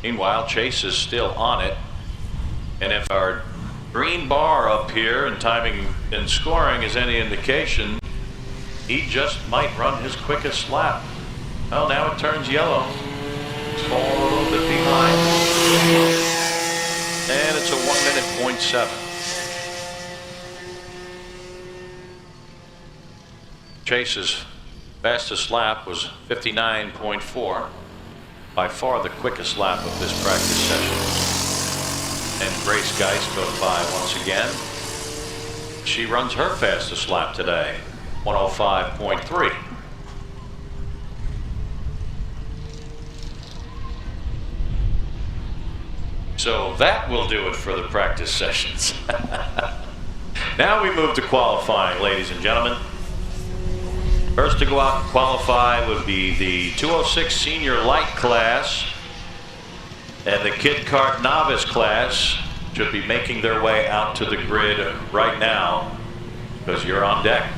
Meanwhile, Chase is still on it. And if our green bar up here in timing and scoring is any indication, he just might run his quickest lap. Well, now it turns yellow. He's falling a little bit behind. And it's a 1:07. Chase's fastest lap was 59.4. By far the quickest lap of this practice session. And Grace Geist goes by once again. She runs her fastest lap today, 105.3. So that will do it for the practice sessions. Now we move to qualifying, ladies and gentlemen. First to go out and qualify would be the 206 senior light class, and the kid kart novice class should be making their way out to the grid right now because you're on deck.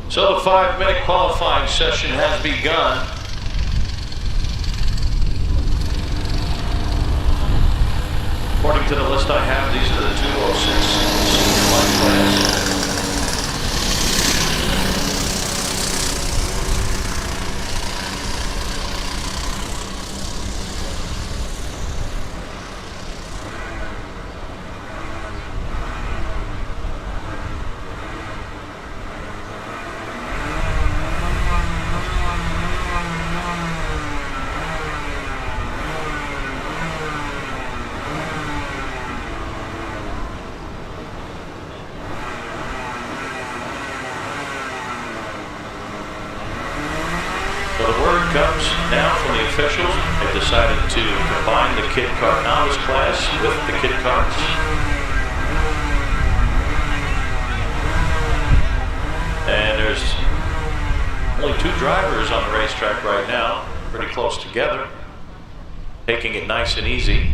So the 5-minute qualifying session has begun. According to the list I have, these are the 206 senior light class. officials have decided to combine the kit kart novice class with the kit karts. And there's only 2 drivers on the racetrack right now, pretty close together, taking it nice and easy.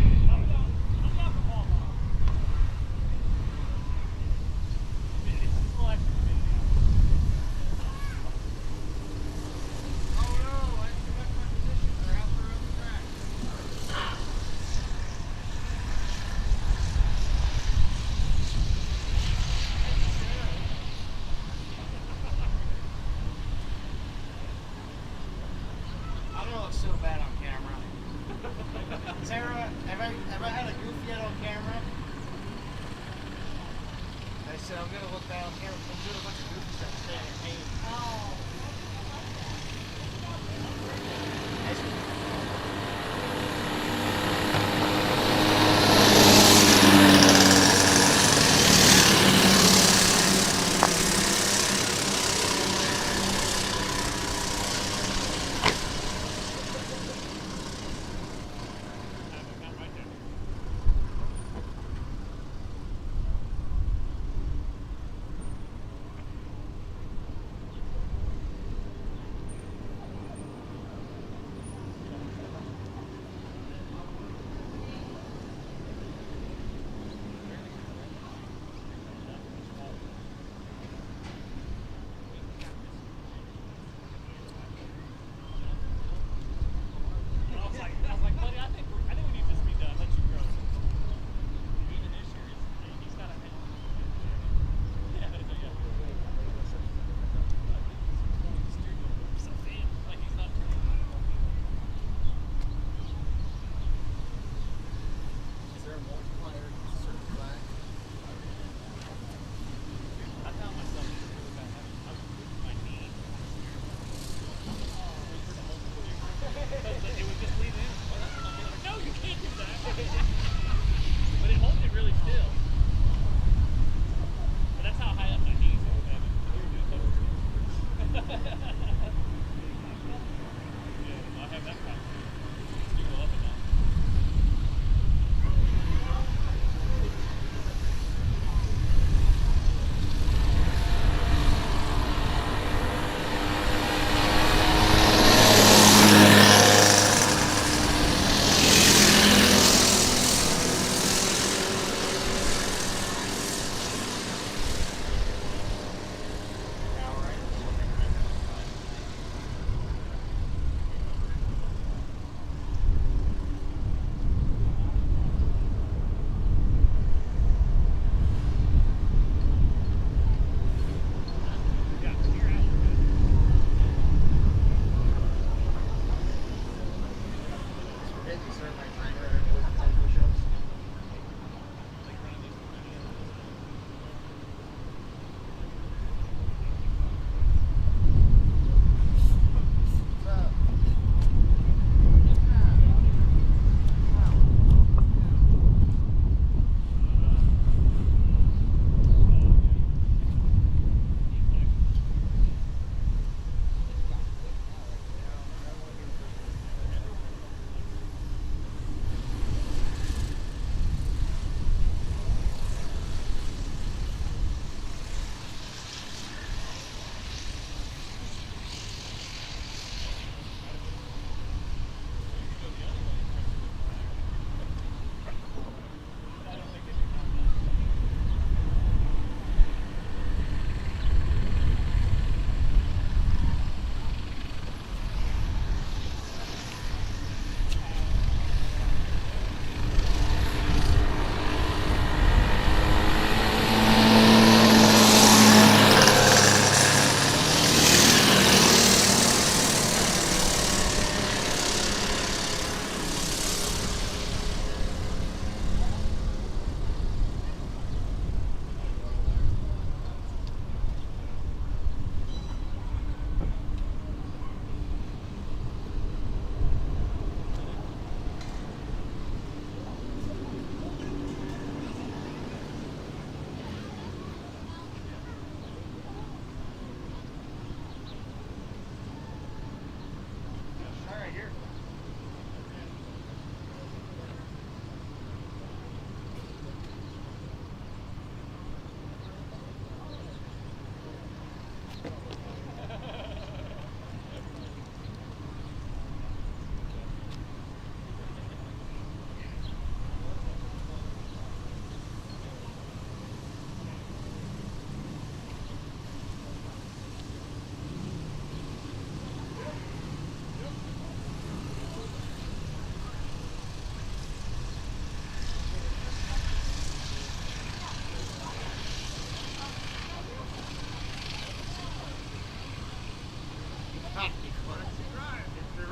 So bad on camera. Sarah, have I had a goof yet on camera? I said I'm gonna look bad on camera. I'm doing a bunch of goofy stuff today. Oh.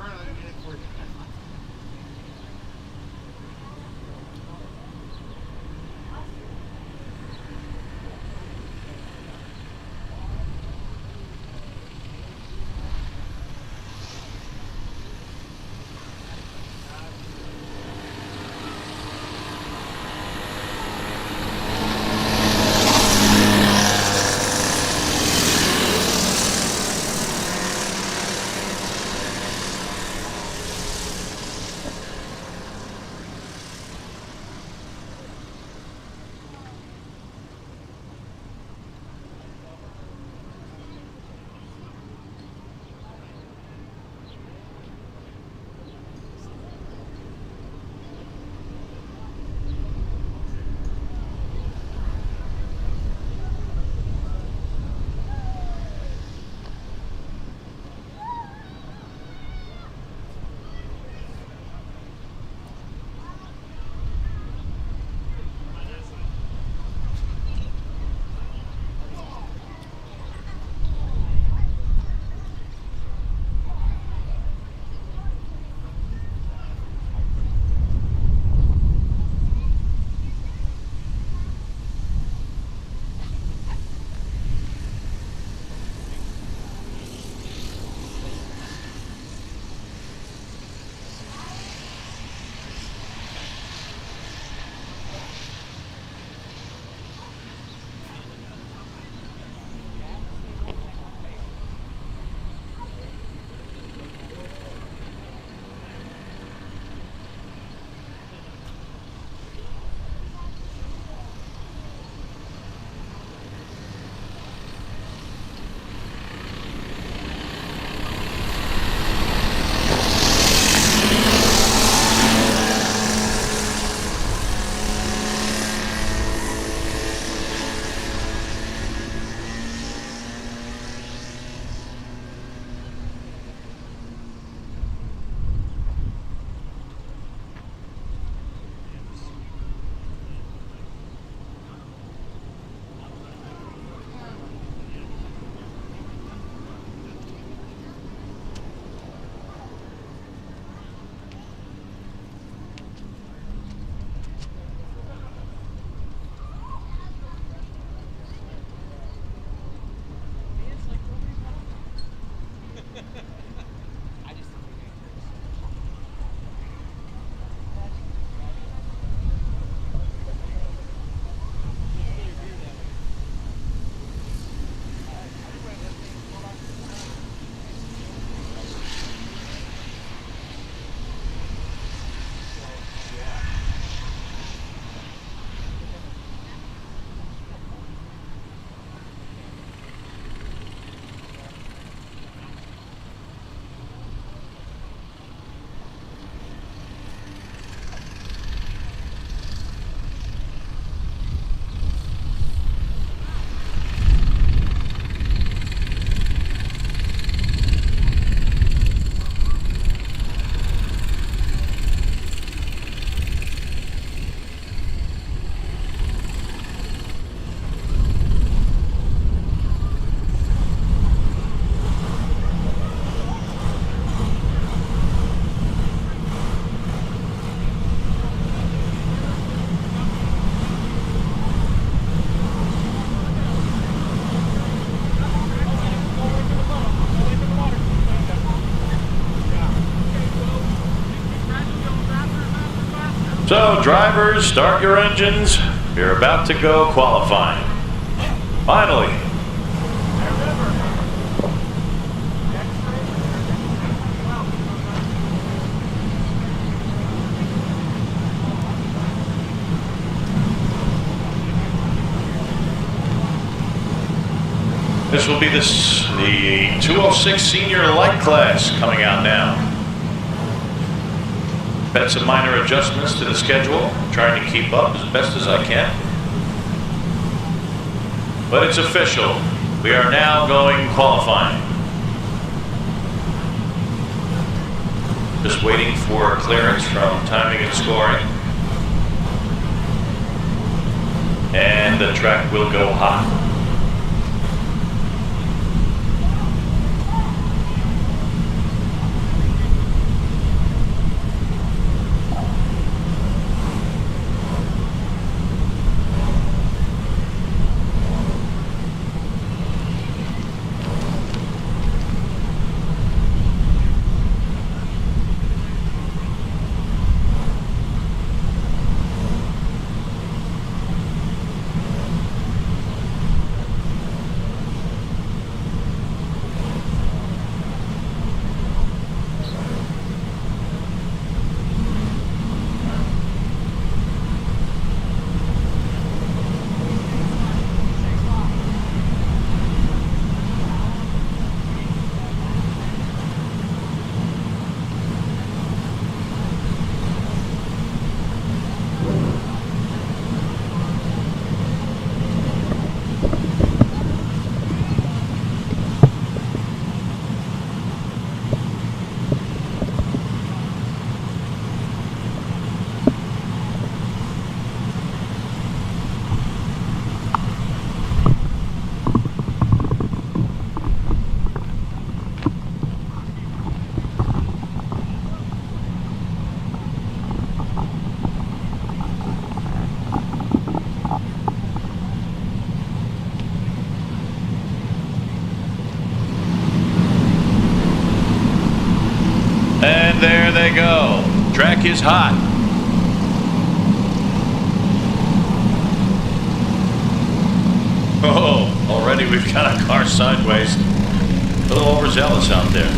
camera. Let me get it for you. So, drivers, start your engines. You're about to go qualifying. Finally. This will be the 206 Senior Light Class coming out now. Had some minor adjustments to the schedule, trying to keep up as best as I can. But it's official. We are now going qualifying. Just waiting for clearance from timing and scoring. And the track will go hot. Track is hot. Oh, already we've got a car sideways. A little overzealous out there.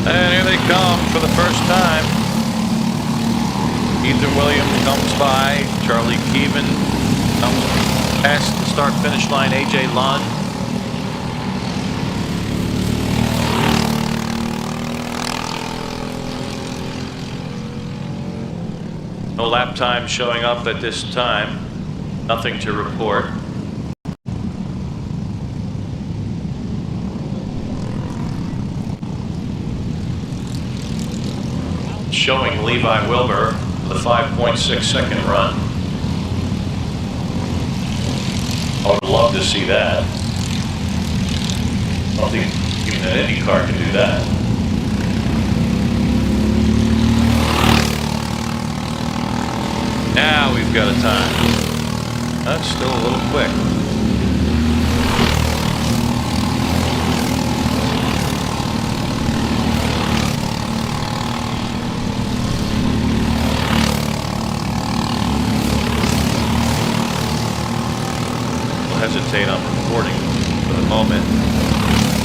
And here they come for the first time. Ethan Williams comes by. Charlie Keevan comes past the start-finish line. AJ Lund. No lap time showing up at this time. Nothing to report. Showing Levi Wilbur the 5.6 second run. I would love to see that. I don't think even an Indy car can do that. Now we've got a time. That's still a little quick. Hesitate on recording for the moment.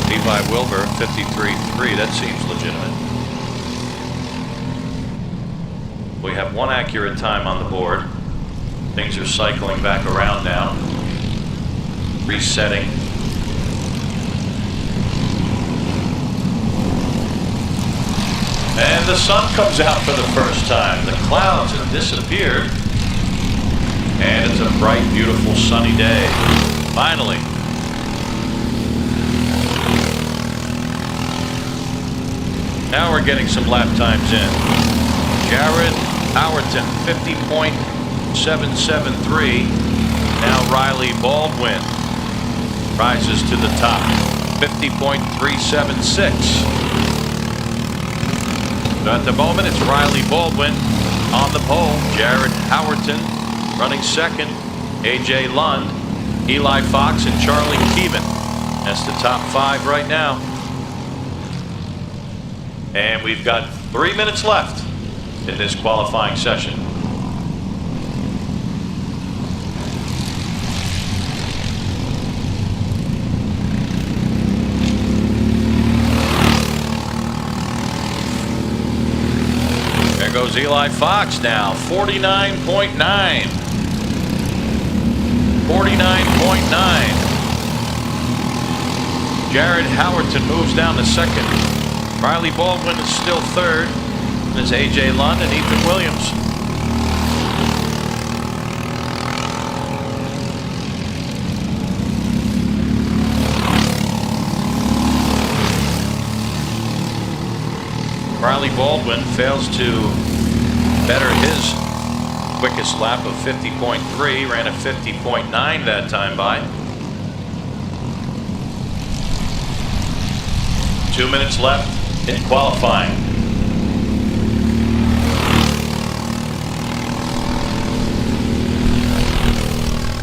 Levi Wilbur 53.3, that seems legitimate. We have one accurate time on the board. Things are cycling back around now. Resetting. And the sun comes out for the first time. The clouds have disappeared. And it's a bright, beautiful, sunny day. Finally. Now we're getting some lap times in. Jared Howerton, 50.773. Now Riley Baldwin rises to the top, 50.376. So at the moment, it's Riley Baldwin on the pole. Jared Howerton running second, AJ Lund, Eli Fox, and Charlie Keevan. That's the top five right now. And we've got 3 minutes left in this qualifying session. There goes Eli Fox now, 49.9. 49.9. Jared Howerton moves down to second. Riley Baldwin is still third. There's AJ Lund and Ethan Williams. Riley Baldwin fails to better his quickest lap of 50.3, ran a 50.9 that time by. 2 minutes left in qualifying.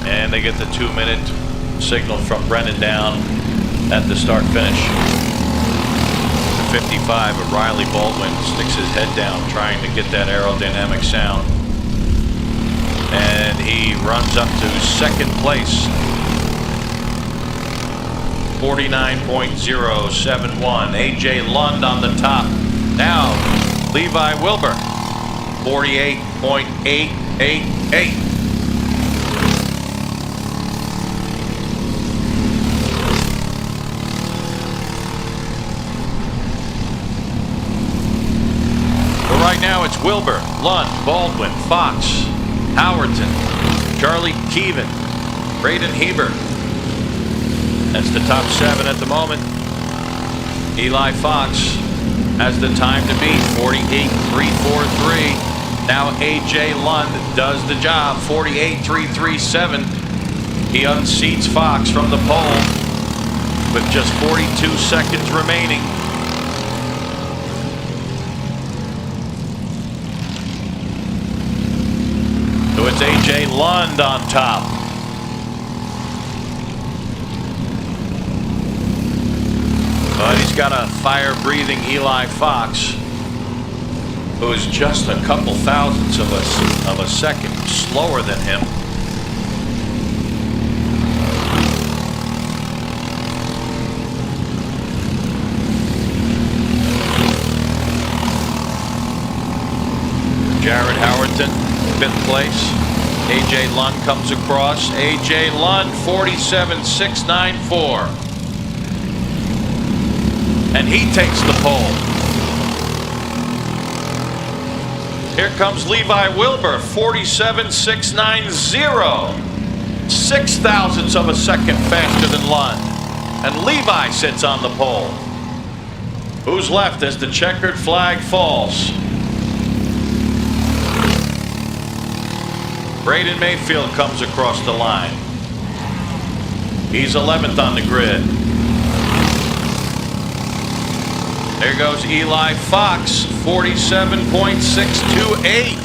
And they get the 2-minute signal from Brennan down at the start finish. 55 of Riley Baldwin sticks his head down trying to get that aerodynamic sound. And he runs up to second place. 49.071. AJ Lund on the top. Now, Levi Wilbur, 48.888. But right now it's Wilbur, Lund, Baldwin, Fox, Howerton, Charlie Keevan, Braden Heber. That's the top 7 at the moment. Eli Fox has the time to beat, 48.343. Now AJ Lund does the job, 48.337. He unseats Fox from the pole with just 42 seconds remaining. So it's AJ Lund on top. But he's got a fire-breathing Eli Fox, who is just a couple thousandths of a second slower than him. Jared Howerton, 5th place. AJ Lund comes across. AJ Lund, 47.694. And he takes the pole. Here comes Levi Wilbur, 47.690. 6 thousandths of a second faster than Lund. And Levi sits on the pole. Who's left as the checkered flag falls? Braden Mayfield comes across the line. He's 11th on the grid. There goes Eli Fox, 47.628.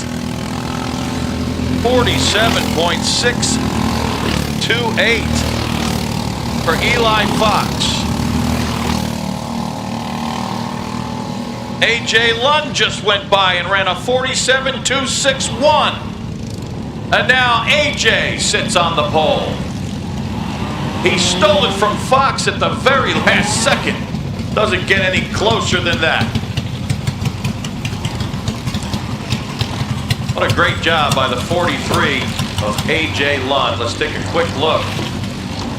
47.628 for Eli Fox. AJ Lund just went by and ran a 47.261. And now AJ sits on the pole. He stole it from Fox at the very last second. Doesn't get any closer than that. What a great job by the 43 of AJ Lund. Let's take a quick look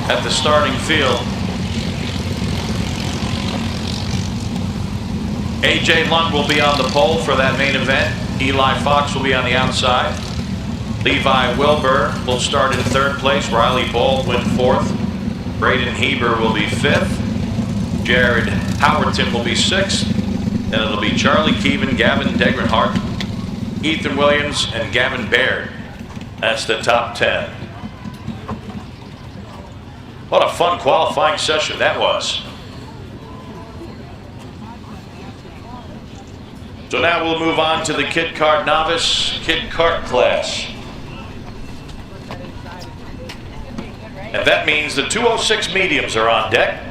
at the starting field. AJ Lund will be on the pole for that main event. Eli Fox will be on the outside. Levi Wilbur will start in 3rd place. Riley Baldwin 4th. Braden Heber will be 5th. Jared Howerton will be 6th. Then it'll be Charlie Keevan, Gavin Degrenhart, Ethan Williams, and Gavin Baird. That's the top 10. What a fun qualifying session that was. So now we'll move on to the Kid Kart Novice, Kid Kart class. And that means the 206 mediums are on deck.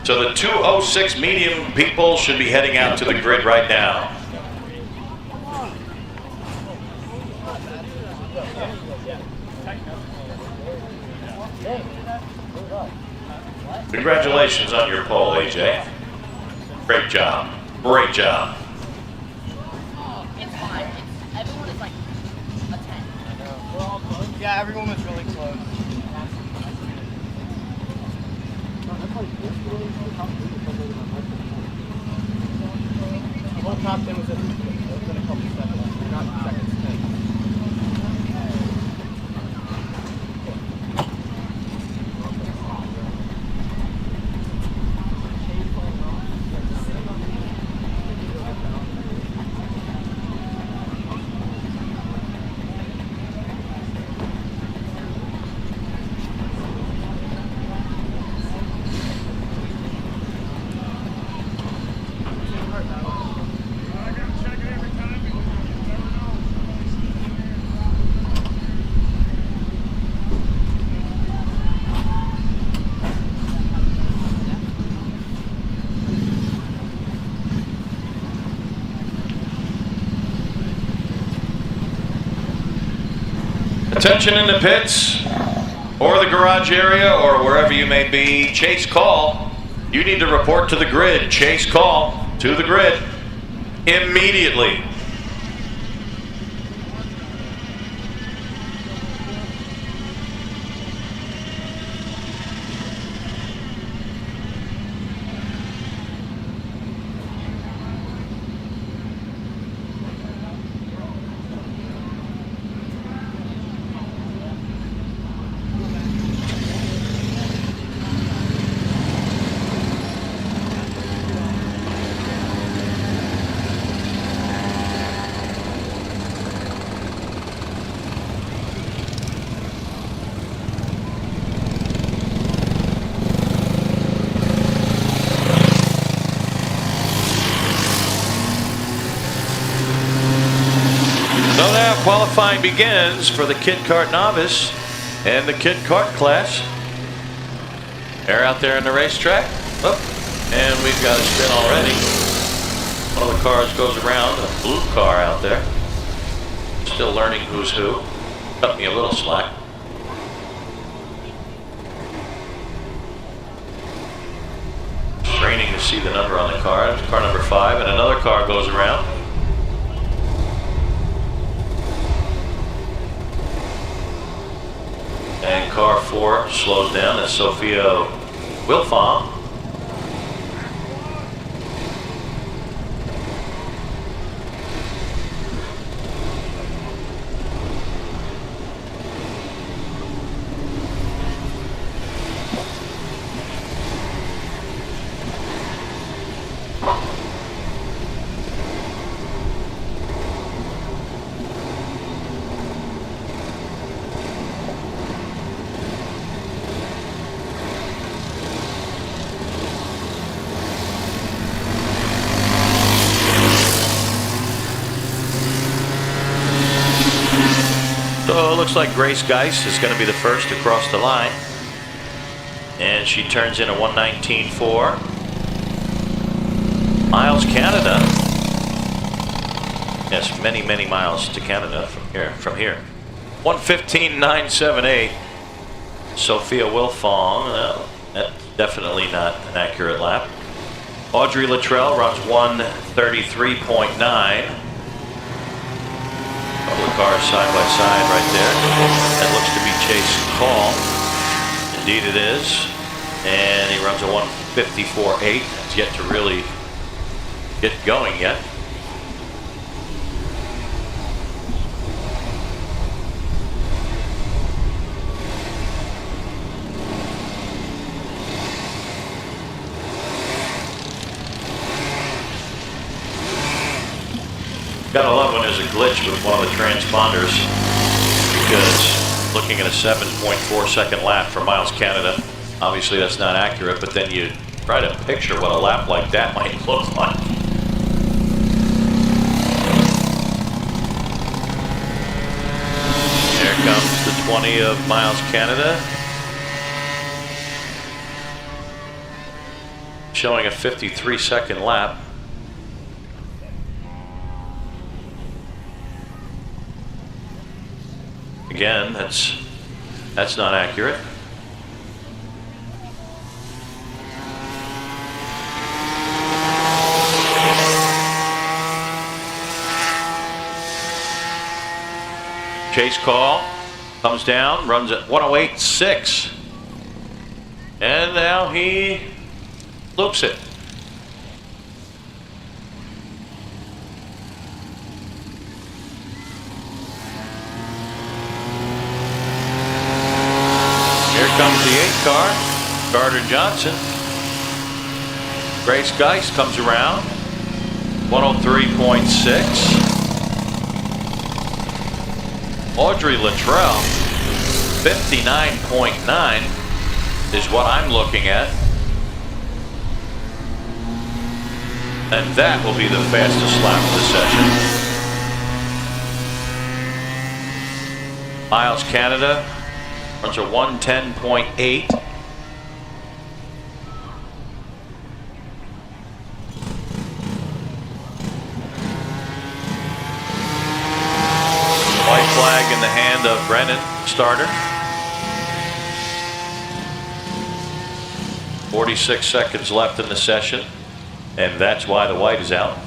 So the 206 medium people should be heading out to the grid right now. Congratulations on your pole, AJ. Great job. Great job. It's fine. Everyone is like a 10. We're all close. Yeah, everyone was really close. The whole top 10 was in a couple seconds. Not seconds. Attention in the pits, or the garage area, or wherever you may be. Chase call. You need to report to the grid. Chase call to the grid. immediately. So now qualifying begins for the kit kart novice and the kit kart class. They're out there in the racetrack. Oh, and we've got a spin already. One of the cars goes around, a blue car out there. Still learning who's who. Cut me a little slack. Straining to see the number on the car. It's car number 5, and another car goes around. And car 4 slows down. That's Sophia Wilfong. So it looks like Grace Geist is going to be the first to cross the line. And she turns in a 1:19.4. Miles, Canada. Yes, many, many miles to Canada from here. 1:15.978. Sophia Wilfong. That's definitely not an accurate lap. Audrey Luttrell runs 1:33.9. Couple of cars side by side right there. That looks to be Chase Call. Indeed it is. And he runs a 1:54.8. It's yet to really get going yet. Gotta love when there's a glitch with one of the transponders, because looking at a 7.4 second lap for Miles Canada, obviously that's not accurate, but then you try to picture what a lap like that might look like. There comes the 20 of Miles Canada, showing a 53 second lap. Again, that's not accurate. Chase Call comes down, runs at 1:08.6. And now he loops it. Comes the 8 car, Carter Johnson. Grace Geist comes around, 1:03.6. Audrey Luttrell, 59.9 is what I'm looking at. And that will be the fastest lap of the session. Miles Canada runs a 1:10.8. White flag in the hand of Brennan, starter. 46 seconds left in the session, and that's why the white is out.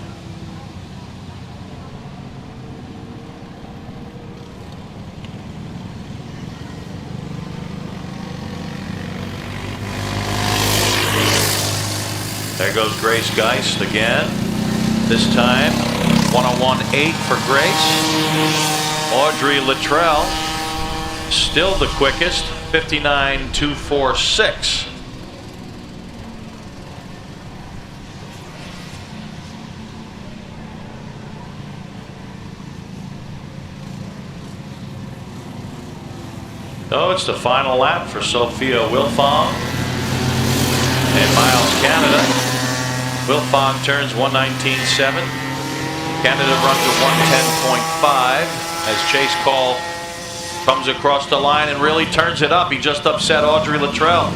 There goes Grace Geist again. This time, 101.8 for Grace. Audrey Luttrell, still the quickest, 59.246. So it's the final lap for Sophia Wilfong in Miles, Canada. Wilfong turns 119.7. Canada runs a 110.5 as Chase Call comes across the line and really turns it up. He just upset Audrey Luttrell.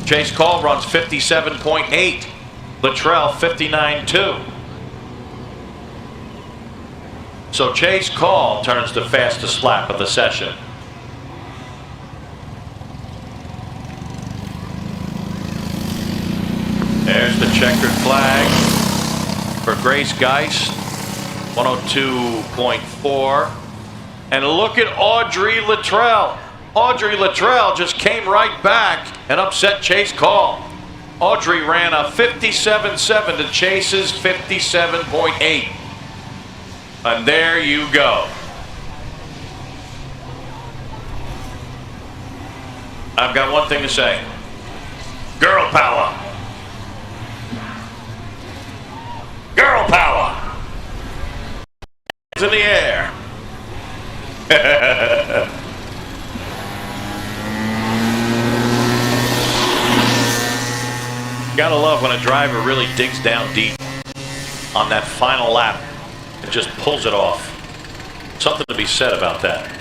Chase Call runs 57.8. Luttrell 59.2. So Chase Call turns the fastest lap of the session. There's the checkered flag for Grace Geist, 102.4. And look at Audrey Luttrell. Audrey Luttrell just came right back and upset Chase Call. Audrey ran a 57.7 to Chase's 57.8. And there you go. I've got one thing to say. Girl power. Girl power! It's in the air. Gotta love when a driver really digs down deep on that final lap and just pulls it off. Something to be said about that.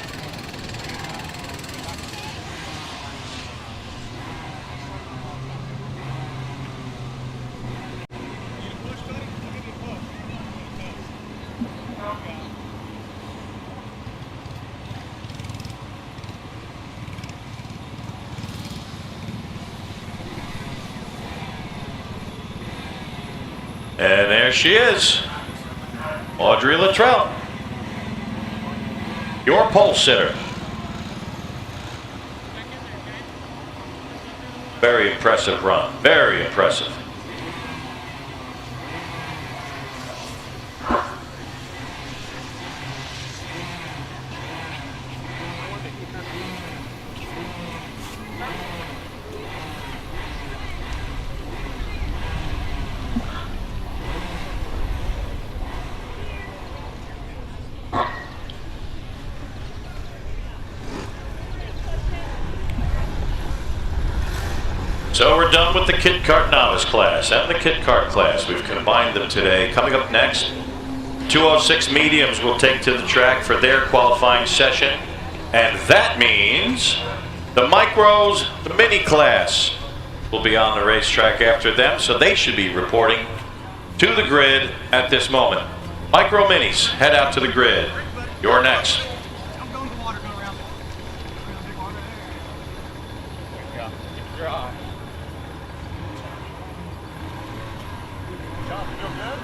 And there she is, Audrey Luttrell, your pole sitter. Very impressive run, very impressive. So we're done with the Kit Kart Novice class and the Kit Kart class. We've combined them today. Coming up next, 206 mediums will take to the track for their qualifying session. And that means the micros, the mini class, will be on the racetrack after them. So they should be reporting to the grid at this moment. Micro minis, head out to the grid. You're next. I'm going to the water, go around it. Big water there. Good job. John, feel good?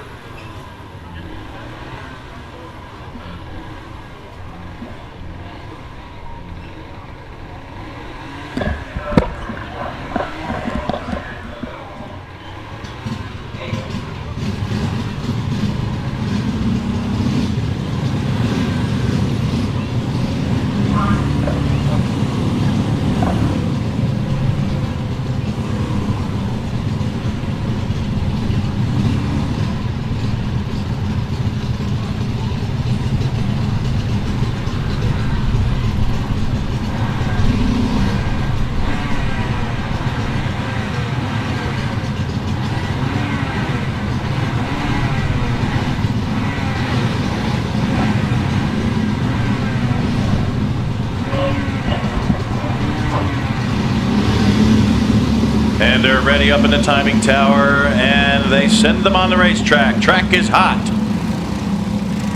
And they're ready up in the timing tower, and they send them on the racetrack. Track is hot.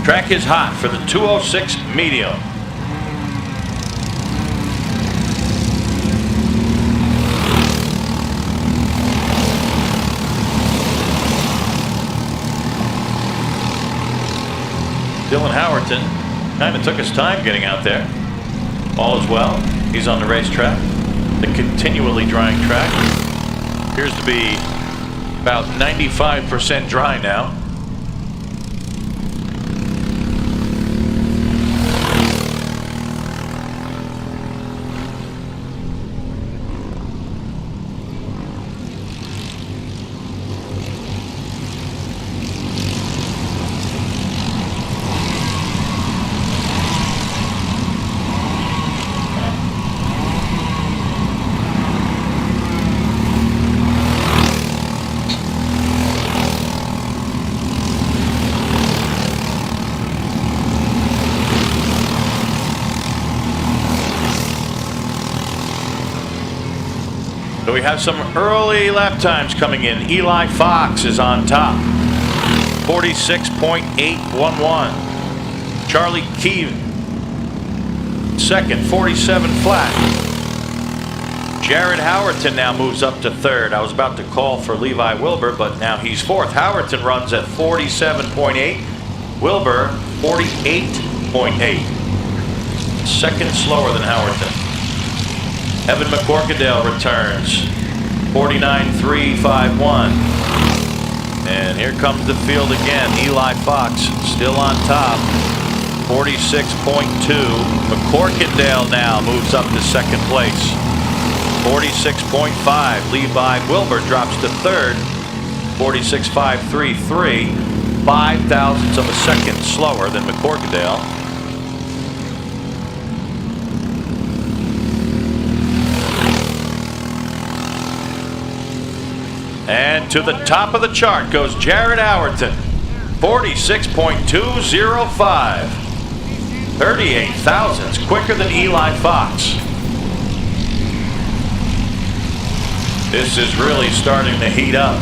Track is hot for the 206 medium. Dylan Howerton kind of took his time getting out there. All is well. He's on the racetrack. The continually drying track appears to be About 95% dry now. So we have some early lap times coming in. Eli Fox is on top, 46.811. Charlie Keevan, second, 47 flat. Jared Howerton now moves up to third. I was about to call for Levi Wilbur, but now he's fourth. Howerton runs at 47.8. Wilbur, 48.8. Second slower than Howerton. Evan McCorkadale returns, 49.351. And here comes the field again. Eli Fox still on top, 46.2. McCorkadale now moves up to second place, 46.5. Levi Wilbur drops to third, 46.533. 5 thousandths of a second slower than McCorkadale. And to the top of the chart goes Jared Howerton, 46.205. 38 thousandths quicker than Eli Fox. This is really starting to heat up.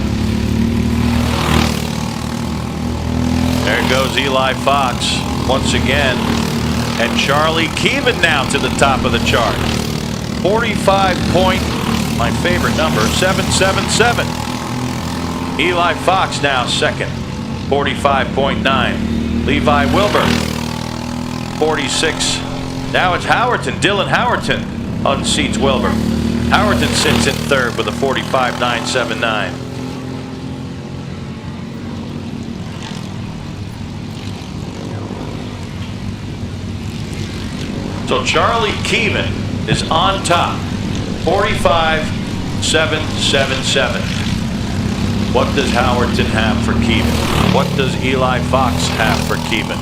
There goes Eli Fox once again. And Charlie Keevan now to the top of the chart. 45 point, my favorite number, 777. Eli Fox now second, 45.9. Levi Wilbur, 46. Now it's Howerton. Dylan Howerton unseats Wilbur. Howerton sits in third with a 45.979. So Charlie Keevan is on top, 45.777. What does Howerton have for Keevan? What does Eli Fox have for Keevan?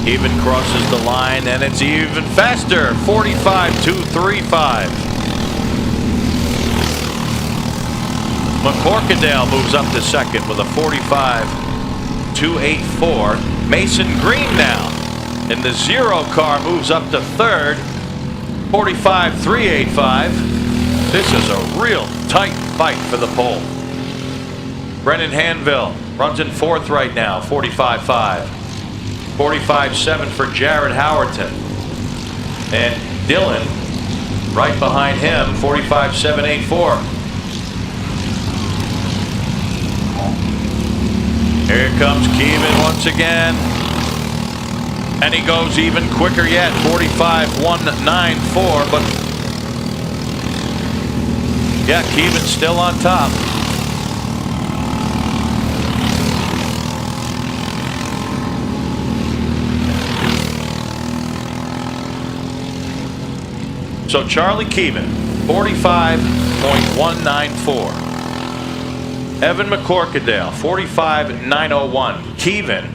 Keevan crosses the line and it's even faster, 45.235. McCorkadale moves up to second with a 45.284. Mason Green now in the zero car moves up to third, 45.385. This is a real tight fight for the pole. Brennan Hanville runs in fourth right now, 45.5. 45.7 for Jared Howerton. And Dylan right behind him, 45.784. Here comes Keevan once again. And he goes even quicker yet, 45.194, but yeah, Keevan's still on top. So Charlie Keevan, 45.194. Evan McCorkadale, 45.901. Keevan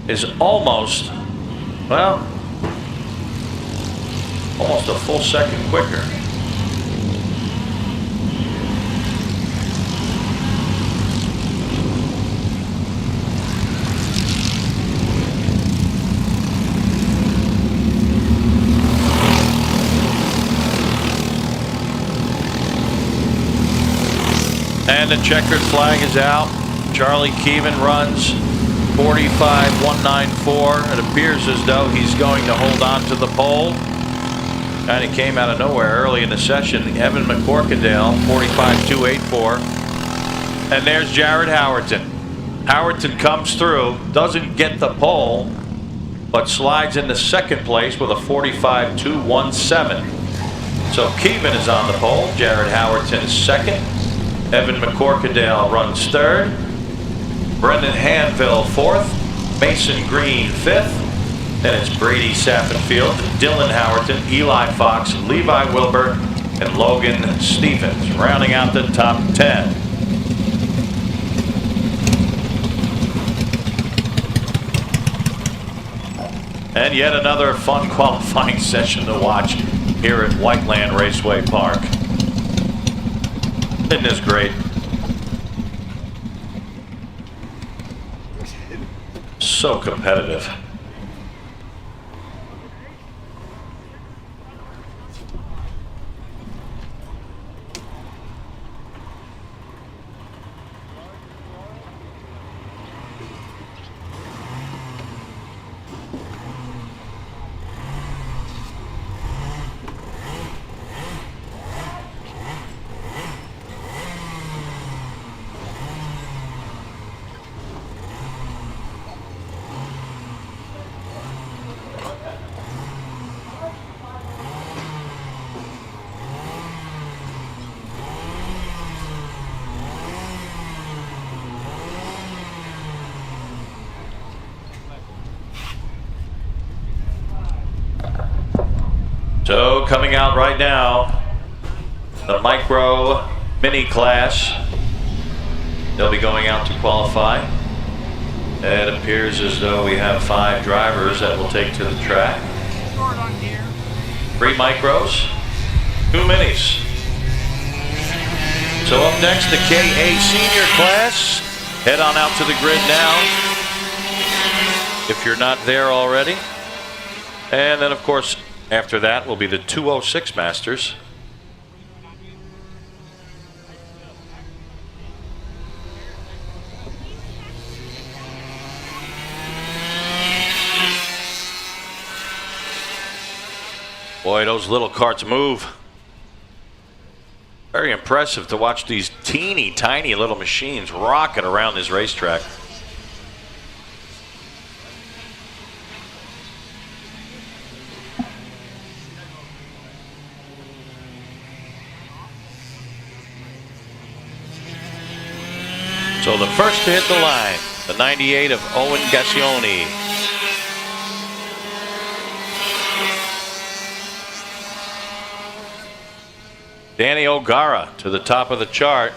is almost, well, almost a full second quicker. And the checkered flag is out. Charlie Keevan runs 45.194. It appears as though he's going to hold on to the pole. Kind of came out of nowhere early in the session. Evan McCorkadale, 45.284. And there's Jared Howerton. Howerton comes through, doesn't get the pole, but slides into second place with a 45.217. So Keevan is on the pole. Jared Howerton is second. Evan McCorkadale runs third. Brendan Hanville fourth. Mason Green fifth. Then it's Brady Saffenfield, Dylan Howerton, Eli Fox, Levi Wilbur, and Logan Stevens, rounding out the top 10. And yet another fun qualifying session to watch here at Whiteland Raceway Park. Isn't this great? So competitive. So coming out right now, the micro mini class. They'll be going out to qualify. It appears as though we have 5 drivers that will take to the track. 3 micros, 2 minis. So up next, the KA senior class. Head on out to the grid now, if you're not there already. And then of course, after that will be the 206 Masters. Boy, those little karts move. Very impressive to watch these teeny tiny little machines rocket around this racetrack. So the first to hit the line, the 98 of Owen Gascioni. Danny O'Gara to the top of the chart,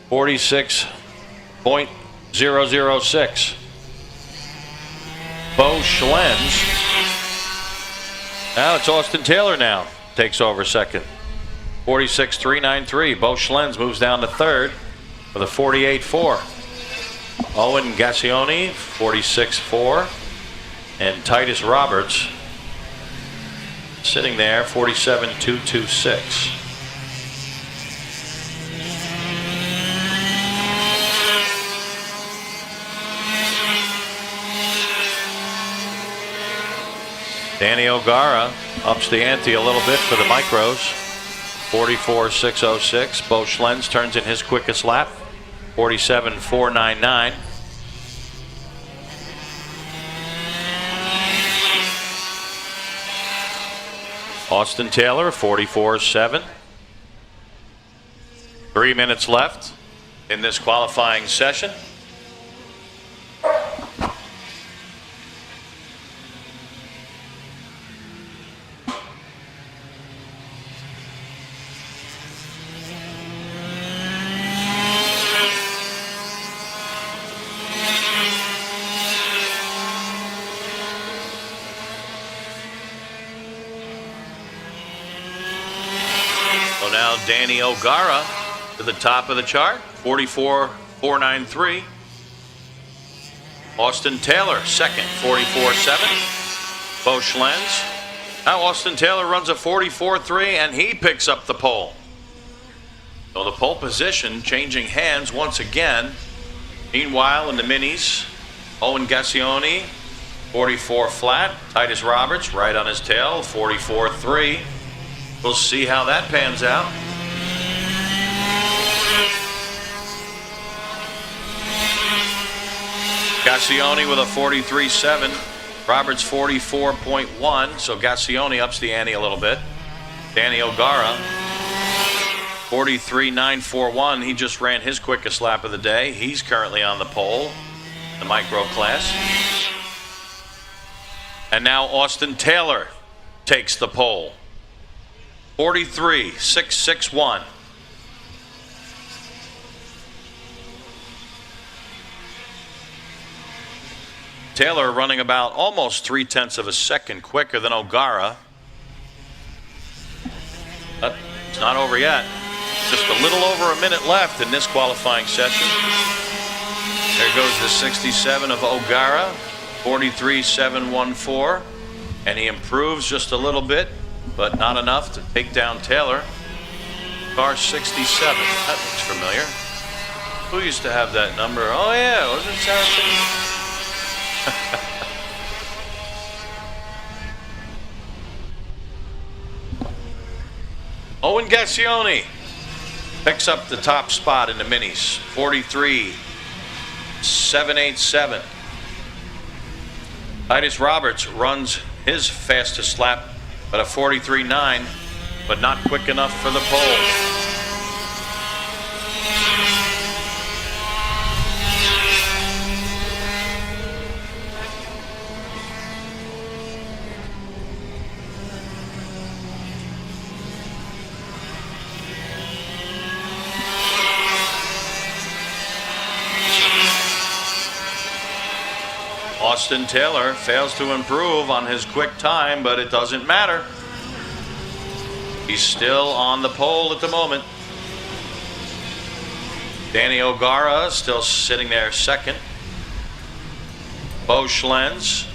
46.006. Bo Schlens. Now it's Austin Taylor now, takes over second. 46.393. Bo Schlens moves down to third with a 48.4. Owen Gascioni, 46.4. And Titus Roberts sitting there, 47.226. Danny O'Gara ups the ante a little bit for the micros. 44.606. Bo Schlens turns in his quickest lap. 47.499. Austin Taylor, 44.7. 3 minutes left in this qualifying session. Danny O'Gara to the top of the chart, 44.493. Austin Taylor second, 44.7. Bo Schlens. Now Austin Taylor runs a 44.3 and he picks up the pole. So the pole position changing hands once again. Meanwhile in the minis, Owen Gascioni, 44 flat. Titus Roberts right on his tail, 44.3. We'll see how that pans out. Gascioni with a 43.7. Roberts 44.1. So Gascioni ups the ante a little bit. Danny O'Gara 43.941. He just ran his quickest lap of the day. He's currently on the pole, the micro class. And now Austin Taylor takes the pole. 43.661. Taylor running about almost 0.3 of a second quicker than O'Gara. But it's not over yet. Just a little over a minute left in this qualifying session. There goes the 67 of O'Gara, 43.714. And he improves just a little bit, but not enough to take down Taylor. Car 67. That looks familiar. Who used to have that number? Oh, yeah. Wasn't it Saracen? Owen Gascioni picks up the top spot in the minis, 43.787. Titus Roberts runs his fastest lap at a 43.9, but not quick enough for the pole. Austin Taylor fails to improve on his quick time, but it doesn't matter. He's still on the pole at the moment. Danny O'Gara still sitting there second. Bo Schlenz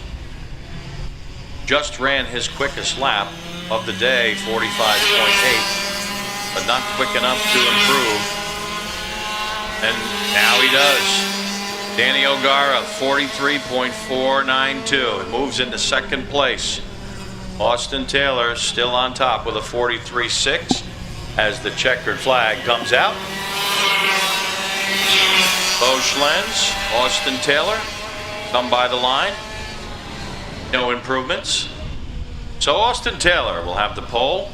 just ran his quickest lap of the day, 45.8, but not quick enough to improve. And now he does. Danny O'Gara, 43.492. It moves into second place. Austin Taylor still on top with a 43.6 as the checkered flag comes out. Bo Schlenz, Austin Taylor come by the line. No improvements. So Austin Taylor will have the pole.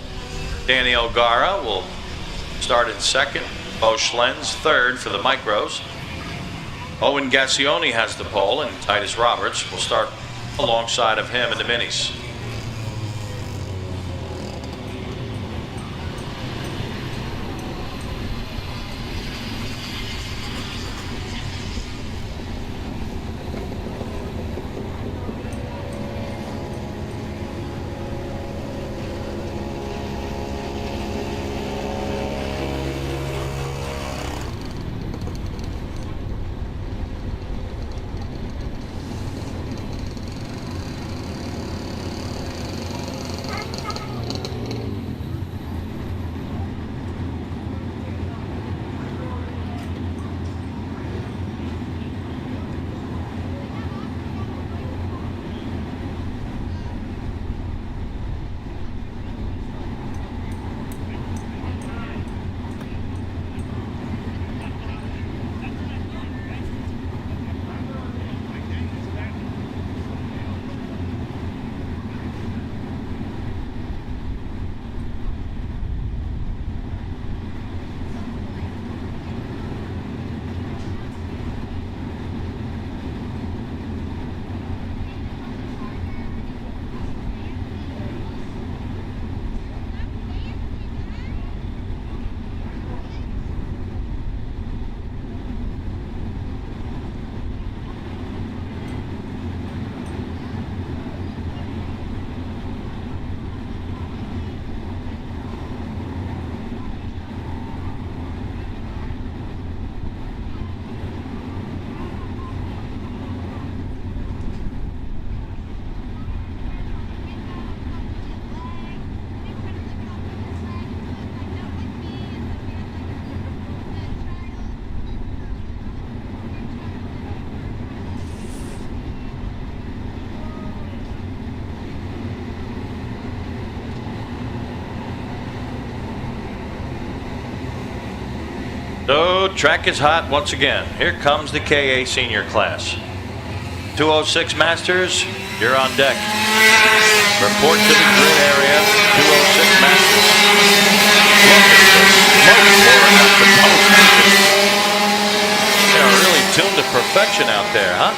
Danny O'Gara will start in second. Bo Schlenz third for the micros. Owen Gascioni has the pole, and Titus Roberts will start alongside of him in the minis. So track is hot once again. Here comes the KA senior class. 206 Masters, you're on deck. Report to the grid area, 206 Masters. Look at this. action out there, huh?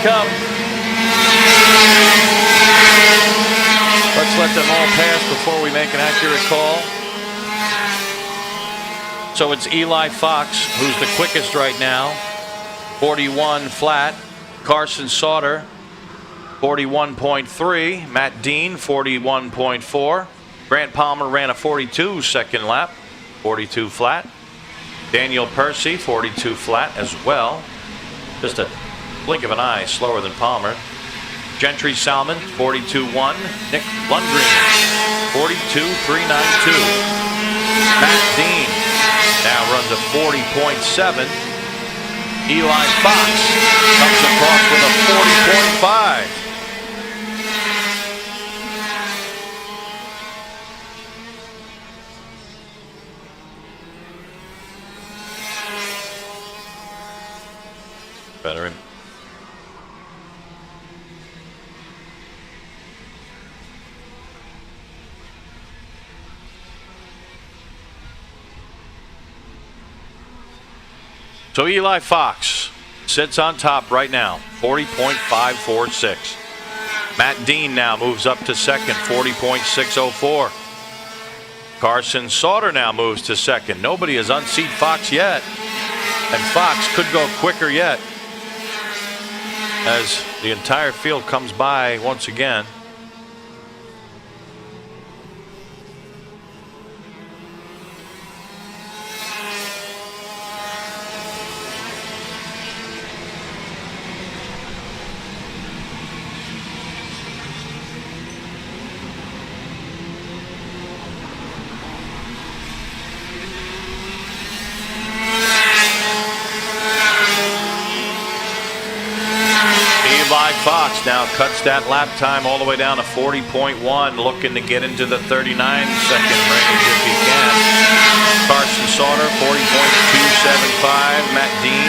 Come. Let's let them all pass before we make an accurate call. So it's Eli Fox who's the quickest right now, 41 flat. Carson Sauter, 41.3. Matt Dean, 41.4. Grant Palmer ran a 42 second lap, 42 flat. Daniel Percy, 42 flat as well. Just a blink of an eye slower than Palmer. Gentry Salmon, 42.1. Nick Lundgren, 42.392. Matt Dean now runs a 40.7. Eli Fox comes across with a 40.5. Better. So Eli Fox sits on top right now, 40.546. Matt Dean now moves up to second, 40.604. Carson Sauter now moves to second. Nobody has unseated Fox yet. And Fox could go quicker yet as the entire field comes by once again. Fox now cuts that lap time all the way down to 40.1, looking to get into the 39-second range if he can. Carson Sauter, 40.275. Matt Dean,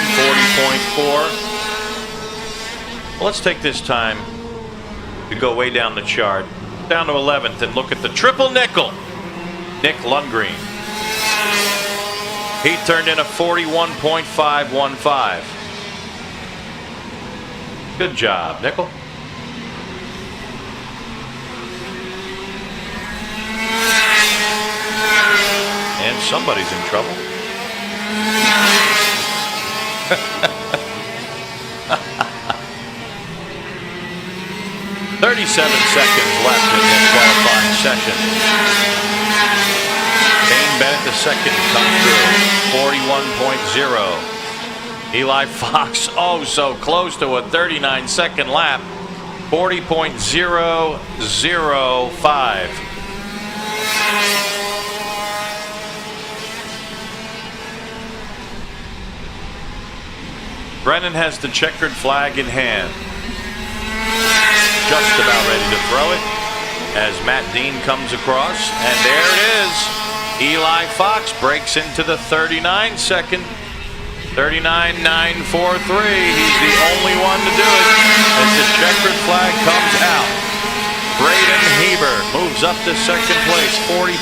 40.4. Well, let's take this time to go way down the chart, down to 11th, and look at the triple nickel. Nick Lundgren. He turned in a 41.515. Good job, Nickel. And somebody's in trouble. "37 seconds left in this qualifying session. Dane Bennett the second comes through, 41.0. Eli Fox, oh so close to a 39-second lap, 40.005. Brennan has the checkered flag in hand. Just about ready to throw it as Matt Dean comes across, and there it is. Eli Fox breaks into the 39-second. 39.943. He's the only one to do it as the checkered flag comes out. Braden Heber moves up to second place, 40.2.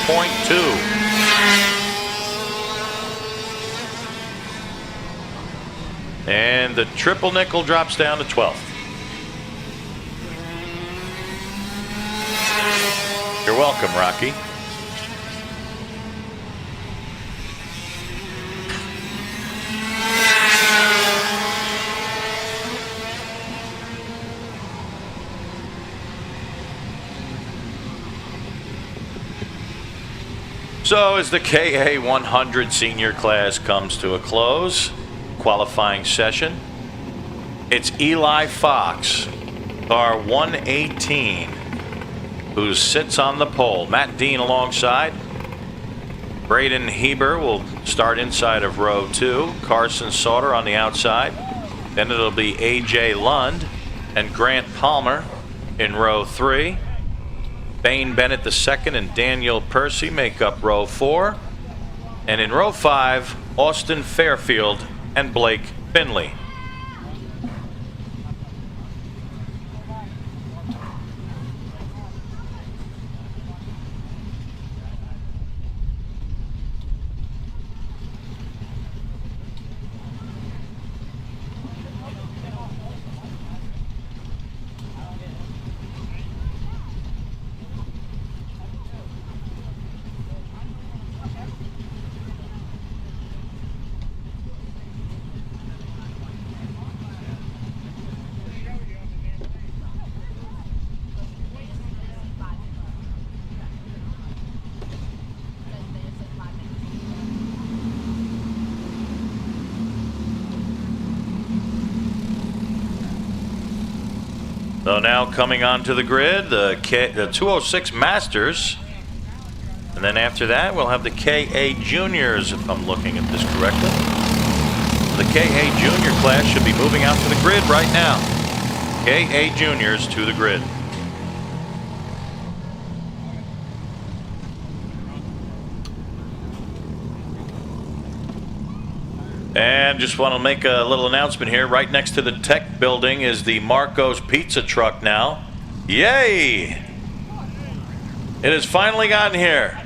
And the triple nickel drops down to 12th. You're welcome, Rocky. So as the KA 100 senior class comes to a close, qualifying session, it's Eli Fox, car 118, who sits on the pole. Matt Dean alongside. Braden Heber will start inside of row 2. Carson Sauter on the outside. Then it'll be AJ Lund and Grant Palmer in row 3. Bane Bennett II and Daniel Percy make up row 4. And in row 5, Austin Fairfield and Blake Finley. So now coming onto the grid, the 206 Masters. And then after that, we'll have the KA Juniors, if I'm looking at this correctly. The KA Junior class should be moving out to the grid right now. KA Juniors to the grid. And just want to make a little announcement here. Right next to the tech building is the Marco's Pizza Truck now. Yay! It has finally gotten here.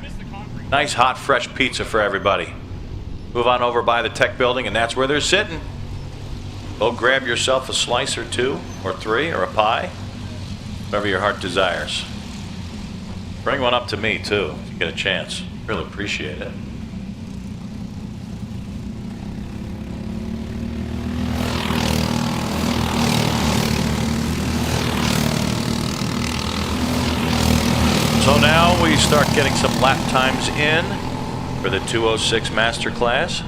Nice hot fresh pizza for everybody. Move on over by the tech building and that's where they're sitting. Go grab yourself a slice or 2 or 3 or a pie. Whatever your heart desires. Bring one up to me too if you get a chance. Really appreciate it. So now we start getting some lap times in for the 206 Master Class.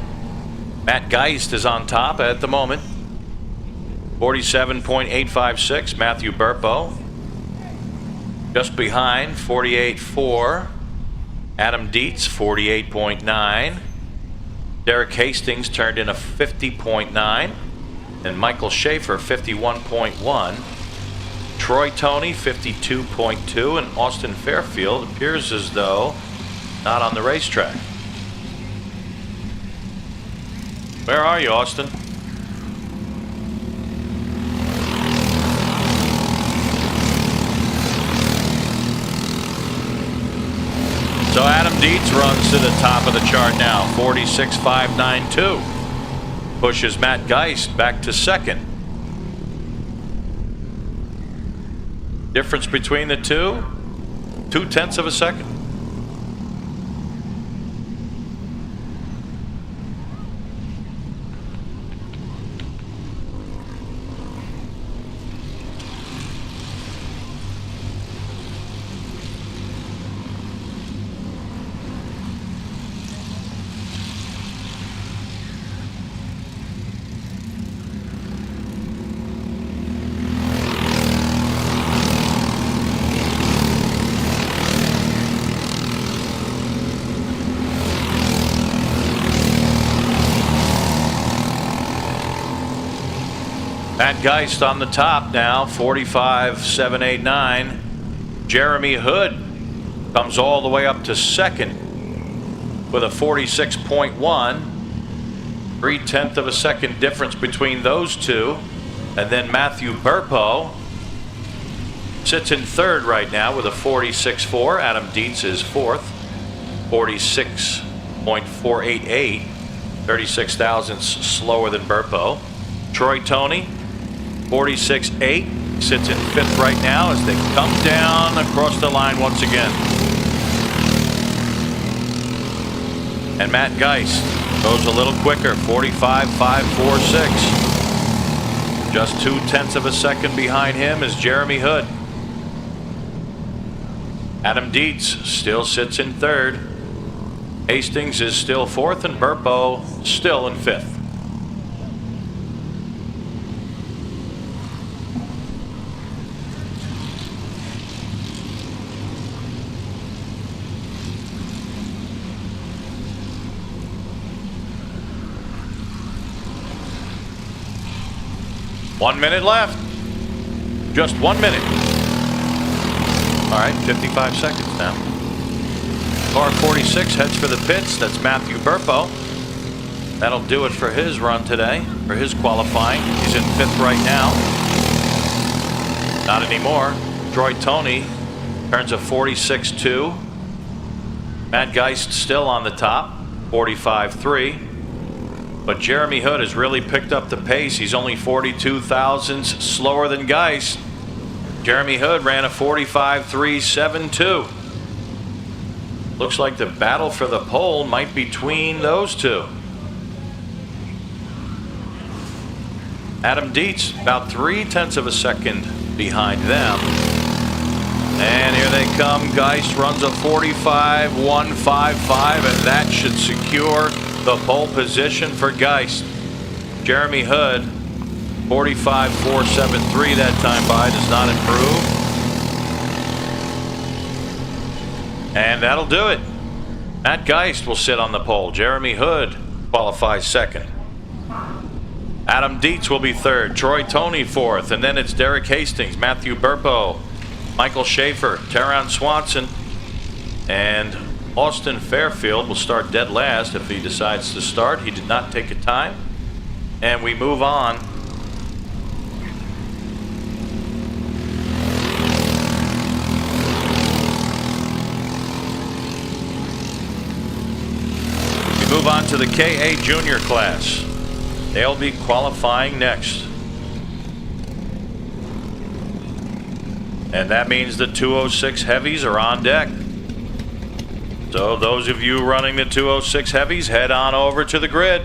Matt Geist is on top at the moment. 47.856. Matthew Burpo. Just behind, 48.4. Adam Dietz, 48.9. Derek Hastings turned in a 50.9. And Michael Schaefer, 51.1. Troy Toney, 52.2, and Austin Fairfield appears as though not on the racetrack. Where are you, Austin? So Adam Dietz runs to the top of the chart now, 46.592. Pushes Matt Geist back to second. Difference between the two, 0.2 of a second. Matt Geist on the top now, 45.789. Jeremy Hood comes all the way up to second with a 46.1. 0.3 of a second difference between those two. And then Matthew Burpo sits in third right now with a 46.4. Adam Dietz is fourth, 46.488. 36 thousandths slower than Burpo. Troy Tony, 46.8, sits in 5th right now as they come down across the line once again. And Matt Geist goes a little quicker, 45.546. Just 0.2 of a second behind him is Jeremy Hood. Adam Dietz still sits in 3rd. Hastings is still 4th, and Burpo still in 5th. One minute left. Just 1 minute. All right, 55 seconds now. Car 46 heads for the pits. That's Matthew Burpo. That'll do it for his run today, for his qualifying. He's in 5th right now. Not anymore. Troy Tony turns a 46.2. Matt Geist still on the top, 45.3. But Jeremy Hood has really picked up the pace. He's only 42 thousandths slower than Geist. Jeremy Hood ran a 45.372. Looks like the battle for the pole might be between those two. Adam Dietz about 0.3 of a second behind them. And here they come. Geist runs a 45.155, and that should secure the pole position for Geist. Jeremy Hood, 45.473 that time by, does not improve. And that'll do it. Matt Geist will sit on the pole. Jeremy Hood qualifies 2nd. Adam Dietz will be 3rd. Troy Tony 4th. And then it's Derek Hastings, Matthew Burpo, Michael Schaefer, Taron Swanson, and Austin Fairfield will start dead last if he decides to start. He did not take a time. And we move on. We move on to the KA Junior class. They'll be qualifying next. And that means the 206 heavies are on deck. So those of you running the 206 heavies, head on over to the grid.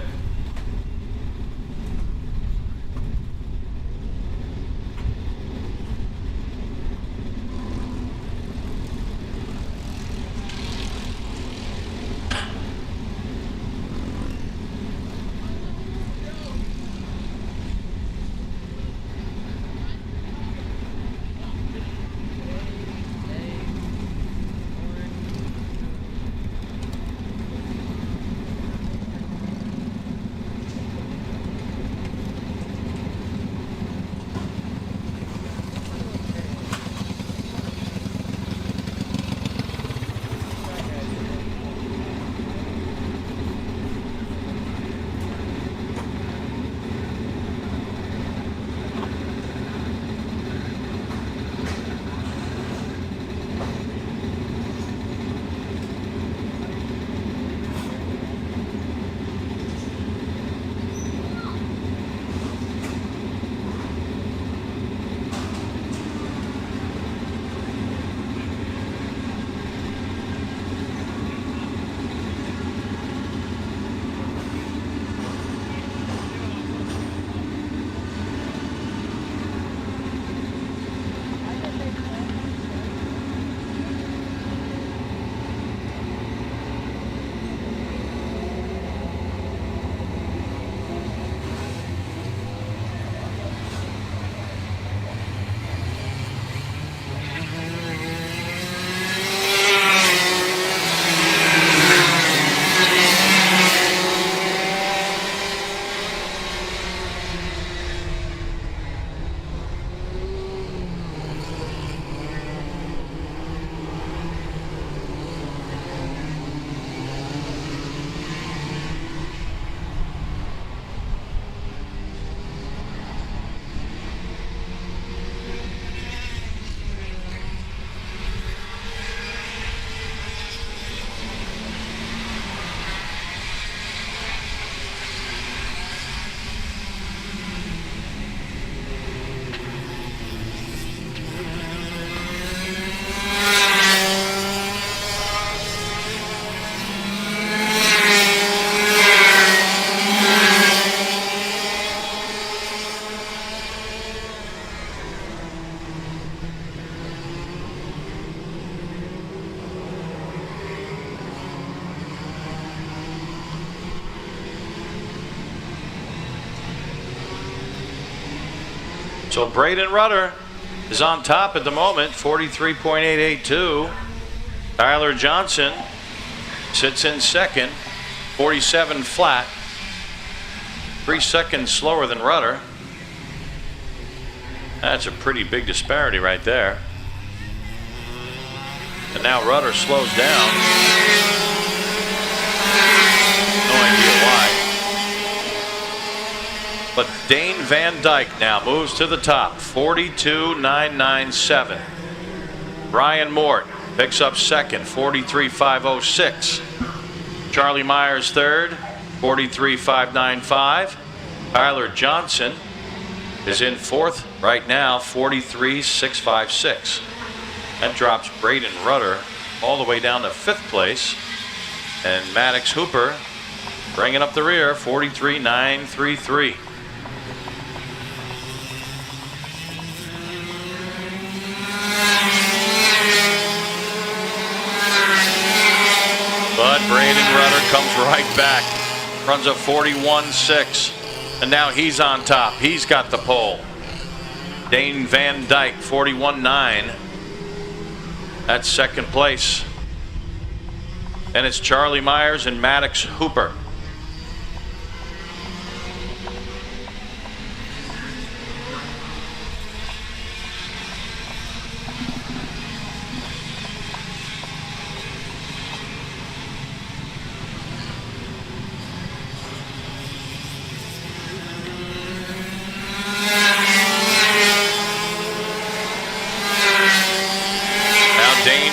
So Braden Rudder is on top at the moment, 43.882. Tyler Johnson sits in second, 47 flat. 3 seconds slower than Rudder. That's a pretty big disparity right there. And now Rudder slows down. No idea why. But Dane Van Dyke now moves to the top, 42.997. Ryan Mort picks up second, 43.506. Charlie Myers third, 43.595. Tyler Johnson is in fourth right now, 43.656. That drops Braden Rudder all the way down to fifth place. And Maddox Hooper bringing up the rear, 43.933. But Braden Rudder comes right back, runs a 41.6, and now he's on top. He's got the pole. Dane Van Dyke, 41.9. That's second place. And it's Charlie Myers and Maddox Hooper.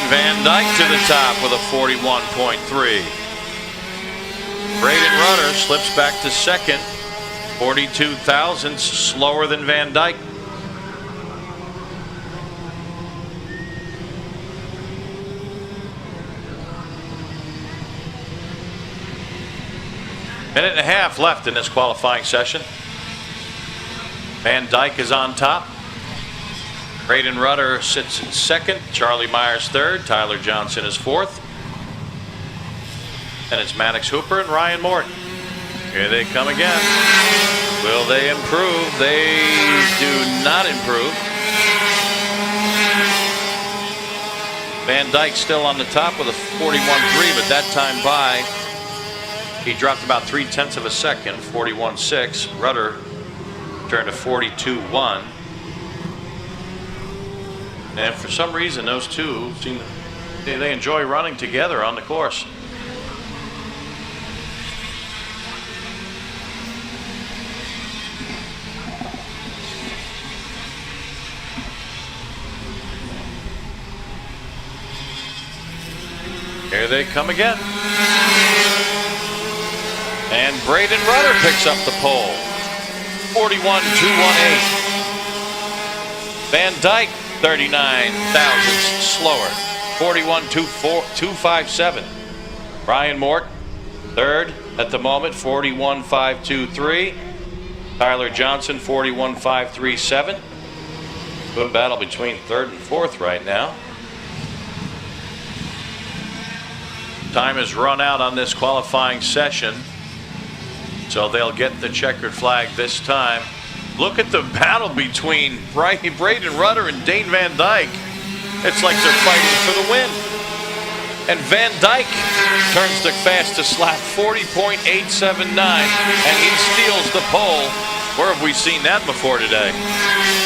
Van Dyke to the top with a 41.3. Braden Rudder slips back to second, 42 thousandths slower than Van Dyke. Minute and a half left in this qualifying session. Van Dyke is on top. Braden Rudder sits in second, Charlie Myers third, Tyler Johnson is fourth. And it's Maddox Hooper and Ryan Morton. Here they come again. Will they improve? They do not improve. Van Dyke still on the top with a 41.3, but that time by, he dropped about 0.3 of a second, 41.6. Rudder turned to 42.1. And for some reason, those two seem they enjoy running together on the course. Here they come again. And Braden Rudder picks up the pole. 41.218. Van Dyke 39 thousandths slower, 41.257. Ryan Mort third at the moment, 41.523. Tyler Johnson 41.537. Good battle between third and fourth right now. Time has run out on this qualifying session, so they'll get the checkered flag this time. Look at the battle between Braden Rudder and Dane Van Dyke. It's like they're fighting for the win. And Van Dyke turns the fastest lap, 40.879, and he steals the pole. Where have we seen that before today?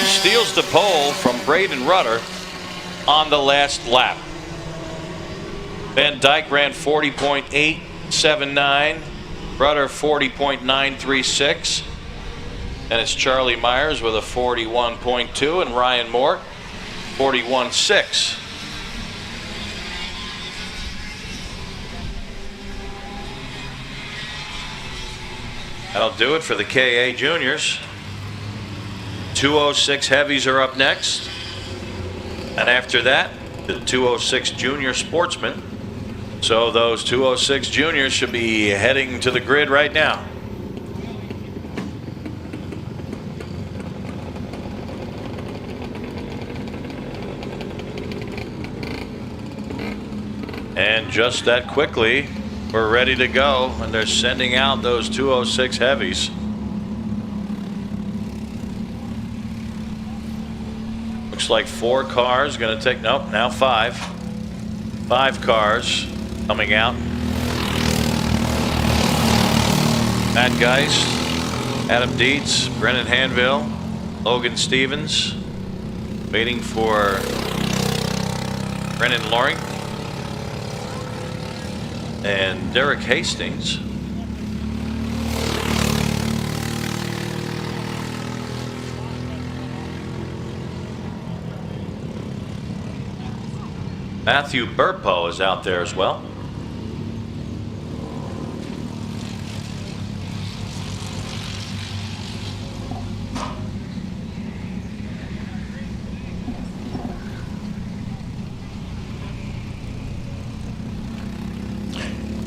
Steals the pole from Braden Rudder on the last lap. Van Dyke ran 40.879, Rudder 40.936. And it's Charlie Myers with a 41.2 and Ryan Mort 41.6. That'll do it for the KA Juniors. 206 Heavies are up next. And after that, the 206 Junior Sportsmen. So those 206 Juniors should be heading to the grid right now. And just that quickly, we're ready to go, and they're sending out those 206 Heavies. Looks like 4 cars going to take, nope, now 5. 5 cars coming out. Matt Geist, Adam Dietz, Brennan Hanville, Logan Stevens, waiting for Brennan Loring and Derek Hastings. Matthew Burpo is out there as well.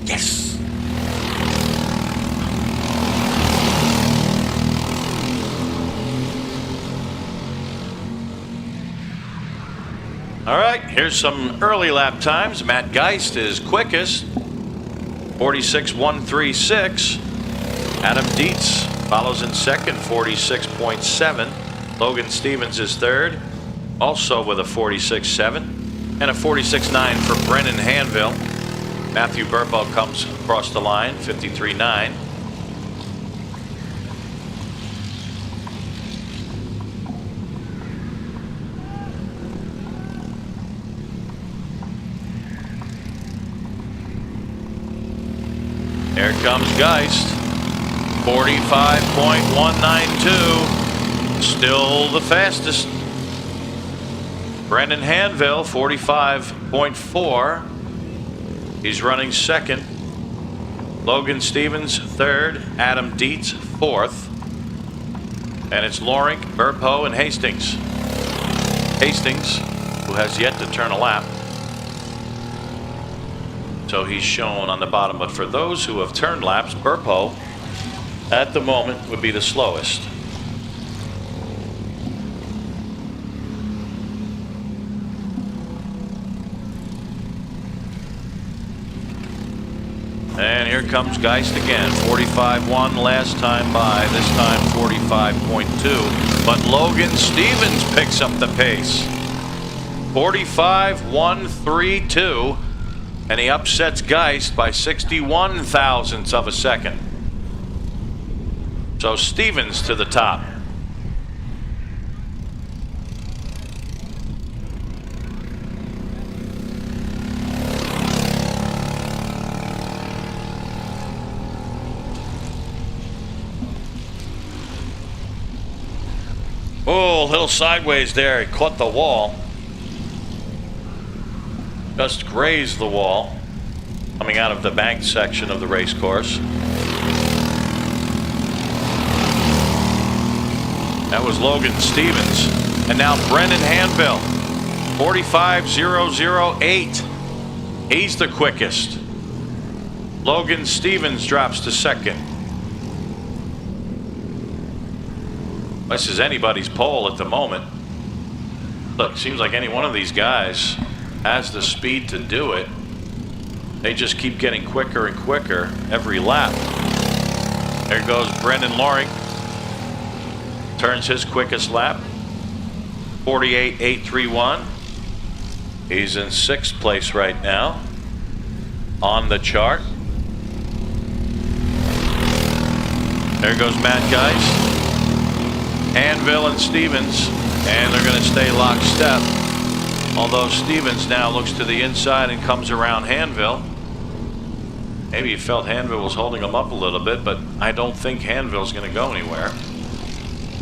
Yes. All right, here's some early lap times. Matt Geist is quickest, 46.136. Adam Dietz follows in second, 46.7. Logan Stevens is third, also with a 46.7. And a 46.9 for Brennan Hanville. Matthew Burpo comes across the line, 53.9. Here comes Geist, 45.192, still the fastest. Brendan Hanville, 45.4. He's running second. Logan Stevens, third. Adam Dietz, fourth. And it's Loring, Burpo, and Hastings. Hastings, who has yet to turn a lap. So he's shown on the bottom, but for those who have turned laps, Burpo at the moment would be the slowest. And here comes Geist again, 45.1 last time by, this time 45.2. But Logan Stevens picks up the pace, 45.132. And he upsets Geist by 61 thousandths of a second. So Stevens to the top. Oh, a little sideways there. He caught the wall. Just grazed the wall coming out of the banked section of the race course. That was Logan Stevens. And now Brennan Hanville, 45.008. He's the quickest. Logan Stevens drops to second. This is anybody's pole at the moment. Look, seems like any one of these guys has the speed to do it. They just keep getting quicker and quicker every lap. There goes Brendan Loring. Turns his quickest lap, 48.831. He's in 6th place right now on the chart. There goes Matt Geist, Hanville and Stevens, and they're going to stay lockstep. Although Stevens now looks to the inside and comes around Hanville. Maybe he felt Hanville was holding him up a little bit, but I don't think Hanville's going to go anywhere.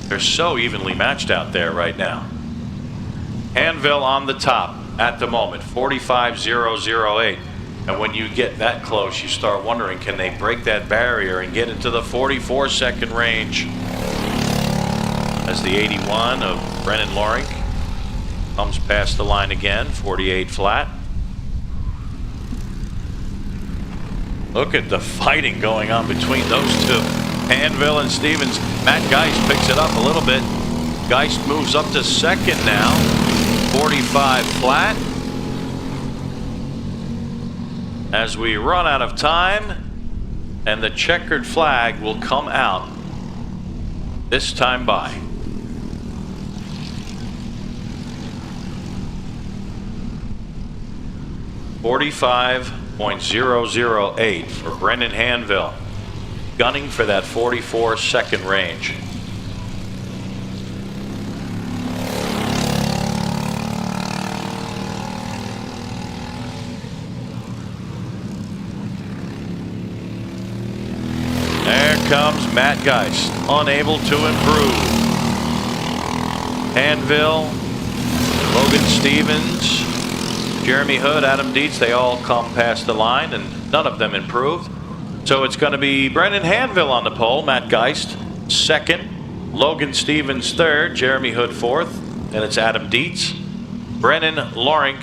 They're so evenly matched out there right now. Hanville on the top at the moment, 45.008. And when you get that close, you start wondering, can they break that barrier and get into the 44-second range? As the 81 of Brennan Loring comes past the line again, 48 flat. Look at the fighting going on between those two. Hanville and Stevens. Matt Geist picks it up a little bit. Geist moves up to second now, 45 flat. As we run out of time, and the checkered flag will come out this time by. 45.008 for Brendan Hanville, gunning for that 44-second range. There comes Matt Geist, unable to improve. Hanville, Logan Stevens, Jeremy Hood, Adam Dietz, they all come past the line and none of them improved. So it's going to be Brendan Hanville on the pole, Matt Geist second, Logan Stevens third, Jeremy Hood fourth, and it's Adam Dietz, Brennan Lorink,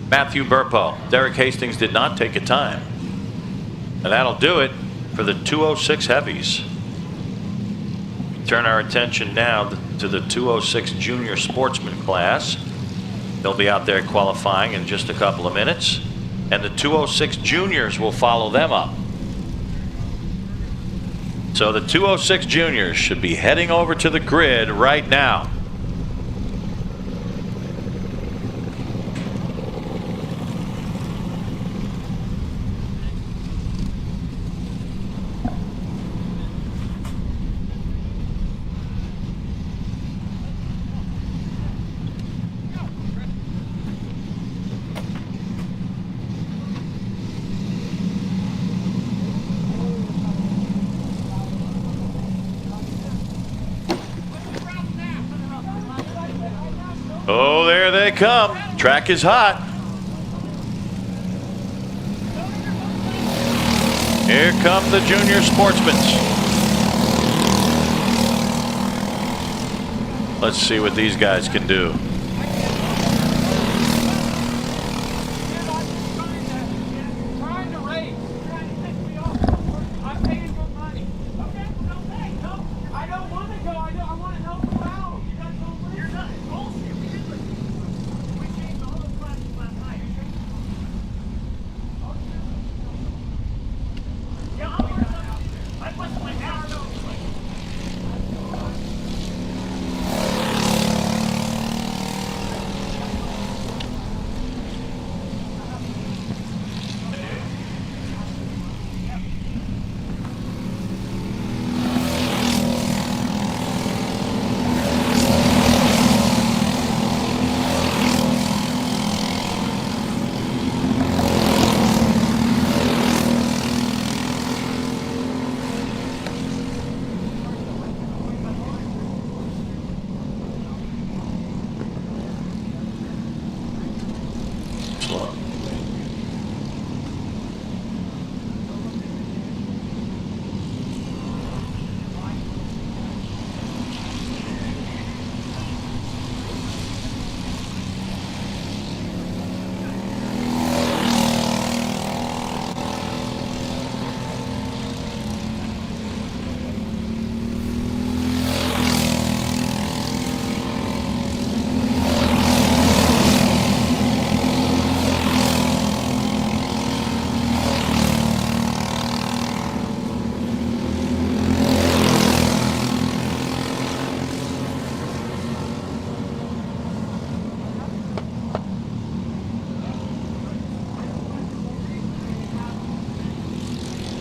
Matthew Burpo. Derek Hastings did not take a time. And that'll do it for the 206 heavies. Turn our attention now to the 206 junior sportsman class. They'll be out there qualifying in just a couple of minutes, and the 206 juniors will follow them up. So the 206 juniors should be heading over to the grid right now. Oh, there they come. Track is hot. Here come the junior sportsmen. Let's see what these guys can do.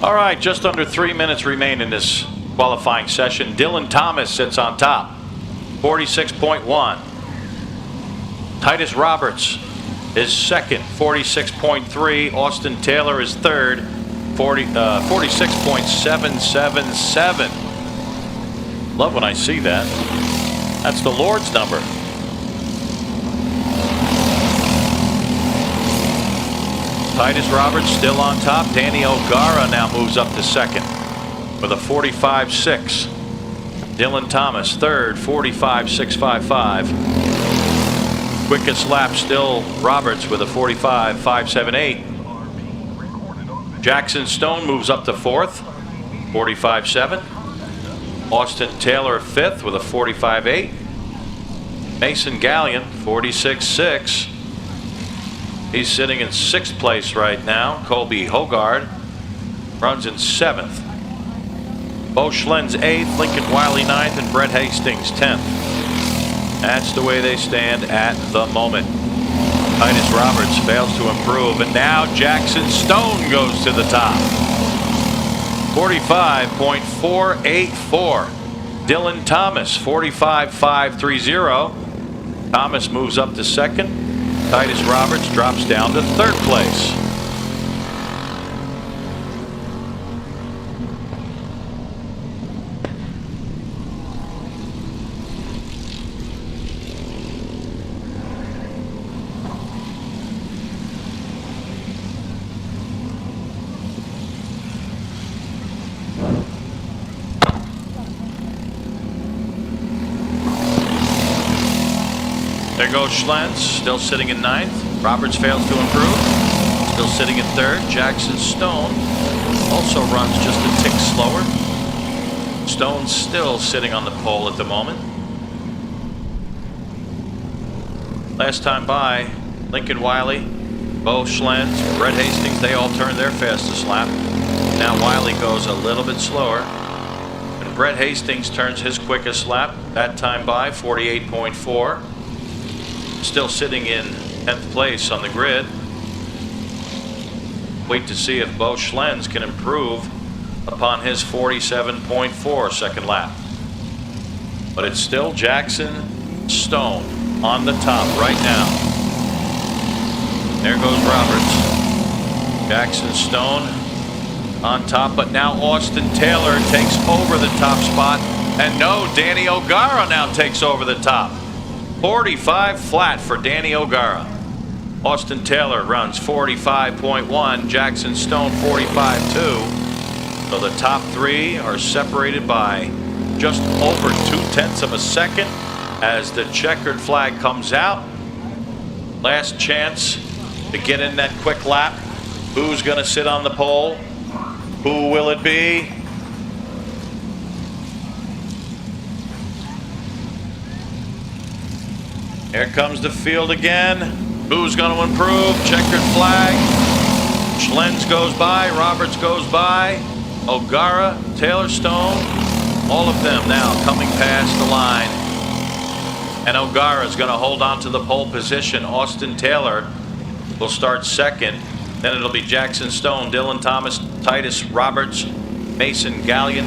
All right, just under 3 minutes remain in this qualifying session. Dylan Thomas sits on top, 46.1. Titus Roberts is second, 46.3. Austin Taylor is third, 46.777. Love when I see that. That's the Lord's number. Titus Roberts still on top. Danny O'Gara now moves up to second with a 45.6. Dylan Thomas third, 45.655. Quickest lap still Roberts with a 45.578. Jackson Stone moves up to fourth, 45.7. Austin Taylor fifth with a 45.8. Mason Gallion 46.6. He's sitting in sixth place right now. Colby Hogard runs in seventh. Bo Schlenz eighth, Lincoln Wiley ninth, and Brett Hastings 10th. That's the way they stand at the moment. Titus Roberts fails to improve, and now Jackson Stone goes to the top. 45.484. Dylan Thomas, 45.530. Thomas moves up to second. Titus Roberts drops down to third place. There goes Schlentz, still sitting in ninth. Roberts fails to improve. Still sitting in third. Jackson Stone also runs just a tick slower. Stone's still sitting on the pole at the moment. Last time by, Lincoln Wiley, Bo Schlentz, Brett Hastings, they all turned their fastest lap. Now Wiley goes a little bit slower. And Brett Hastings turns his quickest lap. That time by, 48.4. Still sitting in 10th place on the grid. Wait to see if Bo Schlentz can improve upon his 47.4 second lap. But it's still Jackson Stone on the top right now. There goes Roberts. Jackson Stone on top, but now Austin Taylor takes over the top spot. And no, Danny O'Gara now takes over the top. 45 flat for Danny O'Gara. Austin Taylor runs 45.1. Jackson Stone 45.2. So the top three are separated by just over 0.2 of a second as the checkered flag comes out. Last chance to get in that quick lap. Who's going to sit on the pole? Who will it be? Here comes the field again. Who's going to improve? Checkered flag. Schlentz goes by. Roberts goes by. O'Gara, Taylor Stone, all of them now coming past the line. And O'Gara is going to hold on to the pole position. Austin Taylor will start second. Then it'll be Jackson Stone, Dylan Thomas, Titus Roberts, Mason Gallion,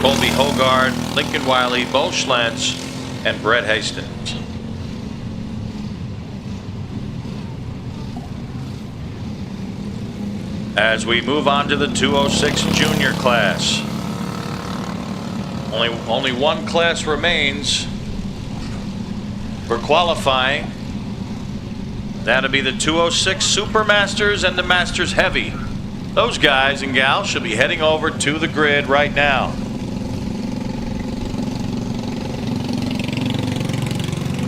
Colby Hogard, Lincoln Wiley, Bo Schlentz, and Brett Hastings. As we move on to the 206 junior class. Only one class remains for qualifying. That'll be the 206 Supermasters and the Masters Heavy. Those guys and gals should be heading over to the grid right now.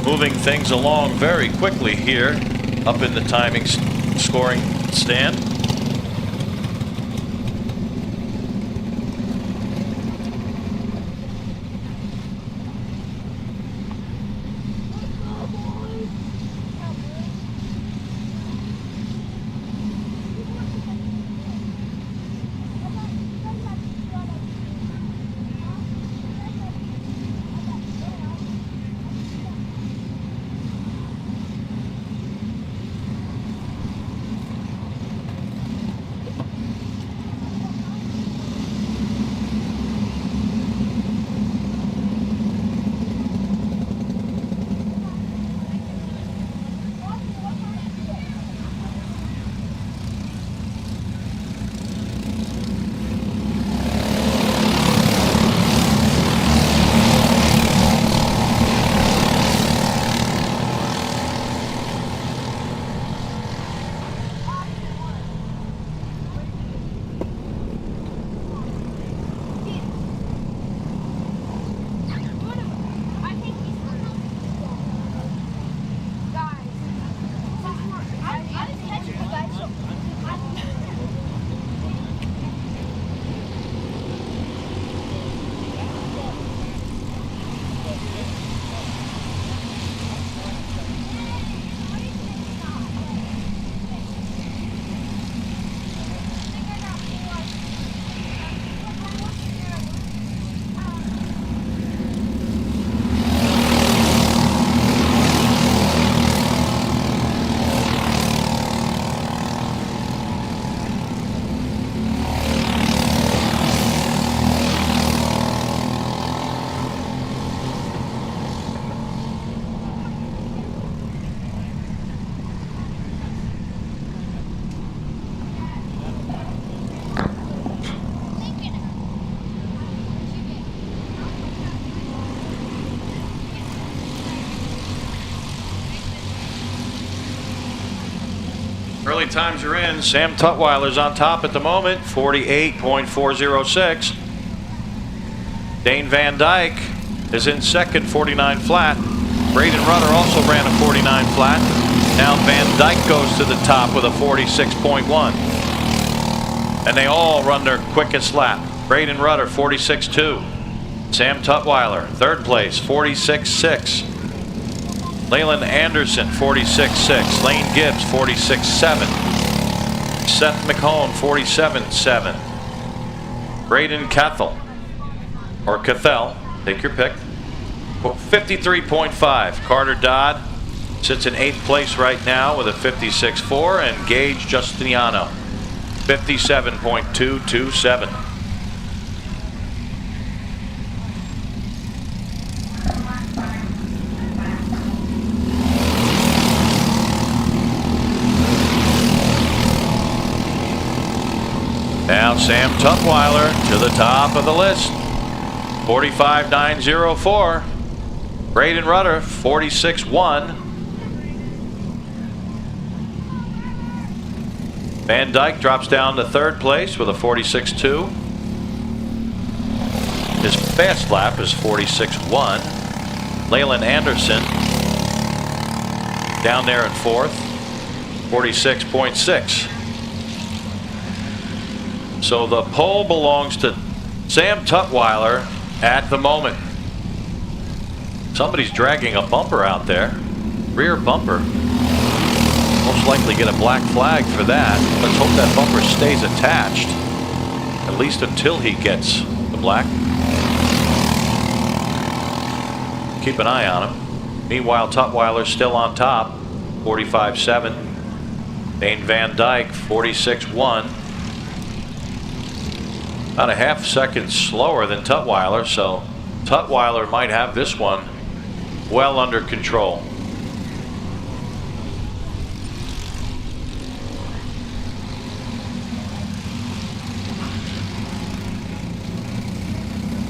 Moving things along very quickly here up in the timing scoring stand. Early times are in. Sam Tutwiler's on top at the moment, 48.406. Dane Van Dyke is in second, 49 flat. Braden Rudder also ran a 49 flat. Now Van Dyke goes to the top with a 46.1. And they all run their quickest lap. Braden Rudder, 46.2. Sam Tutwiler, third place, 46.6. Leyland Anderson, 46.6. Lane Gibbs, 46.7. Seth McCone, 47.7. Braden Cathell, or Cathell, take your pick, 53.5. Carter Dodd sits in 8th place right now with a 56.4. And Gage Justiniano, 57.227. Now Sam Tutwiler to the top of the list, 45.904. Braden Rudder, 46.1. Van Dyke drops down to third place with a 46.2. His fast lap is 46.1. Leyland Anderson down there in fourth, 46.6. So the pole belongs to Sam Tutwiler at the moment. Somebody's dragging a bumper out there. Rear bumper. Most likely get a black flag for that. Let's hope that bumper stays attached, at least until he gets the black. Keep an eye on him. Meanwhile, Tutwiler's still on top, 45.7. Dane Van Dyke, 46.1. About a half second slower than Tutwiler, so Tutwiler might have this one well under control.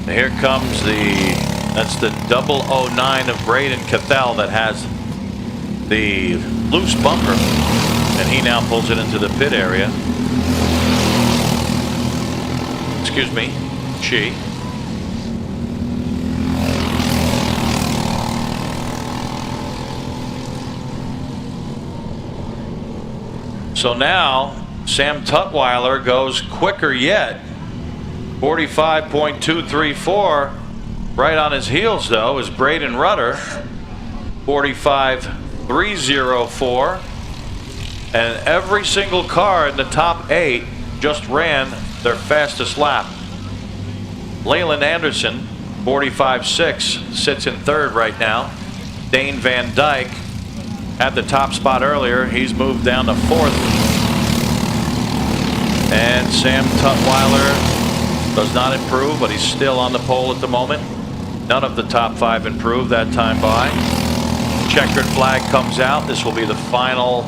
Here comes that's the 009 of Braden Cathell that has the loose bumper, and he now pulls it into the pit area. Excuse me, she. So now Sam Tutwiler goes quicker yet, 45.234. Right on his heels though is Braden Rudder, 45.304. And every single car in the top 8 just ran their fastest lap. Leyland Anderson, 45.6, sits in third right now. Dane Van Dyke had the top spot earlier. He's moved down to fourth. And Sam Tutwiler does not improve, but he's still on the pole at the moment. None of the top 5 improved that time by. Checkered flag comes out. This will be the final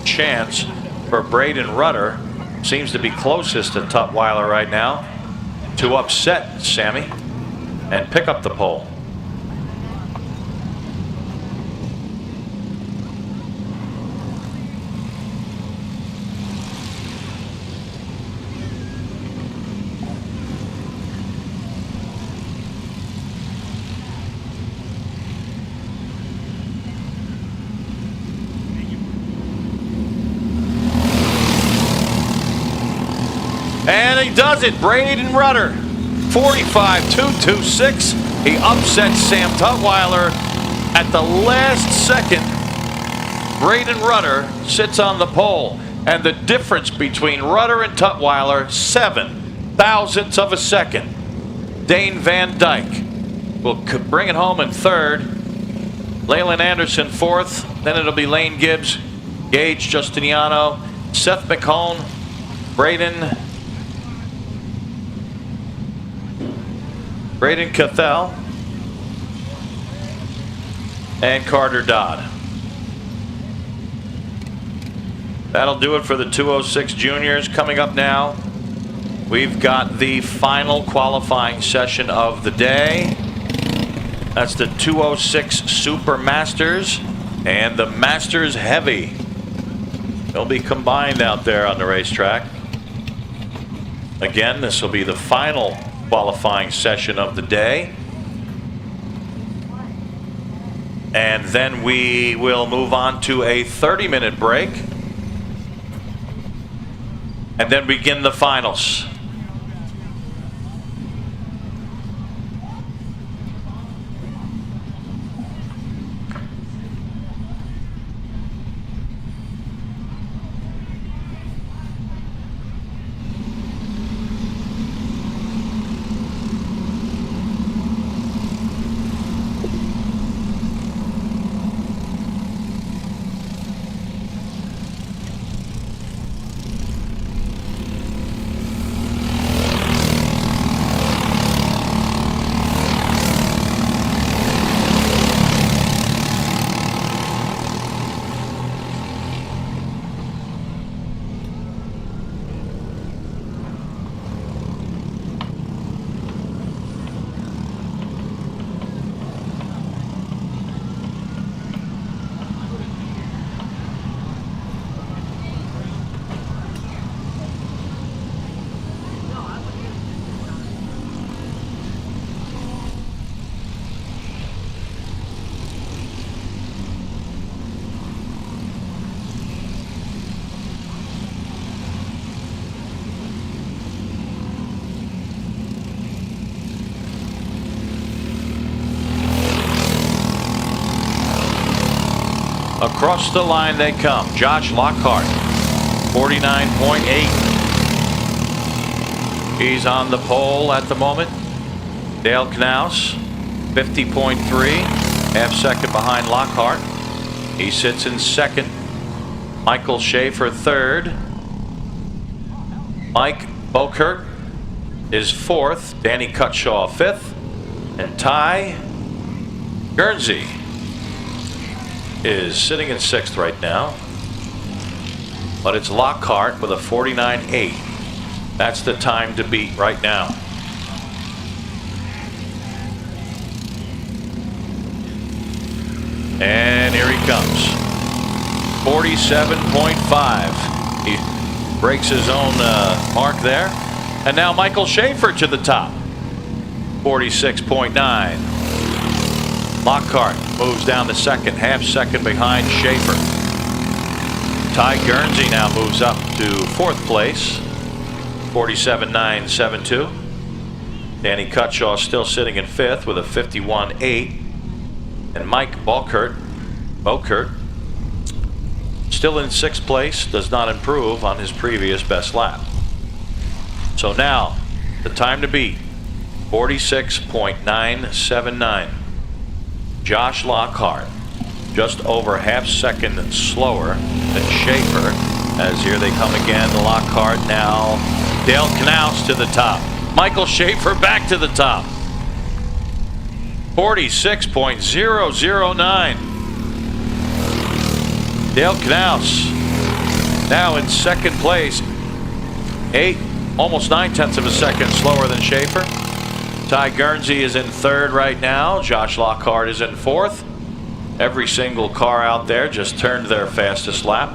chance for Braden Rudder. Seems to be closest to Tutwiler right now to upset Sammy and pick up the pole. And he does it. Braden Rudder, 45.226. He upsets Sam Tutwiler at the last second. Braden Rudder sits on the pole, and the difference between Rudder and Tutwiler, 7 thousandths of a second. Dane Van Dyke will bring it home in third. Leyland Anderson fourth. Then it'll be Lane Gibbs, Gage Justiniano, Seth McCone, Braden Cathell, and Carter Dodd. That'll do it for the 206 juniors. Coming up now, we've got the final qualifying session of the day. That's the 206 Super Masters and the Masters Heavy. They'll be combined out there on the racetrack. Again, this will be the final qualifying session of the day. And then we will move on to a 30-minute break. And then begin the finals. Across the line they come. Josh Lockhart, 49.8. He's on the pole at the moment. Dale Knaus, 50.3. Half second behind Lockhart. He sits in second. Michael Schaefer third. Mike Bokert is fourth. Danny Cutshaw fifth. And Ty Guernsey is sitting in sixth right now. But it's Lockhart with a 49.8. That's the time to beat right now. And here he comes. 47.5. He breaks his own mark there. And now Michael Schaefer to the top. 46.9. Lockhart moves down to second, half second behind Schaefer. Ty Guernsey now moves up to fourth place, 47.972. Danny Cutshaw still sitting in fifth with a 51.8. And Mike Bokert still in sixth place, does not improve on his previous best lap. So now, the time to beat, 46.979. Josh Lockhart, just over half second slower than Schaefer. As here they come again, Lockhart now. Dale Knaus to the top. Michael Schaefer back to the top. 46.009. Dale Knaus now in second place. Almost 9/10 of a second slower than Schaefer. Ty Guernsey is in third right now. Josh Lockhart is in fourth. Every single car out there just turned their fastest lap.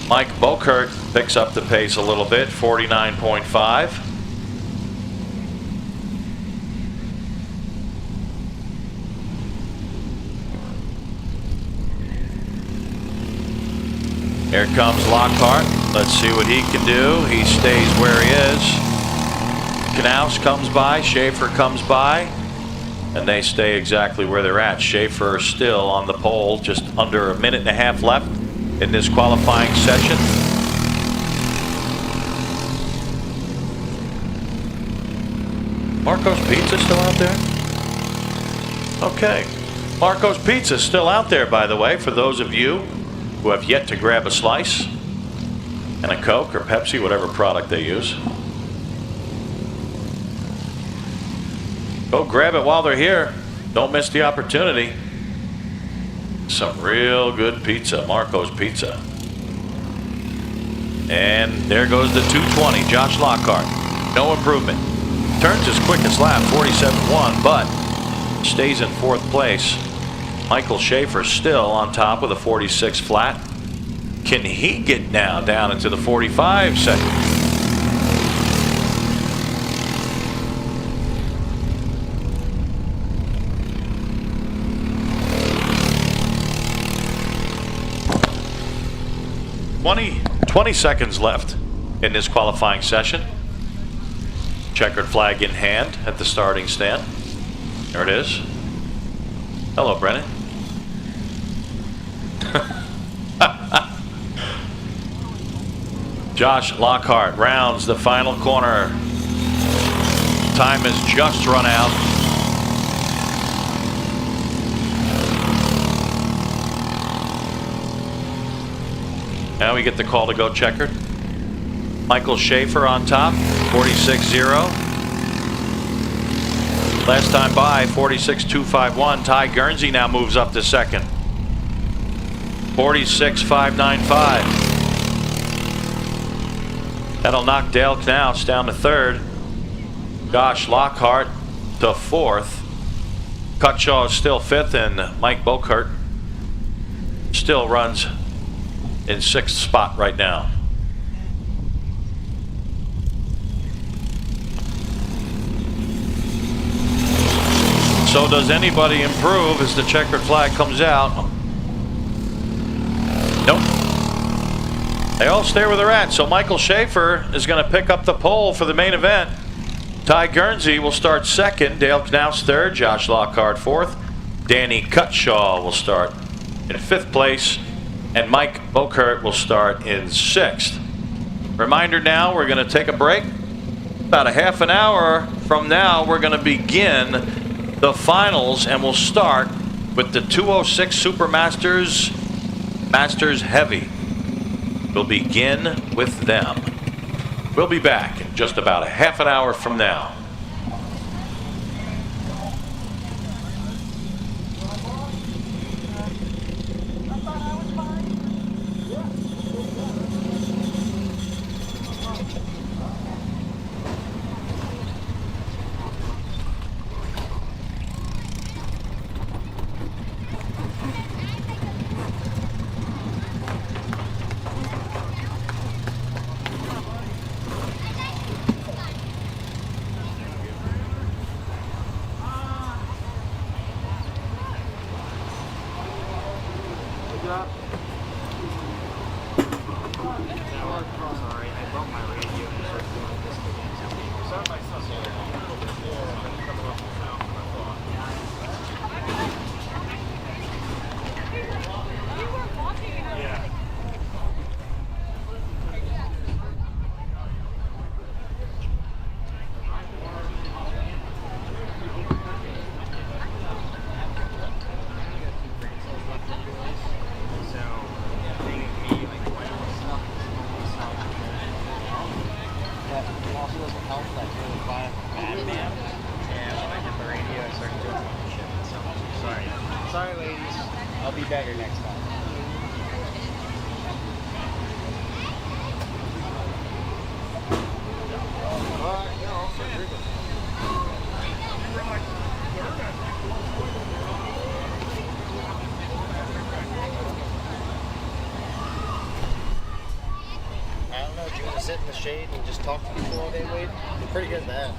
Mike Bokert picks up the pace a little bit, 49.5. Here comes Lockhart. Let's see what he can do. He stays where he is. Knaus comes by, Schaefer comes by, and they stay exactly where they're at. Schaefer still on the pole, just under a minute and a half left in this qualifying session. Marco's Pizza still out there? Okay. Marco's Pizza still out there, by the way, for those of you who have yet to grab a slice and a Coke or Pepsi, whatever product they use. Go grab it while they're here. Don't miss the opportunity. Some real good pizza, Marco's Pizza. And there goes the 220, Josh Lockhart. No improvement. Turns his quickest lap, 47.1, but stays in fourth place. Michael Schaefer still on top with a 46 flat. Can he get now down into the 45 seconds? Twenty seconds left in this qualifying session. Checkered flag in hand at the starting stand. There it is. Hello, Brennan. Josh Lockhart rounds the final corner. Time has just run out. Now we get the call to go checkered. Michael Schaefer on top, 46.0. Last time by, 46.251. Ty Guernsey now moves up to second. 46.595. That'll knock Dale Knaus down to third. Josh Lockhart to fourth. Cutshaw is still fifth, and Mike Bokert still runs in sixth spot right now. So does anybody improve as the checkered flag comes out? Nope. They all stay where they're at. So Michael Schaefer is going to pick up the pole for the main event. Ty Guernsey will start second. Dale Knaus third. Josh Lockhart fourth. Danny Cutshaw will start in fifth place. And Mike Bokert will start in sixth. Reminder now, we're going to take a break. About a half an hour from now, we're going to begin the finals, and we'll start with the 206 Supermasters Masters Heavy. We'll begin with them. We'll be back in just about a half an hour from now. Sorry, ladies. I'll be better next time. I don't know, do you want to sit in the shade and just talk to people all day, Wade? I'm pretty good at that.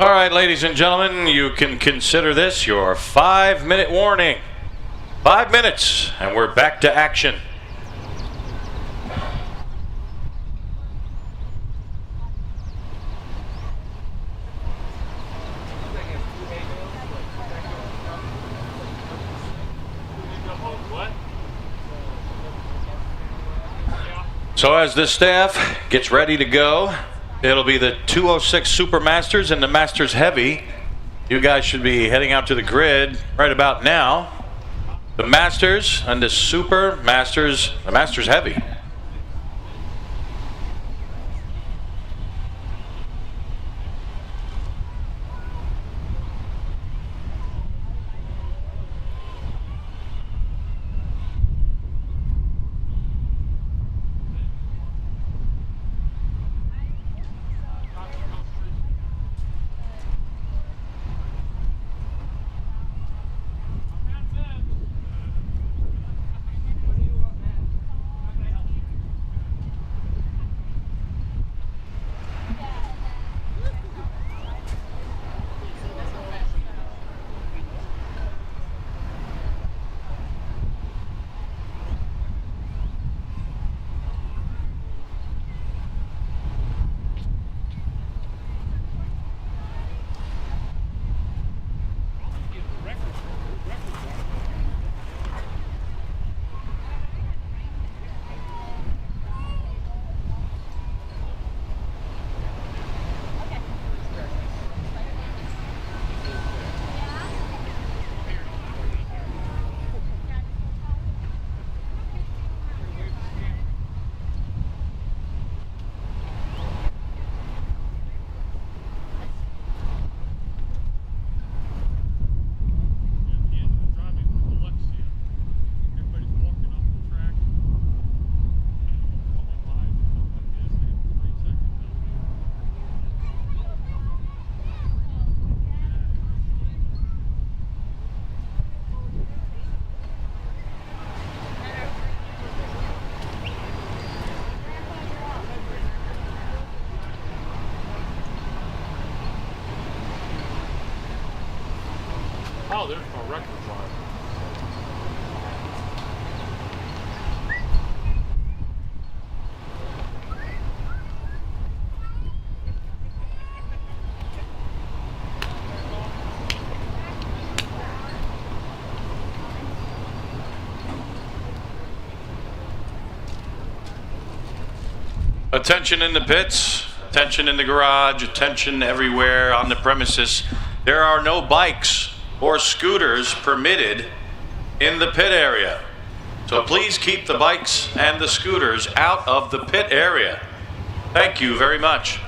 All right, ladies and gentlemen, you can consider this your 5-minute warning. 5 minutes, and we're back to action. So as the staff gets ready to go, it'll be the 206 Super Masters and the Masters Heavy. You guys should be heading out to the grid right about now. The Masters and the Super Masters, the Masters Heavy. Oh, there's no record line. Attention in the pits, attention in the garage, attention everywhere on the premises. There are no bikes or scooters permitted in the pit area. So please keep the bikes and the scooters out of the pit area. Thank you very much.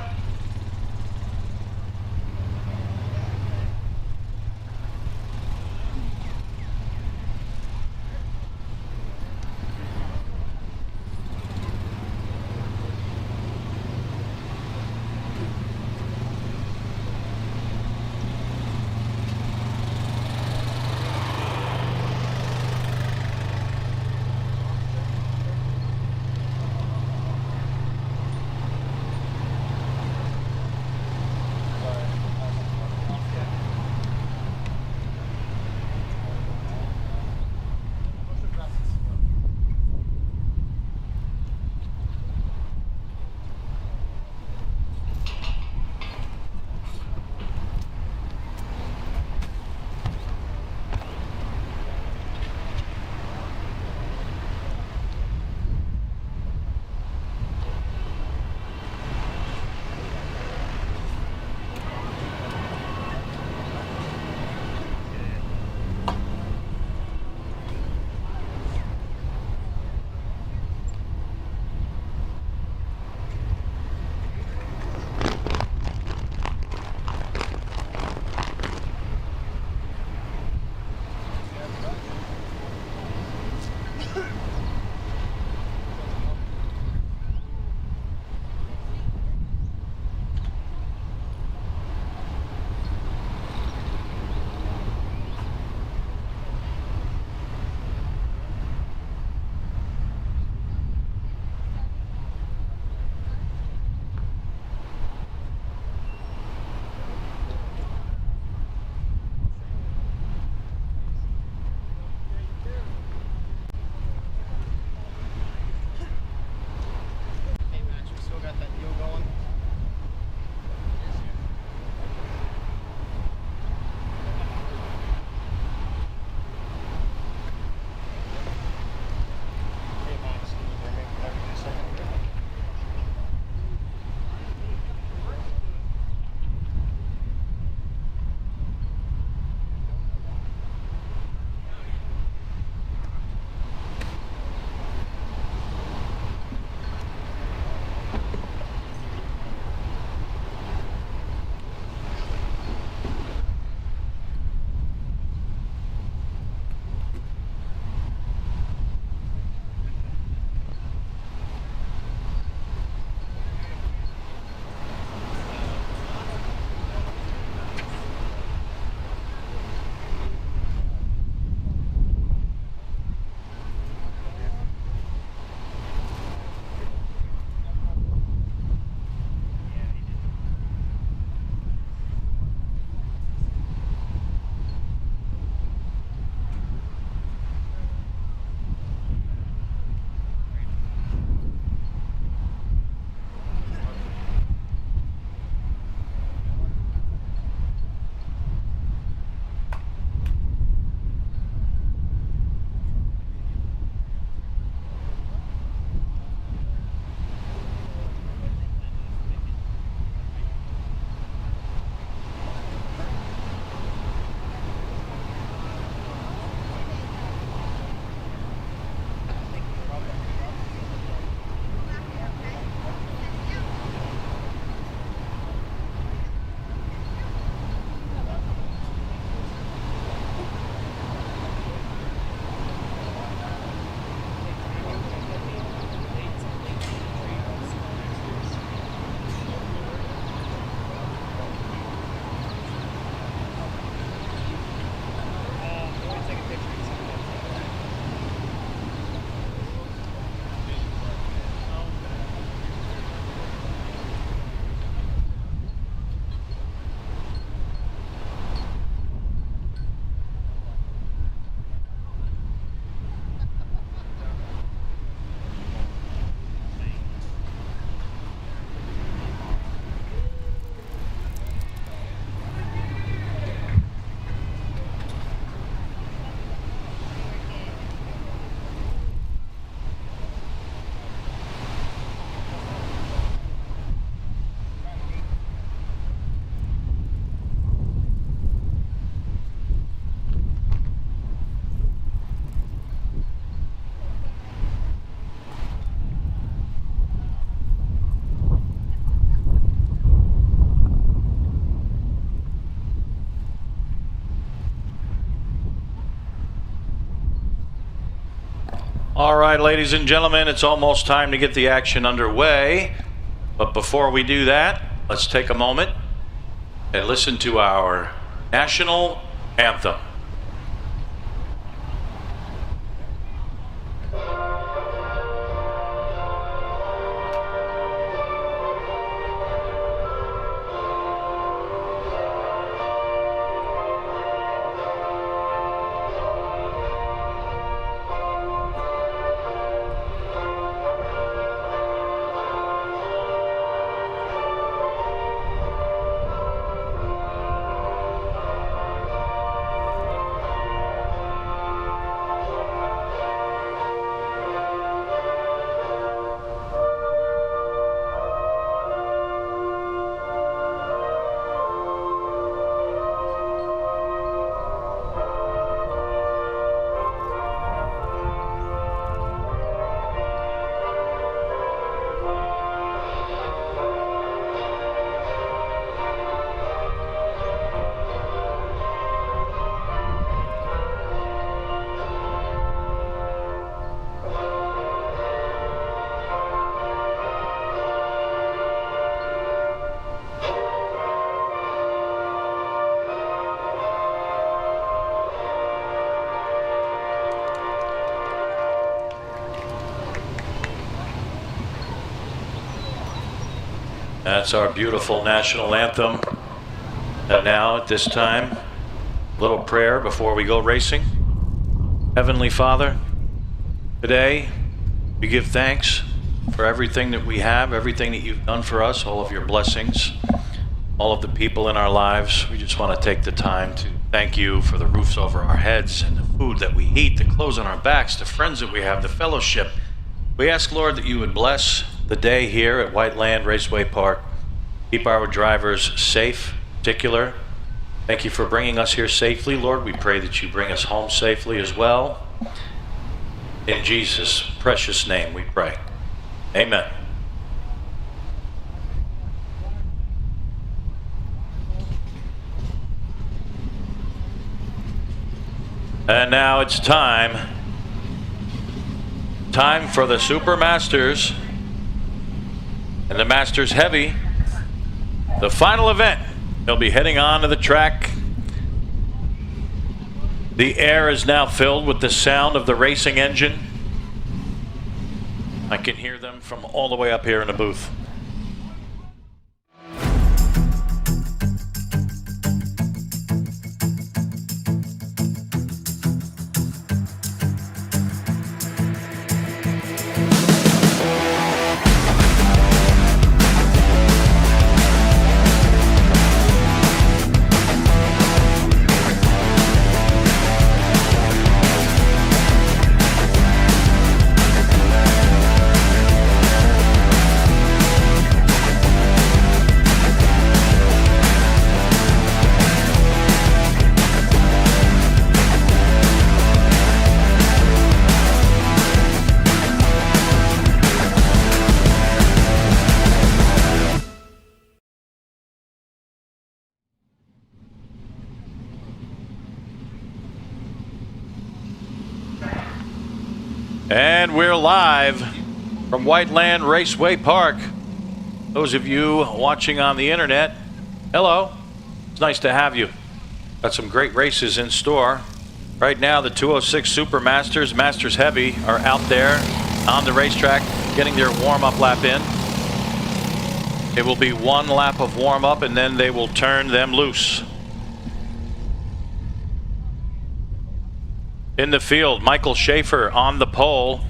All right, ladies and gentlemen, it's almost time to get the action underway. But before we do that, let's take a moment and listen to our national anthem. That's our beautiful national anthem. And now, at this time, a little prayer before we go racing. Heavenly Father, today we give thanks for everything that we have, everything that you've done for us, all of your blessings, all of the people in our lives. We just want to take the time to thank you for the roofs over our heads and the food that we eat, the clothes on our backs, the friends that we have, the fellowship. We ask, Lord, that you would bless the day here at Whiteland Raceway Park. Keep our drivers safe, in particular. Thank you for bringing us here safely, Lord. We pray that you bring us home safely as well. In Jesus' precious name we pray. Amen. And now it's time for the Super Masters and the Masters Heavy, the final event. They'll be heading on to the track. The air is now filled with the sound of the racing engine. I can hear them from all the way up here in the booth. And we're live from Whiteland Raceway Park. Those of you watching on the internet, hello. It's nice to have you. Got some great races in store. Right now, the 206 Super Masters, Masters Heavy, are out there on the racetrack getting their warm-up lap in. It will be one lap of warm-up, and then they will turn them loose. In the field, Michael Schaefer on the pole.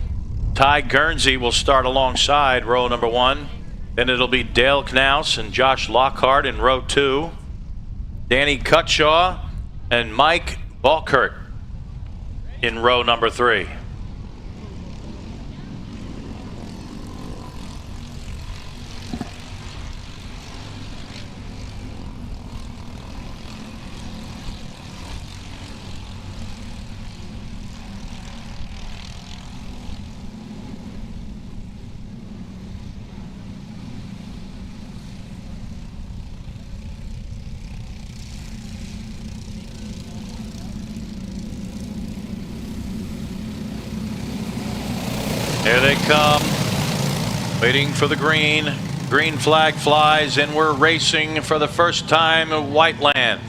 Ty Guernsey will start alongside row number 1. Then it'll be Dale Knaus and Josh Lockhart in row 2. Danny Cutshaw and Mike Balkert in row number 3. Here they come. Waiting for the green. Green flag flies, and we're racing for the first time at Whiteland.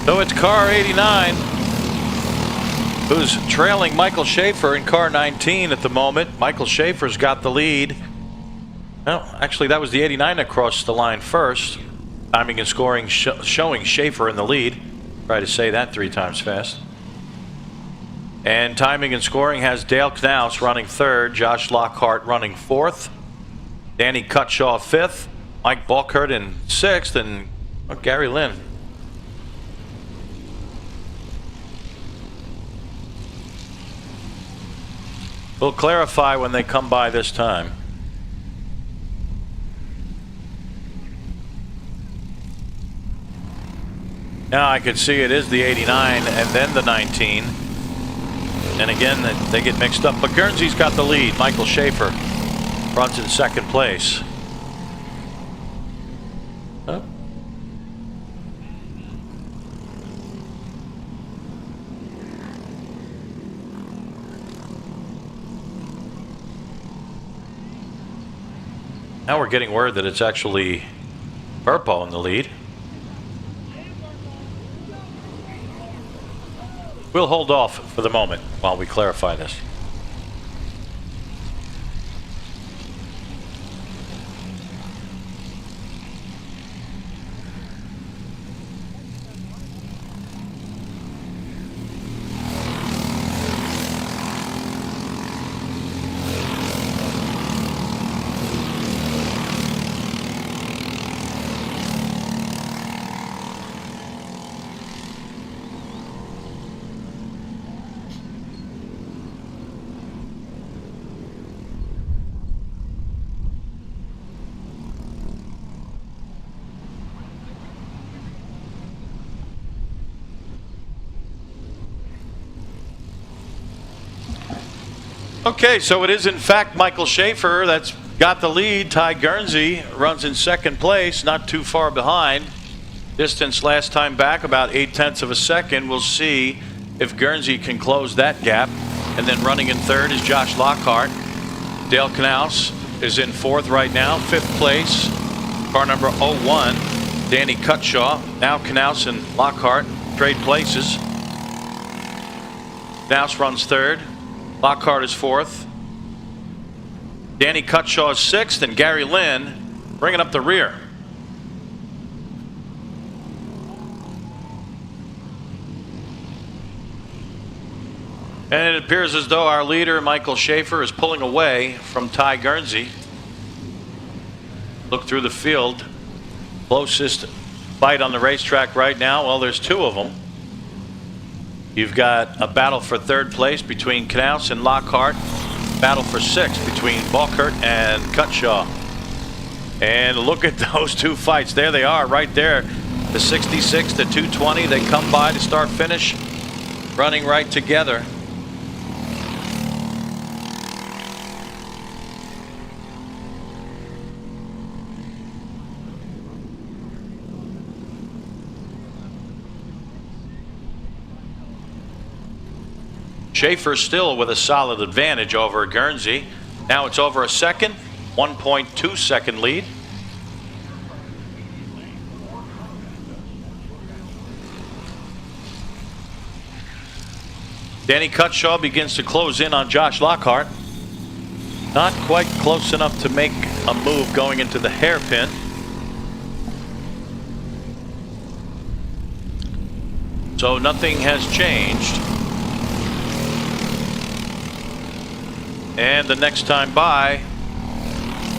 So it's car 89, who's trailing Michael Schaefer in car 19 at the moment. Michael Schaefer's got the lead. Well, actually, that was the 89 that crossed the line first. Timing and scoring showing Schaefer in the lead. Try to say that 3 times fast. And timing and scoring has Dale Knaus running 3rd, Josh Lockhart running 4th, Danny Cutshaw 5th, Mike Balkert in 6th, and Gary Lynn. We'll clarify when they come by this time. Now I can see it is the 89 and then the 19. And again, they get mixed up. But Guernsey's got the lead. Michael Schaefer runs in 2nd place. Oh. Now we're getting word that it's actually Burpo in the lead. We'll hold off for the moment while we clarify this. Okay, so it is in fact Michael Schaefer that's got the lead. Ty Guernsey runs in 2nd place, not too far behind. Distance last time back about 0.8 of a second. We'll see if Guernsey can close that gap. And then running in 3rd is Josh Lockhart. Dale Knaus is in 4th right now, 5th place. Car number 01, Danny Cutshaw. Now Knaus and Lockhart trade places. Knaus runs 3rd. Lockhart is 4th. Danny Cutshaw is 6th, and Gary Lynn bringing up the rear. And it appears as though our leader, Michael Schaefer, is pulling away from Ty Guernsey. Look through the field. Closest fight on the racetrack right now, well, there's 2 of them. You've got a battle for 3rd place between Knaus and Lockhart. Battle for 6th between Balkert and Cutshaw. And look at those 2 fights. There they are right there. The 66 to 220. They come by to start finish. Running right together. Schaefer still with a solid advantage over Guernsey. Now it's over a second, 1.2 second lead. Danny Cutshaw begins to close in on Josh Lockhart. Not quite close enough to make a move going into the hairpin. So nothing has changed. And the next time by,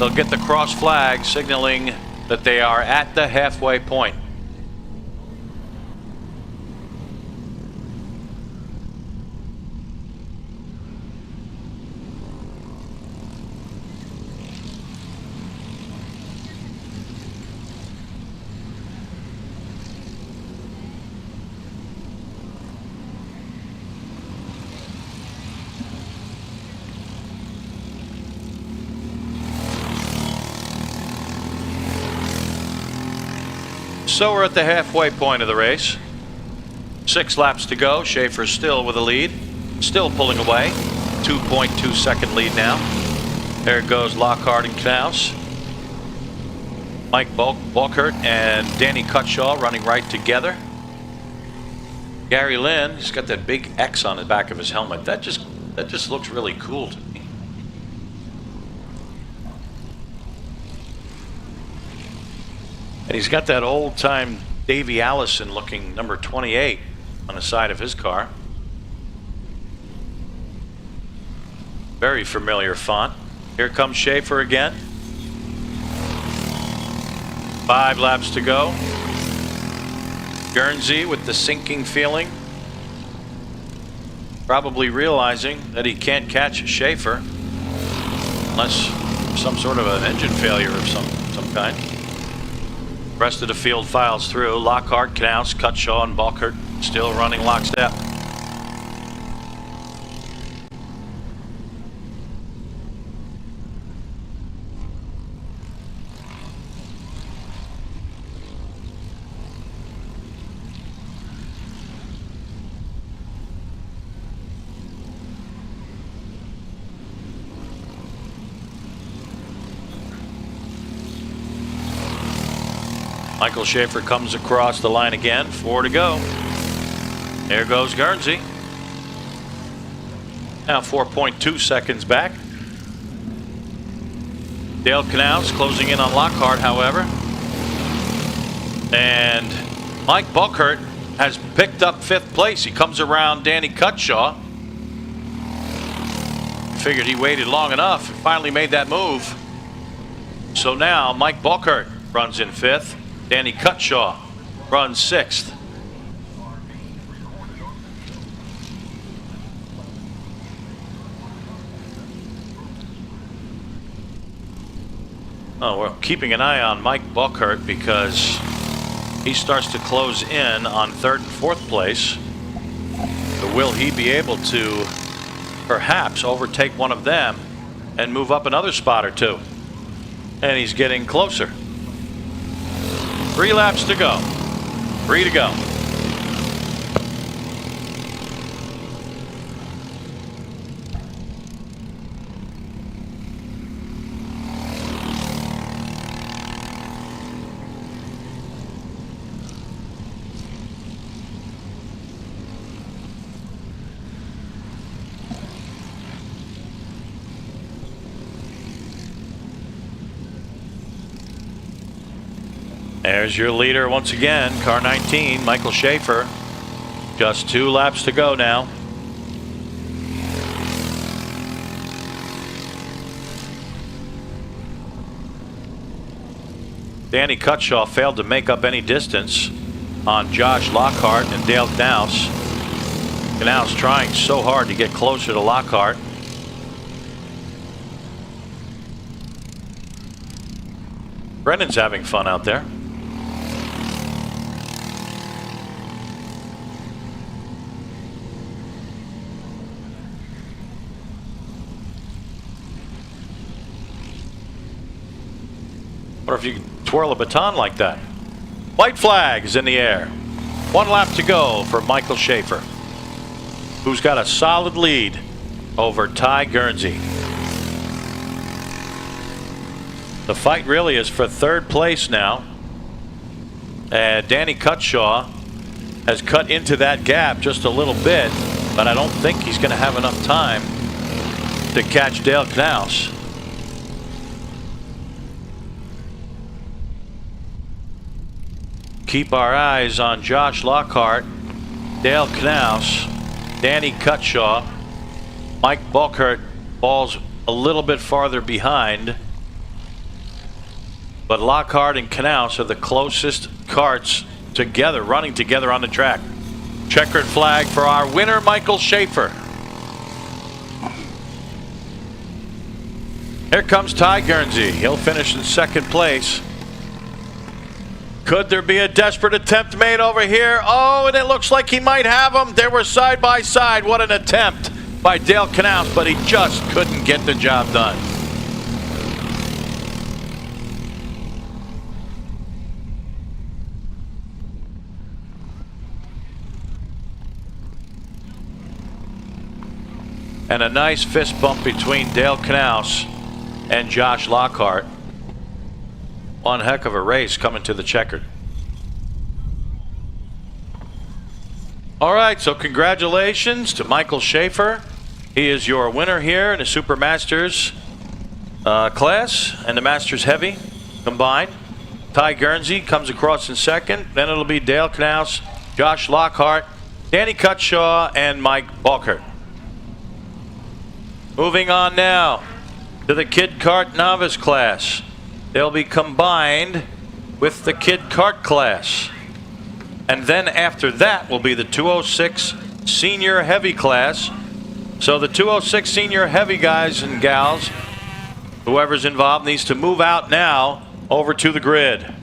They'll get the cross flag signaling that they are at the halfway point. So we're at the halfway point of the race. 6 laps to go. Schaefer still with a lead. Still pulling away. 2.2 second lead now. There goes Lockhart and Knaus. Mike Balkert and Danny Cutshaw running right together. Gary Lynn, he's got that big X on the back of his helmet. That just looks really cool to me. And he's got that old-time Davey Allison looking number 28 on the side of his car. Very familiar font. Here comes Schaefer again. 5 laps to go. Guernsey with the sinking feeling. Probably realizing that he can't catch Schaefer unless some sort of an engine failure of some kind. Rest of the field files through. Lockhart, Knaus, Cutshaw, and Balkert still running lockstep. Michael Schaefer comes across the line again. 4 to go. There goes Guernsey. Now 4.2 seconds back. Dale Knaus closing in on Lockhart, however. And Mike Balkert has picked up 5th place. He comes around Danny Cutshaw. Figured he waited long enough and finally made that move. So now Mike Balkert runs in 5th. Danny Cutshaw runs 6th. Oh, we're keeping an eye on Mike Balkert because he starts to close in on 3rd and 4th place. So will he be able to perhaps overtake one of them and move up another spot or 2? And he's getting closer. 3 laps to go. 3 to go. There's your leader once again, car 19, Michael Schaefer. Just 2 laps to go now. Danny Cutshaw failed to make up any distance on Josh Lockhart and Dale Knaus. Knaus trying so hard to get closer to Lockhart. Brennan's having fun out there. Or if you can twirl a baton like that. White flag is in the air. 1 lap to go for Michael Schaefer, who's got a solid lead over Ty Guernsey. The fight really is for 3rd place now. Danny Cutshaw has cut into that gap just a little bit, but I don't think he's going to have enough time to catch Dale Knaus. Keep our eyes on Josh Lockhart, Dale Knaus, Danny Cutshaw. Mike Balkert falls a little bit farther behind. But Lockhart and Knaus are the closest karts together, running together on the track. Checkered flag for our winner, Michael Schaefer. Here comes Ty Guernsey. He'll finish in second place. Could there be a desperate attempt made over here? Oh, and it looks like he might have them. They were side by side. What an attempt by Dale Knaus, but he just couldn't get the job done. And a nice fist bump between Dale Knaus and Josh Lockhart. One heck of a race coming to the checkered. All right, so congratulations to Michael Schaefer. He is your winner here in the Super Masters class and the Masters Heavy combined. Ty Guernsey comes across in second. Then it'll be Dale Knaus, Josh Lockhart, Danny Cutshaw, and Mike Balkert. Moving on now to the Kid Kart Novice class. They'll be combined with the Kid Kart class. And then after that will be the 206 Senior Heavy class. So the 206 Senior Heavy guys and gals, whoever's involved, needs to move out now over to the grid.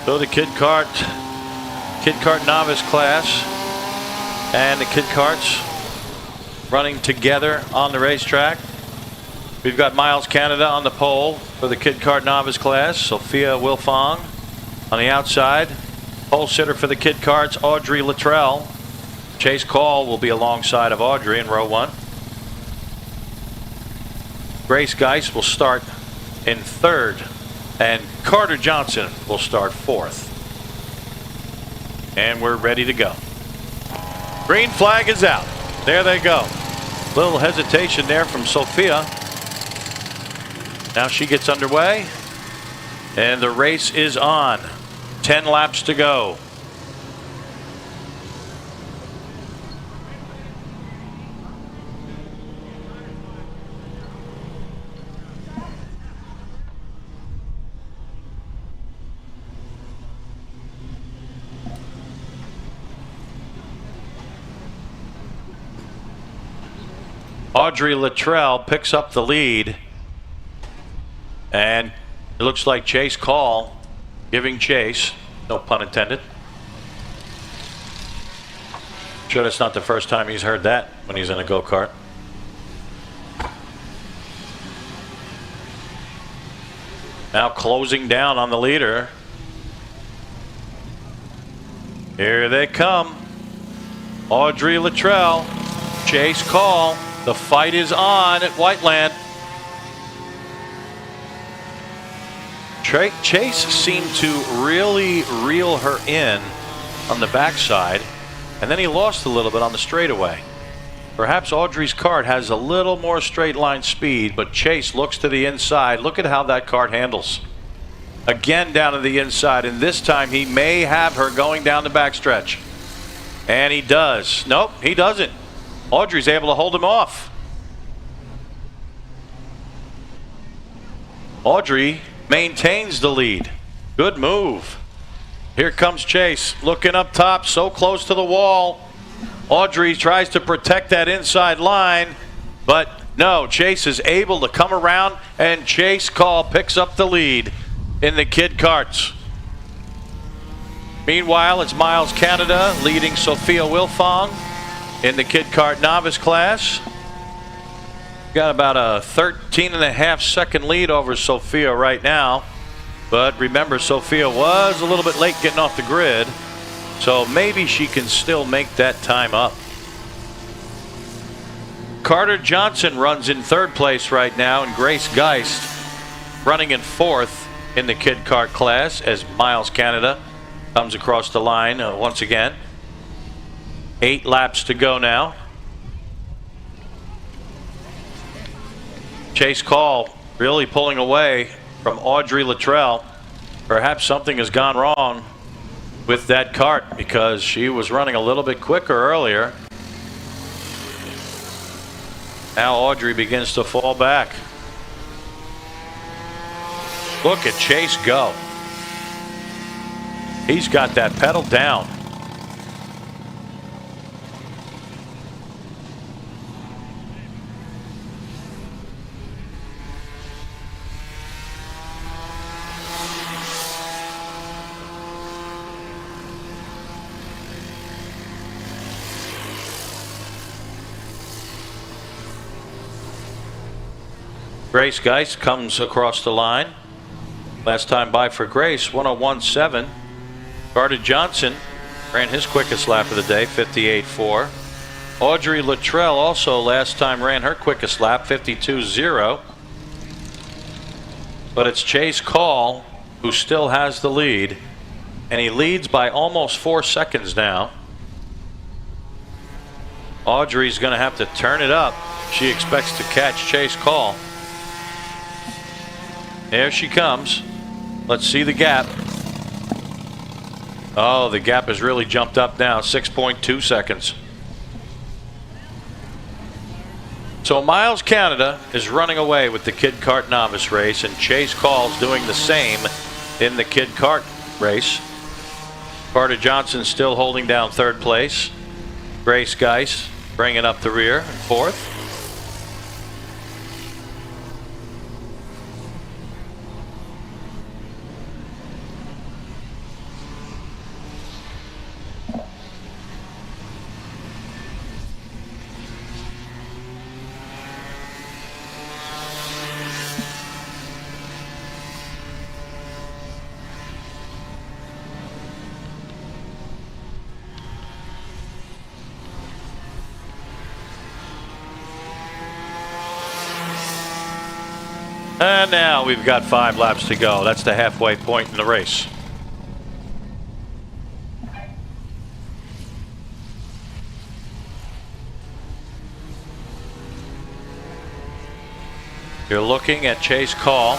So the Kid Kart Novice class and the Kid Karts running together on the racetrack. We've got Miles Canada on the pole for the Kid Kart Novice class. Sophia Wilfong on the outside. Pole sitter for the Kid Karts, Audrey Luttrell. Chase Call will be alongside of Audrey in row one. Grace Geist will start in third. And Carter Johnson will start fourth. And we're ready to go. Green flag is out. There they go. Little hesitation there from Sophia. Now she gets underway. And the race is on. 10 laps to go. Audrey Luttrell picks up the lead, and it looks like Chase Call giving chase, no pun intended. Sure, that's not the first time he's heard that when he's in a go-kart. Now closing down on the leader. Here they come. Audrey Luttrell, Chase Call. The fight is on at Whiteland. Chase seemed to really reel her in on the backside, and then he lost a little bit on the straightaway. Perhaps Audrey's kart has a little more straight line speed, but Chase looks to the inside. Look at how that kart handles. Again down to the inside, and this time he may have her going down the backstretch. And he does. Nope, he doesn't. Audrey's able to hold him off. Audrey maintains the lead. Good move. Here comes Chase, looking up top, so close to the wall. Audrey tries to protect that inside line, but no, Chase is able to come around, and Chase Call picks up the lead in the kid karts. Meanwhile, it's Miles Canada leading Sophia Wilfong in the kid kart novice class. Got about a 13.5 second lead over Sophia right now. But remember, Sophia was a little bit late getting off the grid, so maybe she can still make that time up. Carter Johnson runs in third place right now, and Grace Geist running in fourth in the kid kart class as Miles Canada comes across the line once again. 8 laps to go now. Chase Call really pulling away from Audrey Luttrell. Perhaps something has gone wrong with that kart because she was running a little bit quicker earlier. Now Audrey begins to fall back. Look at Chase go. He's got that pedal down. Grace Geist comes across the line. Last time by for Grace, 101.7. Carter Johnson ran his quickest lap of the day, 58.4. Audrey Luttrell also last time ran her quickest lap, 52.0. But it's Chase Call who still has the lead, and he leads by almost 4 seconds now. Audrey's going to have to turn it up. She expects to catch Chase Call. There she comes. Let's see the gap. Oh, the gap has really jumped up now, 6.2 seconds. So Miles Canada is running away with the kid kart novice race, and Chase Call's doing the same in the kid kart race. Carter Johnson still holding down third place. Grace Geist bringing up the rear in fourth. And now we've got 5 laps to go. That's the halfway point in the race. You're looking at Chase Call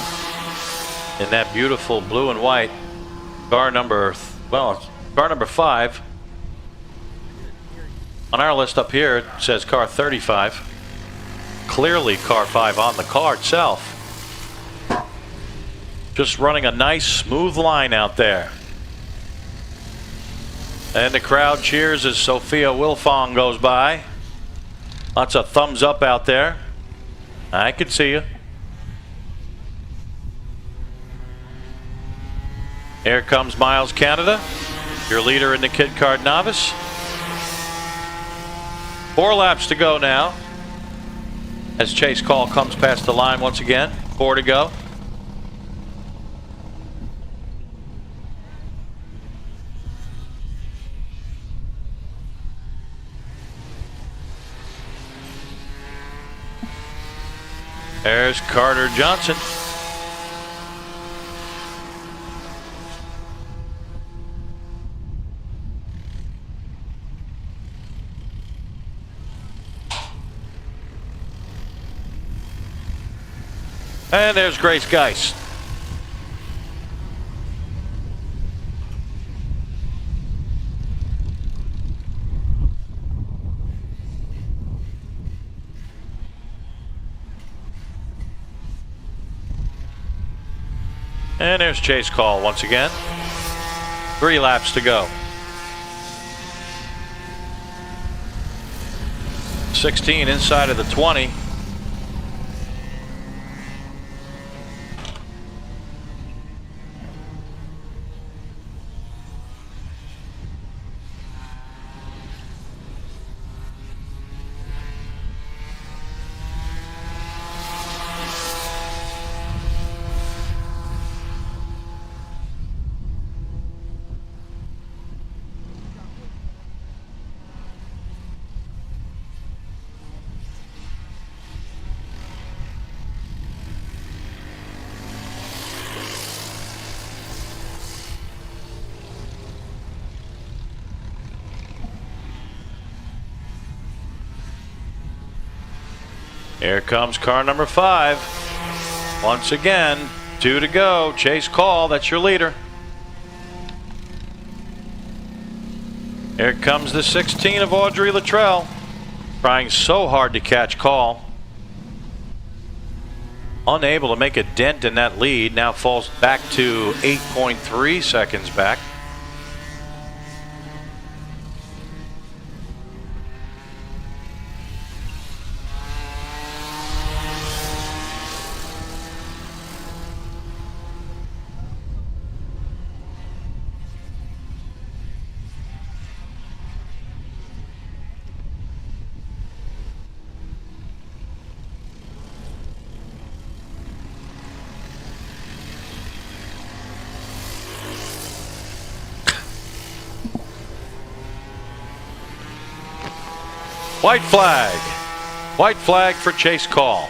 in that beautiful blue and white car number, well, car number 5. On our list up here, it says car 35. Clearly car 5 on the car itself. Just running a nice smooth line out there. And the crowd cheers as Sophia Wilfong goes by. Lots of thumbs up out there. I can see you. Here comes Miles Canada, your leader in the kid kart novice. 4 laps to go now as Chase Call comes past the line once again. 4 to go. There's Carter Johnson. And there's Grace Geist. And there's Chase Call once again. 3 laps to go. 16 inside of the 20. Here comes car number 5. Once again, 2 to go. Chase Call, that's your leader. Here comes the 16 of Audrey Luttrell. Trying so hard to catch Call. Unable to make a dent in that lead. Now falls back to 8.3 seconds back. White flag. White flag for Chase Call.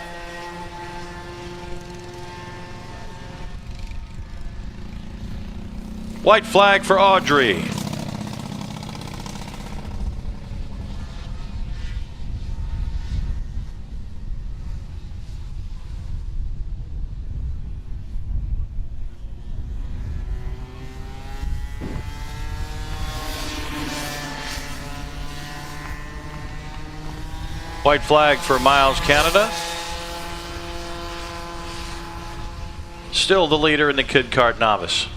White flag for Audrey. White flag for Miles Canada. Still the leader in the Kid Kart Novice.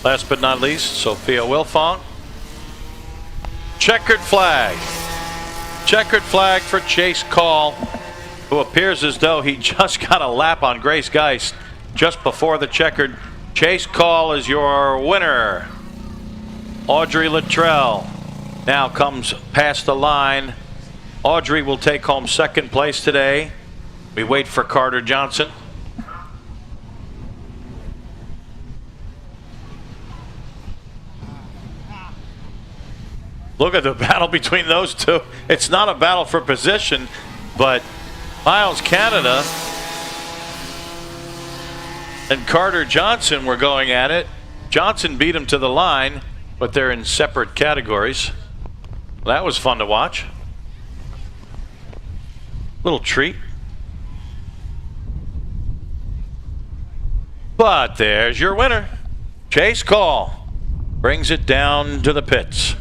Last but not least, Sophia Wilfong. Checkered flag. Checkered flag for Chase Call, who appears as though he just got a lap on Grace Geist just before the checkered. Chase Call is your winner. Audrey Luttrell now comes past the line. Audrey will take home second place today. We wait for Carter Johnson. Look at the battle between those two. It's not a battle for position, but Miles Canada and Carter Johnson were going at it. Johnson beat him to the line, but they're in separate categories. Well, that was fun to watch. Little treat. But there's your winner. Chase Call brings it down to the pits.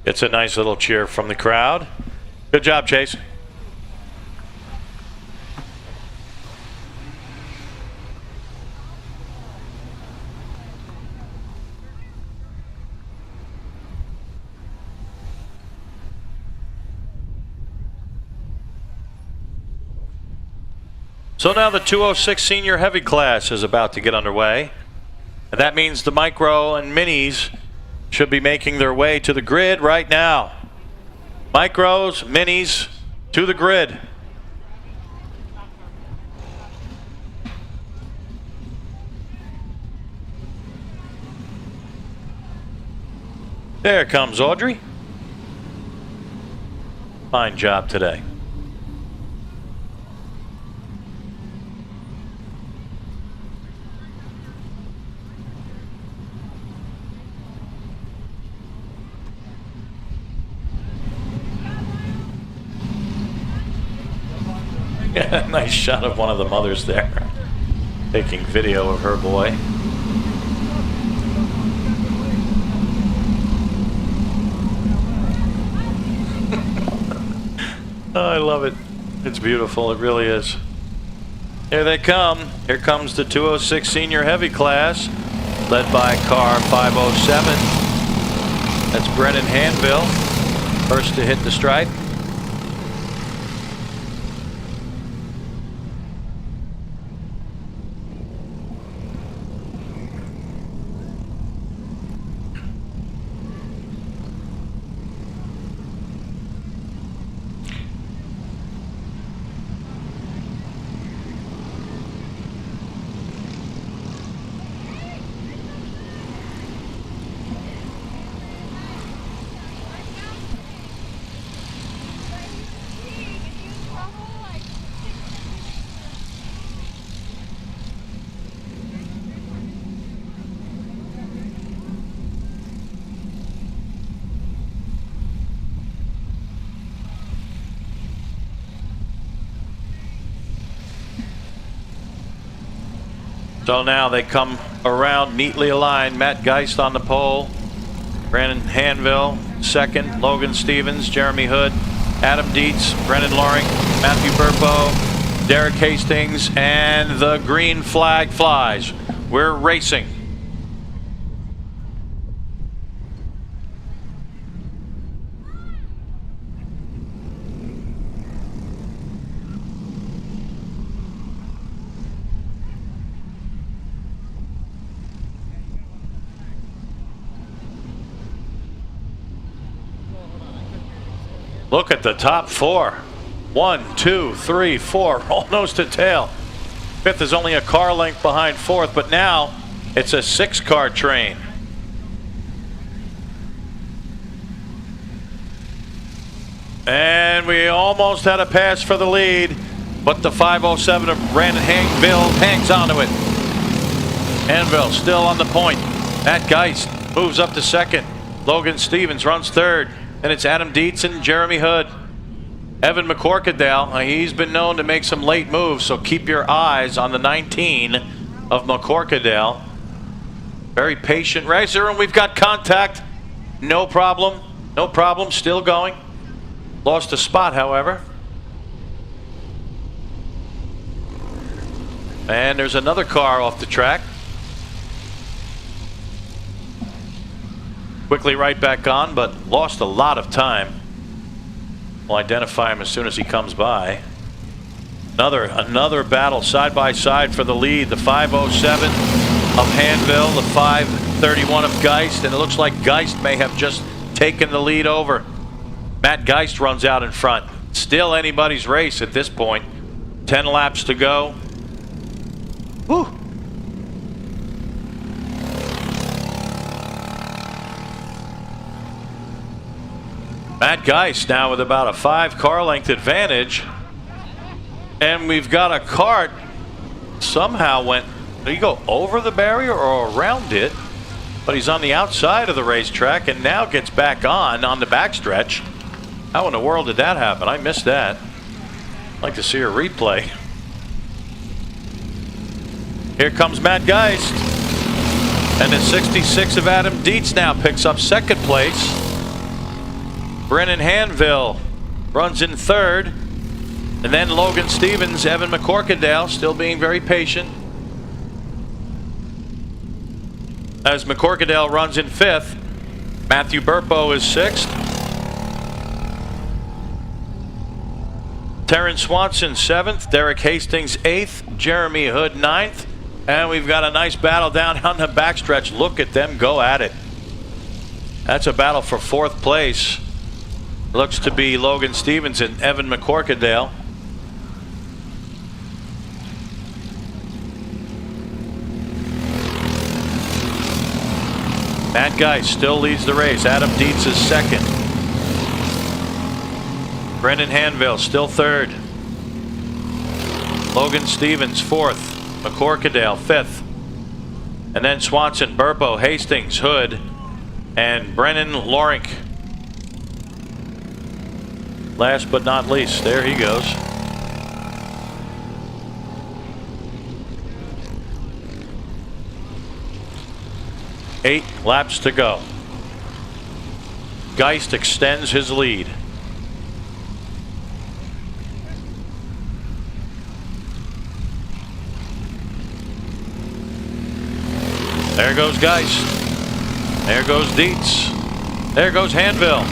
It's a nice little cheer from the crowd. Good job, Chase. So now the 206 senior heavy class is about to get underway. And that means the micro and minis should be making their way to the grid right now. Micros, minis, to the grid. There comes Audrey. Fine job today. Yeah, nice shot of one of the mothers there, taking video of her boy. Oh, I love it. It's beautiful. It really is. Here they come. Here comes the 206 senior heavy class, led by car 507. That's Brennan Hanville, first to hit the stripe. So now they come around neatly aligned. Matt Geist on the pole. Brandon Hanville second. Logan Stevens, Jeremy Hood, Adam Dietz, Brennan Loring, Matthew Burpo, Derek Hastings, and the green flag flies. We're racing. Look at the top four. 1, 2, 3, 4, all nose to tail. Fifth is only a car length behind fourth, but now it's a 6-car train. And we almost had a pass for the lead, but the 507 of Brandon Hanville hangs onto it. Hanville still on the point. Matt Geist moves up to second. Logan Stevens runs third. And it's Adam Dietz and Jeremy Hood. Evan McCorkadale, he's been known to make some late moves, so keep your eyes on the 19 of McCorkadale. Very patient racer, and we've got contact. No problem. No problem. Still going. Lost a spot, however. And there's another car off the track. Quickly right back on, but lost a lot of time. We'll identify him as soon as he comes by. Another battle side by side for the lead. The 507 of Hanville, the 531 of Geist, and it looks like Geist may have just taken the lead over. Matt Geist runs out in front. Still anybody's race at this point. 10 laps to go. Woo! Matt Geist now with about a 5-car length advantage. And we've got a kart somehow went, did he go over the barrier or around it? But he's on the outside of the racetrack and now gets back on the backstretch. How in the world did that happen? I missed that. I'd like to see a replay. Here comes Matt Geist. And the 66 of Adam Dietz now picks up second place. Brennan Hanville runs in third. And then Logan Stevens, Evan McCorkadale still being very patient. As McCorkadale runs in fifth. Matthew Burpo is sixth. Terrence Swanson seventh. Derek Hastings eighth. Jeremy Hood ninth. And we've got a nice battle down on the backstretch. Look at them go at it. That's a battle for fourth place. Looks to be Logan Stevens and Evan McCorkadale. Matt Geist still leads the race. Adam Dietz is second. Brendan Hanville still third. Logan Stevens fourth. McCorkadale fifth. And then Swanson, Burpo, Hastings, Hood, and Brennan Lorink. Last but not least, there he goes. Eight laps to go. Geist extends his lead. There goes Geist. There goes Dietz. There goes Hanville.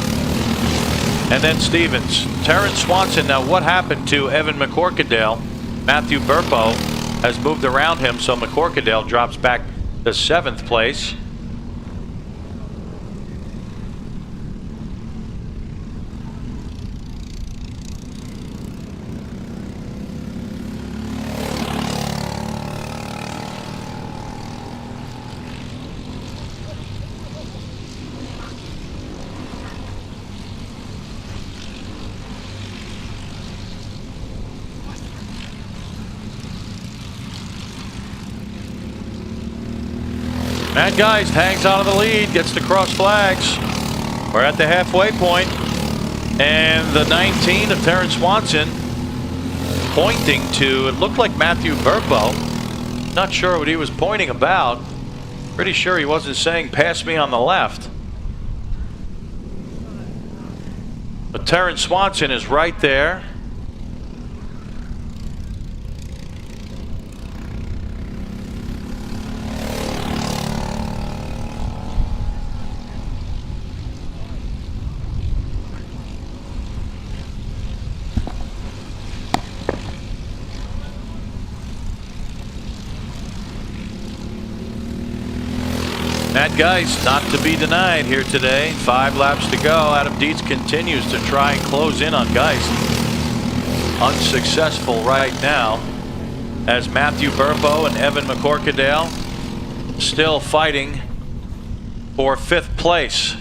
And then Stevens. Terrence Swanson. Now what happened to Evan McCorkadale? Matthew Burpo has moved around him, so McCorkadale drops back to 7th place. Matt Geist hangs on to the lead, gets to cross flags. We're at the halfway point, and the 19 of Terrence Swanson pointing to, it looked like Matthew Burpo. Not sure what he was pointing about. Pretty sure he wasn't saying pass me on the left. But Terrence Swanson is right there. Matt Geist not to be denied here today. 5 laps to go. Adam Dietz continues to try and close in on Geist. Unsuccessful right now, as Matthew Burpo and Evan McCorkadale still fighting for 5th place.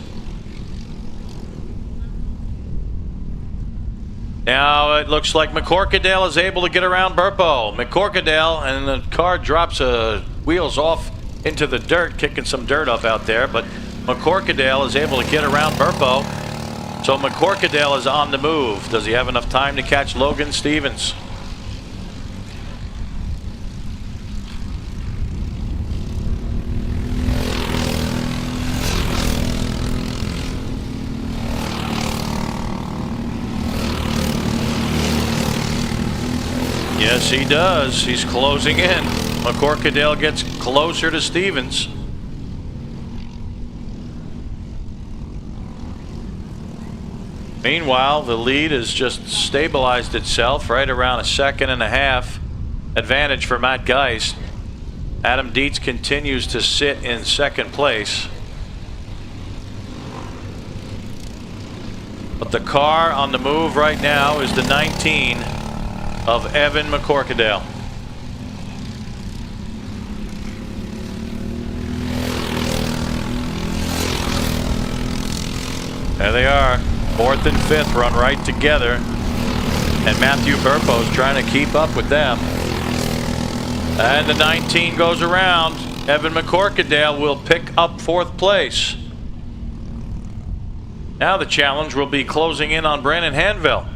Now it looks like McCorkadale is able to get around Burpo. McCorkadale, and the car drops wheels off into the dirt, kicking some dirt up out there, but McCorkadale is able to get around Burpo. So McCorkadale is on the move. Does he have enough time to catch Logan Stevens? Yes, he does. He's closing in. McCorkadale gets closer to Stevens. Meanwhile, the lead has just stabilized itself right around a 1.5 seconds advantage for Matt Geist. Adam Dietz continues to sit in 2nd place. But the car on the move right now is the 19 of Evan McCorkadale. There they are. 4th and 5th run right together. And Matthew Burpo is trying to keep up with them. And the 19 goes around. Evan McCorkadale will pick up 4th place. Now the challenge will be closing in on Brandon Hanville.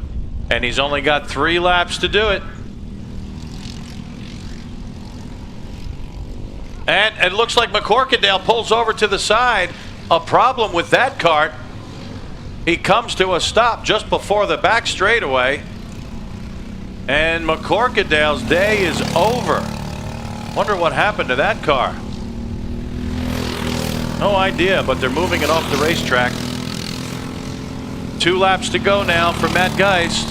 And he's only got 3 laps to do it. And it looks like McCorkadale pulls over to the side. A problem with that kart. He comes to a stop just before the back straightaway. And McCorkadale's day is over. Wonder what happened to that car. No idea, but they're moving it off the racetrack. 2 laps to go now for Matt Geist.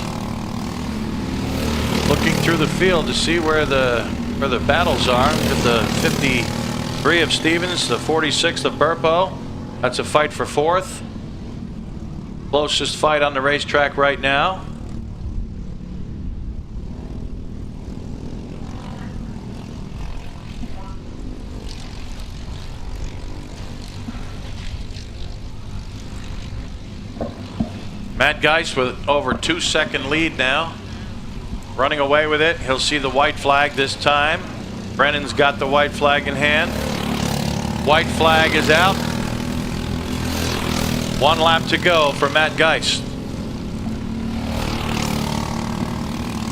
Looking through the field to see where the battles are. At the 53 of Stevens, the 46 of Burpo. That's a fight for 4th. Closest fight on the racetrack right now. Matt Geist with over 2-second lead now. Running away with it. He'll see the white flag this time. Brennan's got the white flag in hand. White flag is out. 1 lap to go for Matt Geist.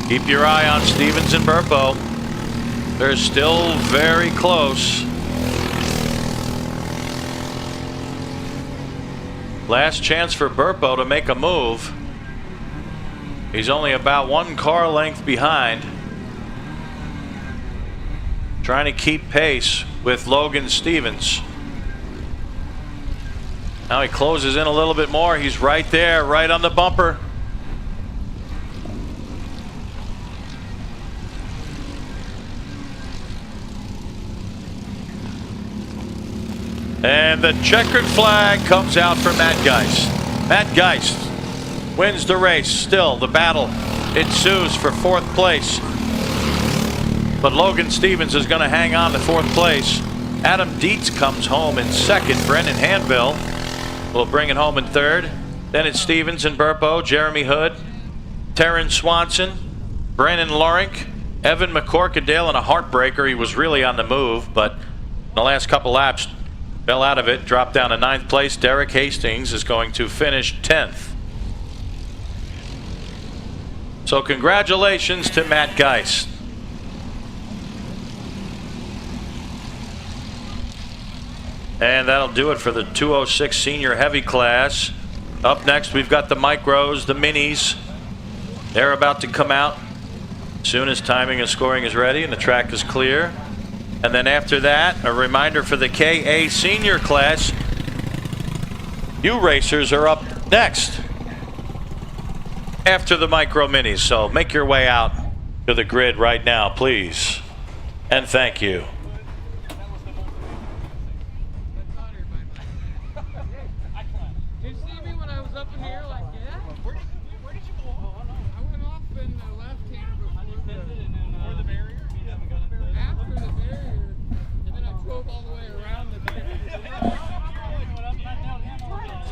Keep your eye on Stevens and Burpo. They're still very close. Last chance for Burpo to make a move. He's only about 1 car length behind. Trying to keep pace with Logan Stevens. Now he closes in a little bit more. He's right there, right on the bumper. And the checkered flag comes out for Matt Geist. Matt Geist wins the race. Still, the battle ensues for 4th place. But Logan Stevens is going to hang on to 4th place. Adam Dietz comes home in 2nd. Brendan Hanville will bring it home in 3rd. Then it's Stevens and Burpo, Jeremy Hood, Terrence Swanson, Brandon Lorink, Evan McCorkadale, and a heartbreaker. He was really on the move, but in the last couple laps, fell out of it, dropped down to 9th place. Derek Hastings is going to finish 10th. So congratulations to Matt Geist. And that'll do it for the 206 senior heavy class. Up next, we've got the micros, the minis. They're about to come out as soon as timing and scoring is ready and the track is clear. And then after that, a reminder for the KA senior class. You racers are up next after the micro minis. So make your way out to the grid right now, please. And thank you. Did you see me when I was up in the air like that? Where did you go? I went off in the left-hander before the barrier. After the barrier, and then I drove all the way around the barrier.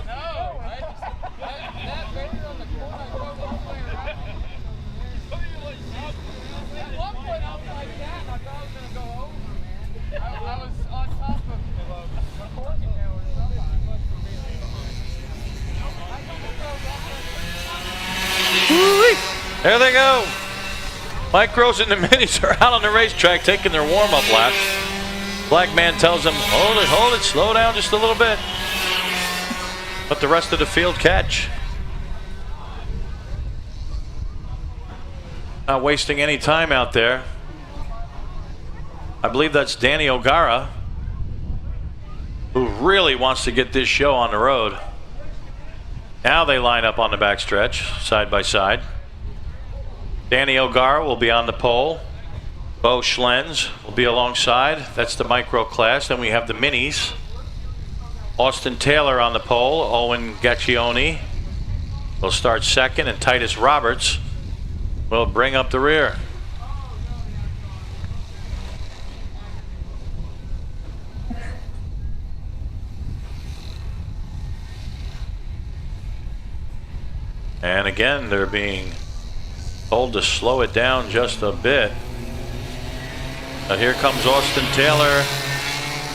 No, that barrier on the corner, I drove all the way around. At one point I was like that, and I thought I was going to go over, man. I was on top of a corking hill or something. There they go. Micros and the minis are out on the racetrack taking their warm-up lap. Black man tells them, hold it, slow down just a little bit. Let the rest of the field catch. Not wasting any time out there. I believe that's Danny O'Gara, who really wants to get this show on the road. Now they line up on the backstretch, side by side. Danny O'Gara will be on the pole. Bo Schlens will be alongside. That's the micro class. Then we have the minis. Austin Taylor on the pole. Owen Gaccioni will start 2nd, and Titus Roberts will bring up the rear. And again, they're being told to slow it down just a bit. But here comes Austin Taylor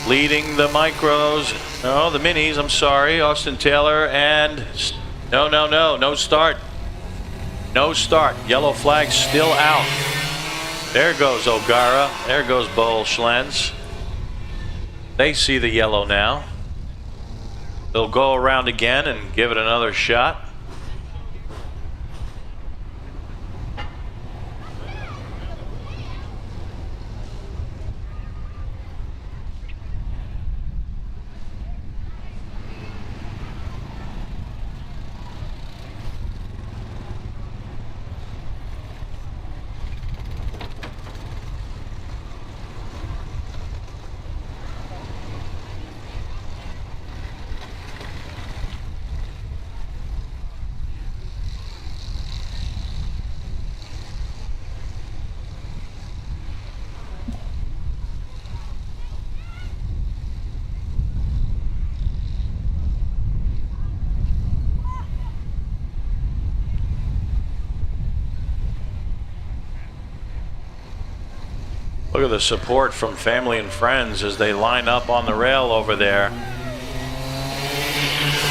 leading the micros. No, the minis, I'm sorry. Austin Taylor and no start. No start. Yellow flag still out. There goes O'Gara. There goes Bo Schlens. They see the yellow now. They'll go around again and give it another shot. Look at the support from family and friends as they line up on the rail over there.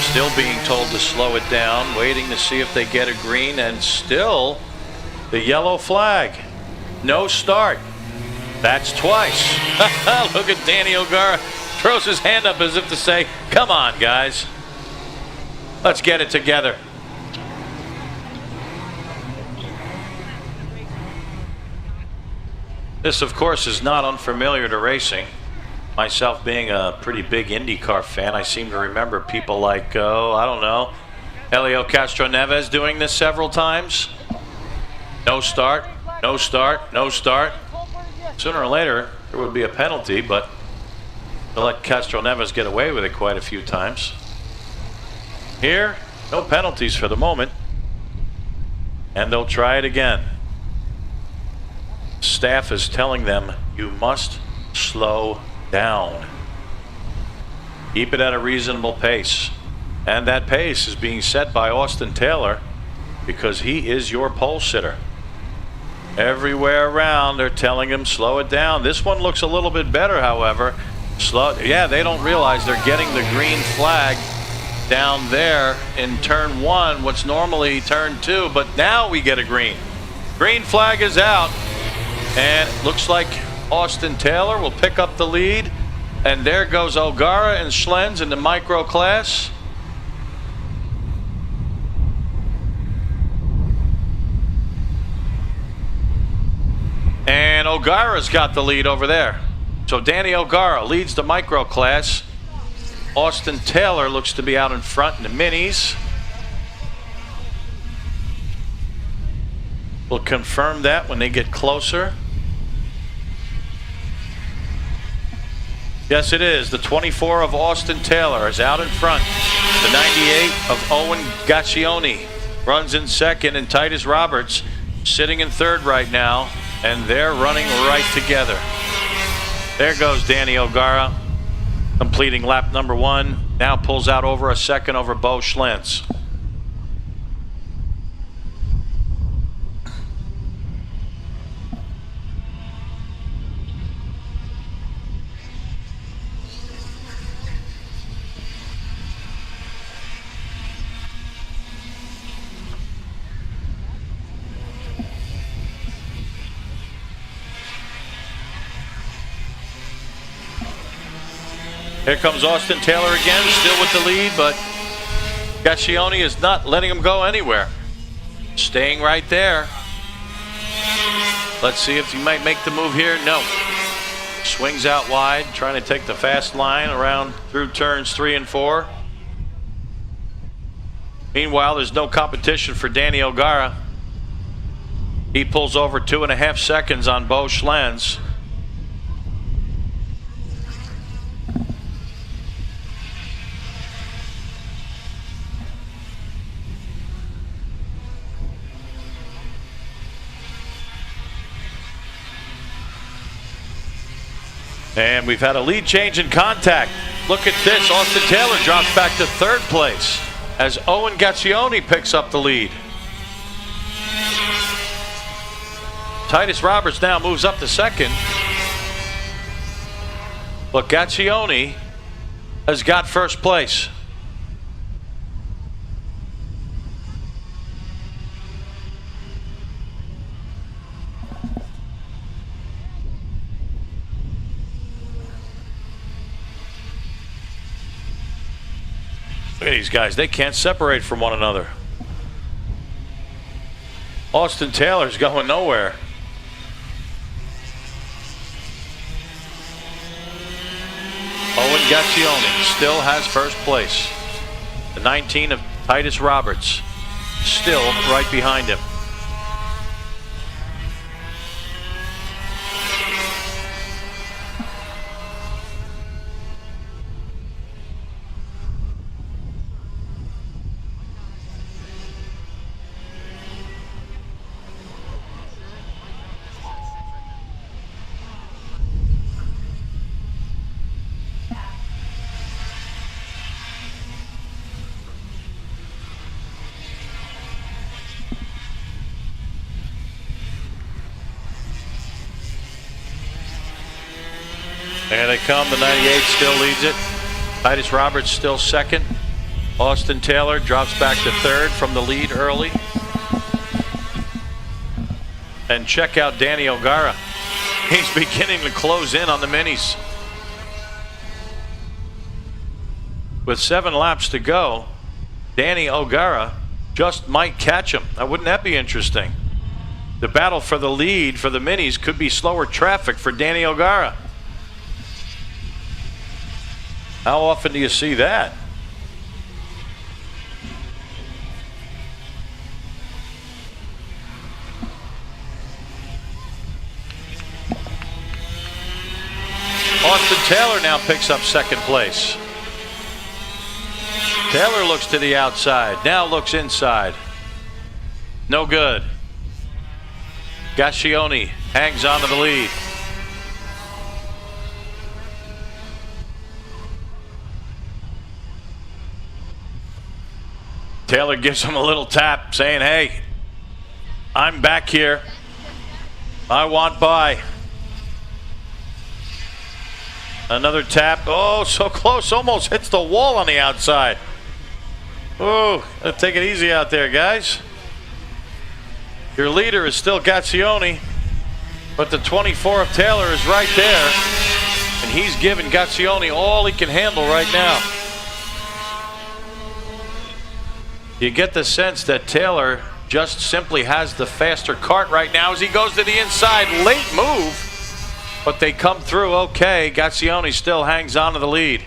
Still being told to slow it down, waiting to see if they get a green, and still the yellow flag. No start. That's twice. Look at Danny O'Gara. Throws his hand up as if to say, come on, guys. Let's get it together. This, of course, is not unfamiliar to racing. Myself being a pretty big IndyCar fan, I seem to remember people like, I don't know, Helio Castroneves doing this several times. No start, no start, no start. Sooner or later, there would be a penalty, but they'll let Castroneves get away with it quite a few times. Here, no penalties for the moment. And they'll try it again. Staff is telling them, you must slow down. Keep it at a reasonable pace. And that pace is being set by Austin Taylor because he is your pole sitter. Everywhere around they're telling him slow it down. This one looks a little bit better, however. Yeah, they don't realize they're getting the green flag down there in turn 1, what's normally turn 2, but now we get a green. Green flag is out, and it looks like Austin Taylor will pick up the lead, and there goes O'Gara and Schlenz in the micro class. And O'Gara's got the lead over there. So Danny O'Gara leads the micro class. Austin Taylor looks to be out in front in the minis. We'll confirm that when they get closer. Yes, it is. The 24 of Austin Taylor is out in front. The 98 of Owen Gaccioni runs in second, and Titus Roberts sitting in third right now, and they're running right together. There goes Danny O'Gara, completing lap number 1. Now pulls out over a second over Bo Schlenz. Here comes Austin Taylor again, still with the lead, but Gaccioni is not letting him go anywhere. Staying right there. Let's see if he might make the move here. No. Swings out wide, trying to take the fast line around through turns 3 and 4. Meanwhile, there's no competition for Danny O'Gara. He pulls over 2.5 seconds on Bo Schlenz. And we've had a lead change in contact. Look at this. Austin Taylor drops back to third place as Owen Gaccioni picks up the lead. Titus Roberts now moves up to second. But Gaccioni has got first place. Look at these guys. They can't separate from one another. Austin Taylor's going nowhere. Owen Gaccioni still has first place. The 19 of Titus Roberts still right behind him. There they come. The 98 still leads it. Titus Roberts still second. Austin Taylor drops back to third from the lead early. And check out Danny O'Gara. He's beginning to close in on the minis. With 7 laps to go, Danny O'Gara just might catch him. Now, wouldn't that be interesting? The battle for the lead for the minis could be slower traffic for Danny O'Gara. How often do you see that? Austin Taylor now picks up second place. Taylor looks to the outside, now looks inside. No good. Gascioni hangs on to the lead. Taylor gives him a little tap saying, hey, I'm back here. I want by. Another tap. Oh, so close. Almost hits the wall on the outside. Oh, take it easy out there, guys. Your leader is still Gascioni, but the 24 of Taylor is right there, and he's giving Gascioni all he can handle right now. You get the sense that Taylor just simply has the faster kart right now as he goes to the inside. Late move. But they come through okay. Gascioni still hangs on to the lead.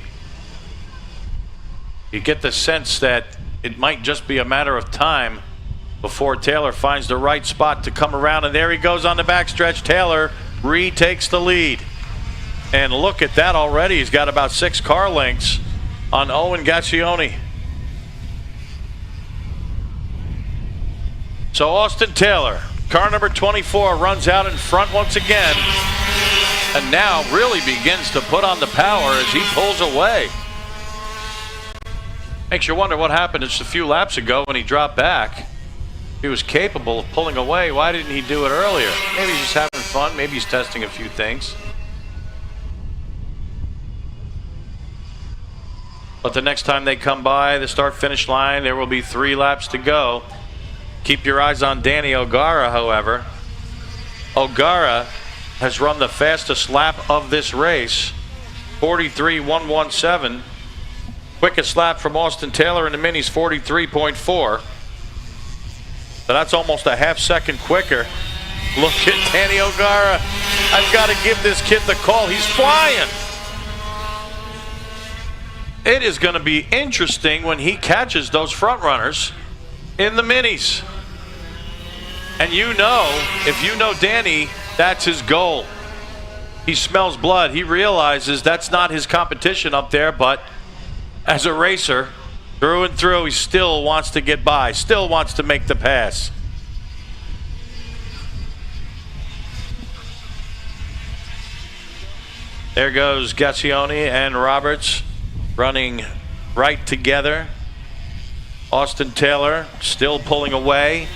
You get the sense that it might just be a matter of time before Taylor finds the right spot to come around. And there he goes on the backstretch. Taylor retakes the lead. And look at that already. He's got about 6 car lengths on Owen Gascioni. So Austin Taylor, car number 24, runs out in front once again. And now really begins to put on the power as he pulls away. Makes you wonder what happened just a few laps ago when he dropped back. He was capable of pulling away. Why didn't he do it earlier? Maybe he's just having fun. Maybe he's testing a few things. But the next time they come by the start-finish line, there will be 3 laps to go. Keep your eyes on Danny O'Gara, however. O'Gara has run the fastest lap of this race, 43.117. Quickest lap from Austin Taylor in the minis, 43.4. So that's almost a half-second quicker. Look at Danny O'Gara. I've got to give this kid the call. He's flying. It is going to be interesting when he catches those front runners in the minis. And you know, if you know Danny, that's his goal. He smells blood. He realizes that's not his competition up there, but as a racer, through and through, he still wants to get by, still wants to make the pass. There goes Gascioni and Roberts running right together. Austin Taylor still pulling away.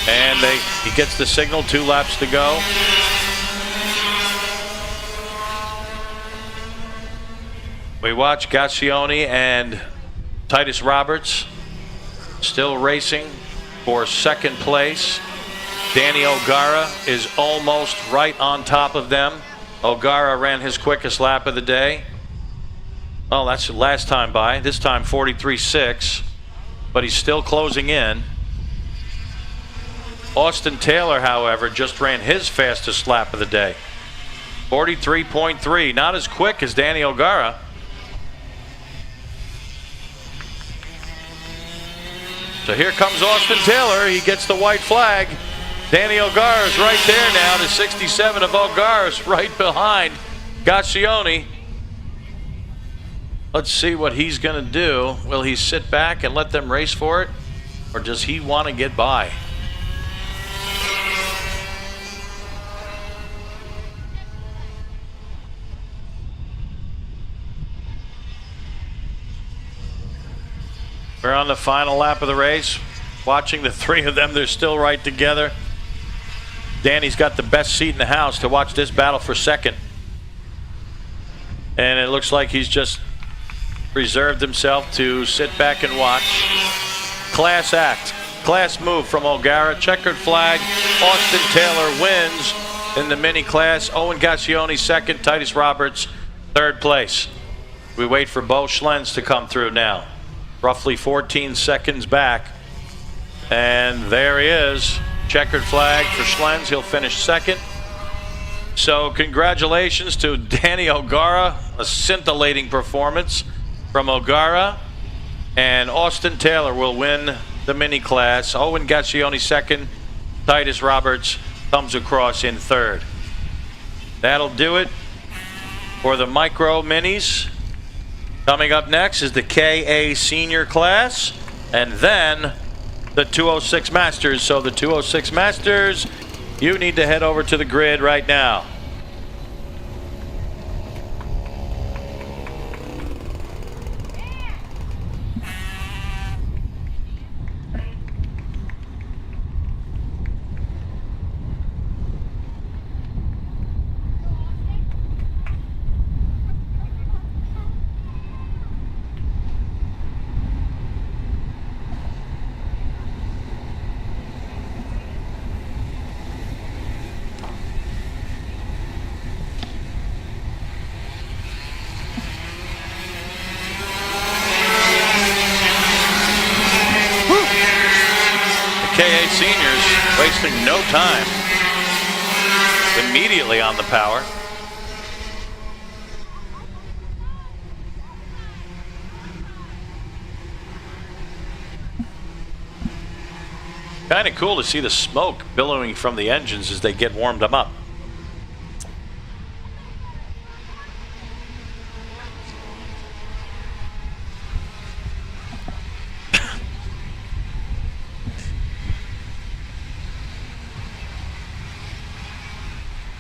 And he gets the signal, 2 laps to go. We watch Gascioni and Titus Roberts still racing for second place. Danny O'Gara is almost right on top of them. O'Gara ran his quickest lap of the day. Well, that's the last time by. This time 43.6, but he's still closing in. Austin Taylor, however, just ran his fastest lap of the day, 43.3. Not as quick as Danny O'Gara. So here comes Austin Taylor. He gets the white flag. Danny O'Gara's right there now. The 67 of O'Gara's right behind Gascioni. Let's see what he's going to do. Will he sit back and let them race for it? Or does he want to get by? We're on the final lap of the race. Watching the 3 of them, they're still right together. Danny's got the best seat in the house to watch this battle for second. And it looks like he's just reserved himself to sit back and watch. Class act. Class move from O'Gara. Checkered flag. Austin Taylor wins in the mini class. Owen Gascioni second. Titus Roberts third place. We wait for Bo Schlenz to come through now. Roughly 14 seconds back. And there he is. Checkered flag for Schlenz. He'll finish second. So congratulations to Danny O'Gara. A scintillating performance from O'Gara. And Austin Taylor will win the mini class. Owen Gascioni second. Titus Roberts comes across in third. That'll do it for the micro minis. Coming up next is the KA senior class, and then the 206 Masters. So the 206 Masters, you need to head over to the grid right now. KA seniors wasting no time. Immediately on the power. Kind of cool to see the smoke billowing from the engines as they get warmed up.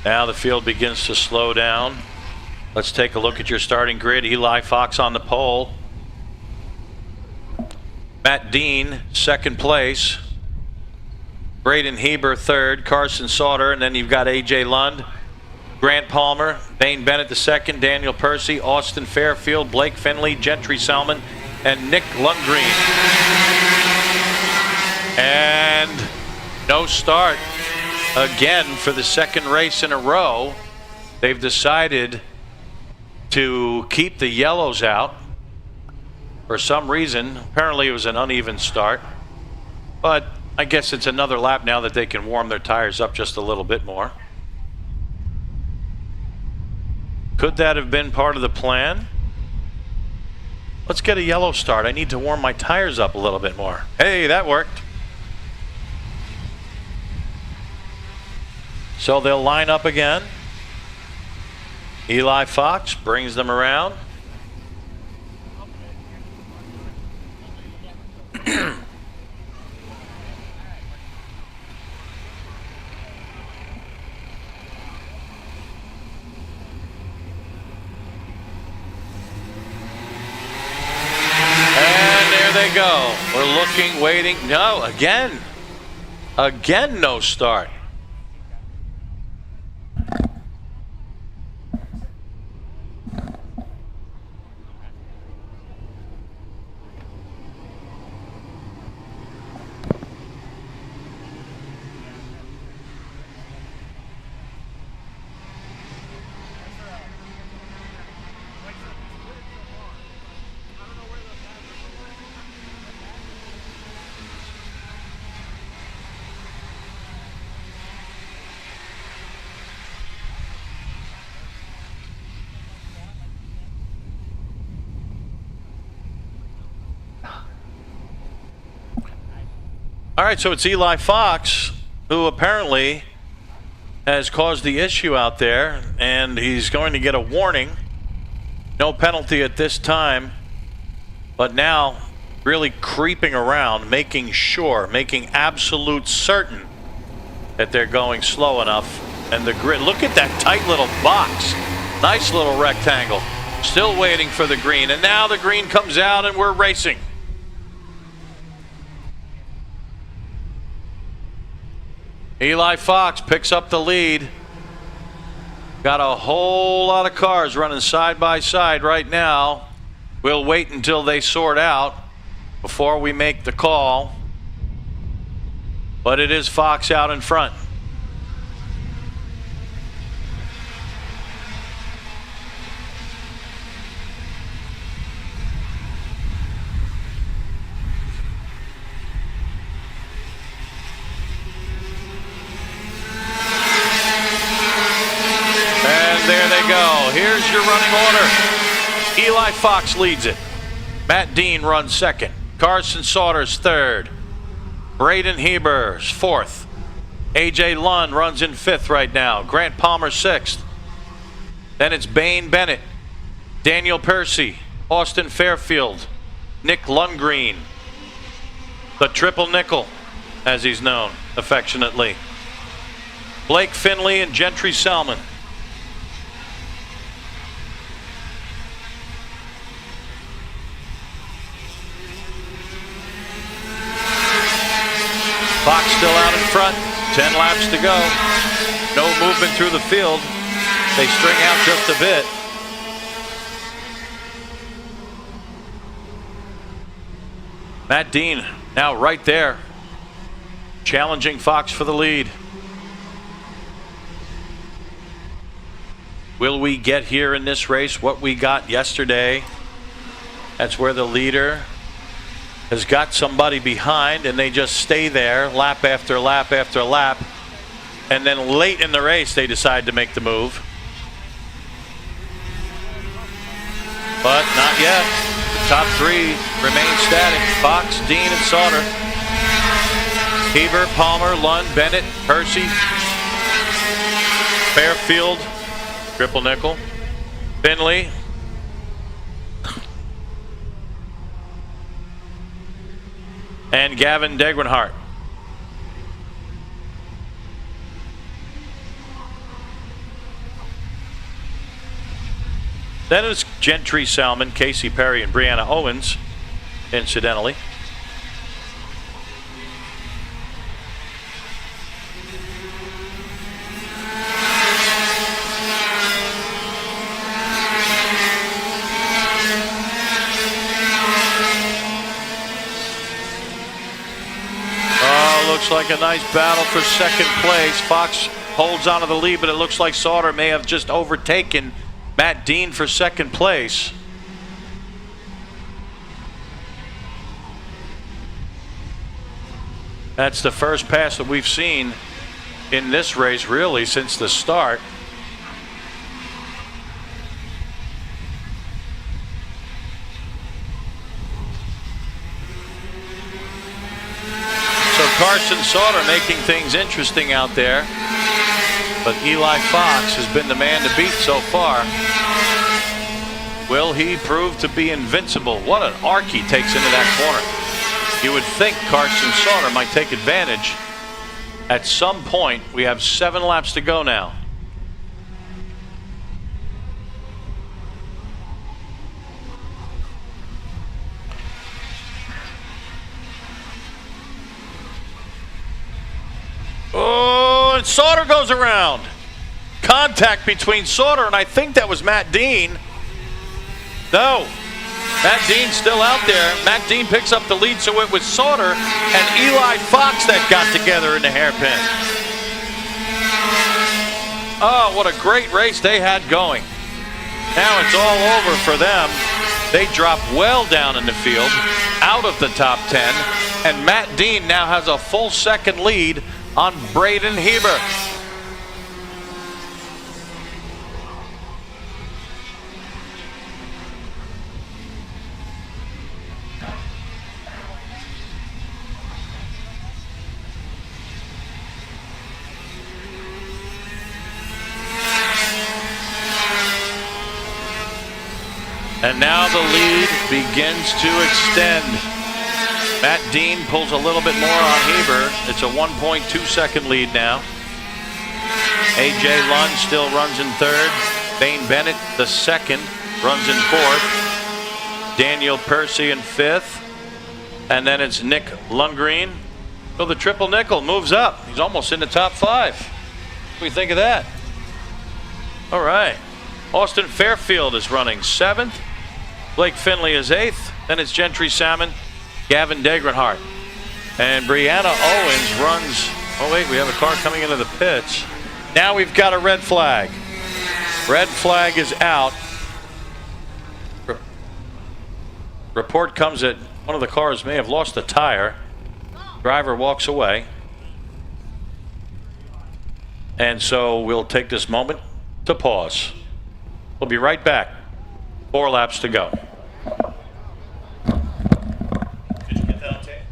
Now the field begins to slow down. Let's take a look at your starting grid. Eli Fox on the pole. Matt Dean, second place. Braden Heber, third. Carson Sauter, and then you've got A.J. Lund. Grant Palmer, Bane Bennett, the second. Daniel Percy, Austin Fairfield, Blake Finley, Gentry Salmon, and Nick Lundgreen. And no start. Again, for the second race in a row, they've decided to keep the yellows out for some reason. Apparently it was an uneven start, but I guess it's another lap now that they can warm their tires up just a little bit more. Could that have been part of the plan? Let's get a yellow start. I need to warm my tires up a little bit more. Hey, that worked. So they'll line up again. Eli Fox brings them around. They go. We're looking, waiting. No, again. Again, no start. All right, so it's Eli Fox who apparently has caused the issue out there, and he's going to get a warning. No penalty at this time, but now really creeping around, making sure, making absolute certain that they're going slow enough. And the grid, look at that tight little box. Nice little rectangle. Still waiting for the green, and now the green comes out and we're racing. Eli Fox picks up the lead. Got a whole lot of cars running side by side right now. We'll wait until they sort out before we make the call. But it is Fox out in front. There they go. Here's your running order. Eli Fox leads it. Matt Dean runs second. Carson Sauter's third. Braden Heber's fourth. AJ Lund runs in fifth right now. Grant Palmer sixth. Then it's Bain Bennett, Daniel Percy, Austin Fairfield, Nick Lundgreen, the Triple Nickel, as he's known affectionately. Blake Finley and Gentry Selman. Fox still out in front, 10 laps to go. No movement through the field. They string out just a bit. Matt Dean now right there, challenging Fox for the lead. Will we get here in this race what we got yesterday? That's where the leader has got somebody behind and they just stay there lap after lap after lap, and then late in the race they decide to make the move. But not yet. The top three remain static. Fox, Dean, and Sauter. Heber, Palmer, Lund, Bennett, Percy, Fairfield, Triple Nickel, Finley, and Gavin Degrenhart. Then it's Gentry Salmon, Casey Perry, and Brianna Owens, incidentally. Looks like a nice battle for second place. Fox holds on to the lead, but it looks like Sauter may have just overtaken Matt Dean for second place. That's the first pass that we've seen in this race really since the start. Carson Sauter making things interesting out there, but Eli Fox has been the man to beat so far. Will he prove to be invincible? What an arc he takes into that corner. You would think Carson Sauter might take advantage at some point. We have 7 laps to go now. Oh, and Sauter goes around. Contact between Sauter and I think that was Matt Dean. No, Matt Dean's still out there. Matt Dean picks up the lead, so it was Sauter and Eli Fox that got together in the hairpin. Oh, what a great race they had going. Now it's all over for them. They drop well down in the field, out of the top 10, and Matt Dean now has a full second lead on Braden Heber. And now the lead begins to extend. Matt Dean pulls a little bit more on Heber. It's a 1.2 second lead now. AJ Lund still runs in third. Bain Bennett, the second, runs in fourth. Daniel Percy in fifth. And then it's Nick Lundgreen. So the Triple Nickel moves up. He's almost in the top 5. What do you think of that? All right. Austin Fairfield is running 7th. Blake Finley is 8th. Then it's Gentry Salmon, Gavin Degrenhart. And Brianna Owens runs. Oh, wait, we have a car coming into the pits. Now we've got a red flag. Red flag is out. Report comes that one of the cars may have lost a tire. Driver walks away. And so we'll take this moment to pause. We'll be right back. 4 laps to go. Did you get that on tape?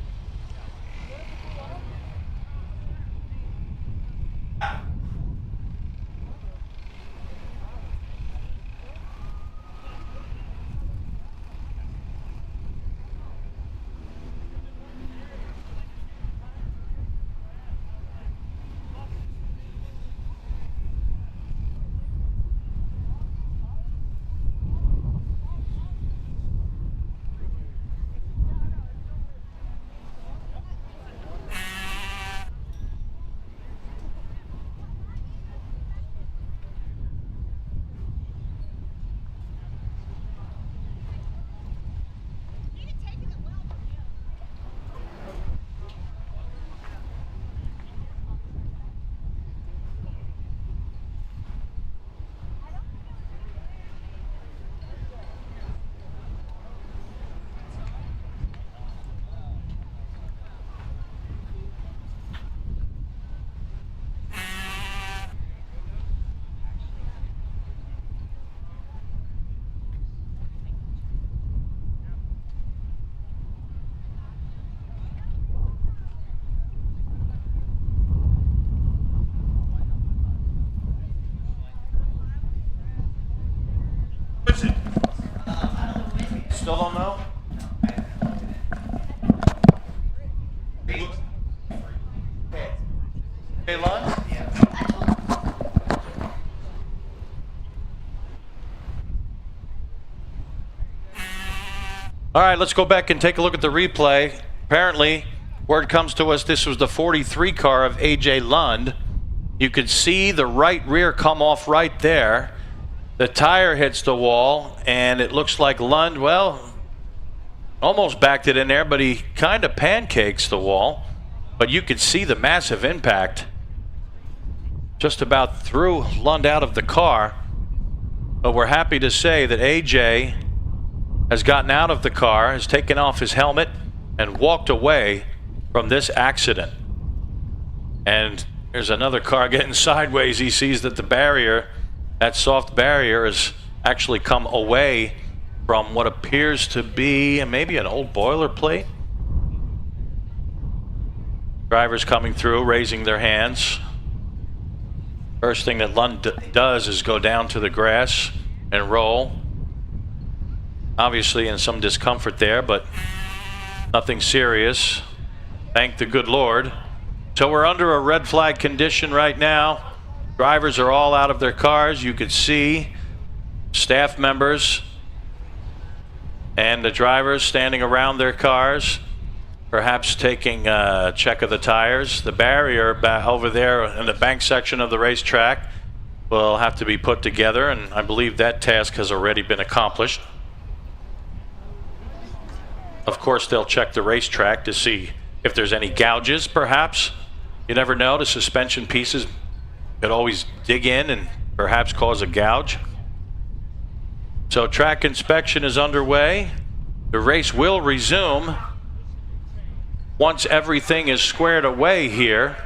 Still don't know? Hey, Lon? All right, let's go back and take a look at the replay. Apparently, word comes to us this was the 43 car of A.J. Lund. You could see the right rear come off right there. The tire hits the wall, and it looks like Lund, well, almost backed it in there, but he kind of pancakes the wall. But you could see the massive impact. Just about threw Lund out of the car. But we're happy to say that AJ has gotten out of the car, has taken off his helmet, and walked away from this accident. And there's another car getting sideways. He sees that the barrier, that soft barrier, has actually come away from what appears to be maybe an old boilerplate. Drivers coming through, raising their hands. First thing that Lund does is go down to the grass and roll. Obviously in some discomfort there, but nothing serious. Thank the good Lord. So we're under a red flag condition right now. Drivers are all out of their cars. You could see staff members and the drivers standing around their cars, perhaps taking a check of the tires. The barrier back over there in the bank section of the racetrack will have to be put together, and I believe that task has already been accomplished. Of course, they'll check the racetrack to see if there's any gouges, perhaps. You never know. The suspension pieces could always dig in and perhaps cause a gouge. So track inspection is underway. The race will resume once everything is squared away here.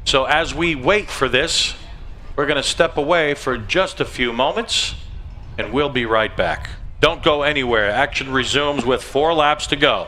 So as we wait for this, we're going to step away for just a few moments, and we'll be right back. Don't go anywhere. Action resumes with 4 laps to go.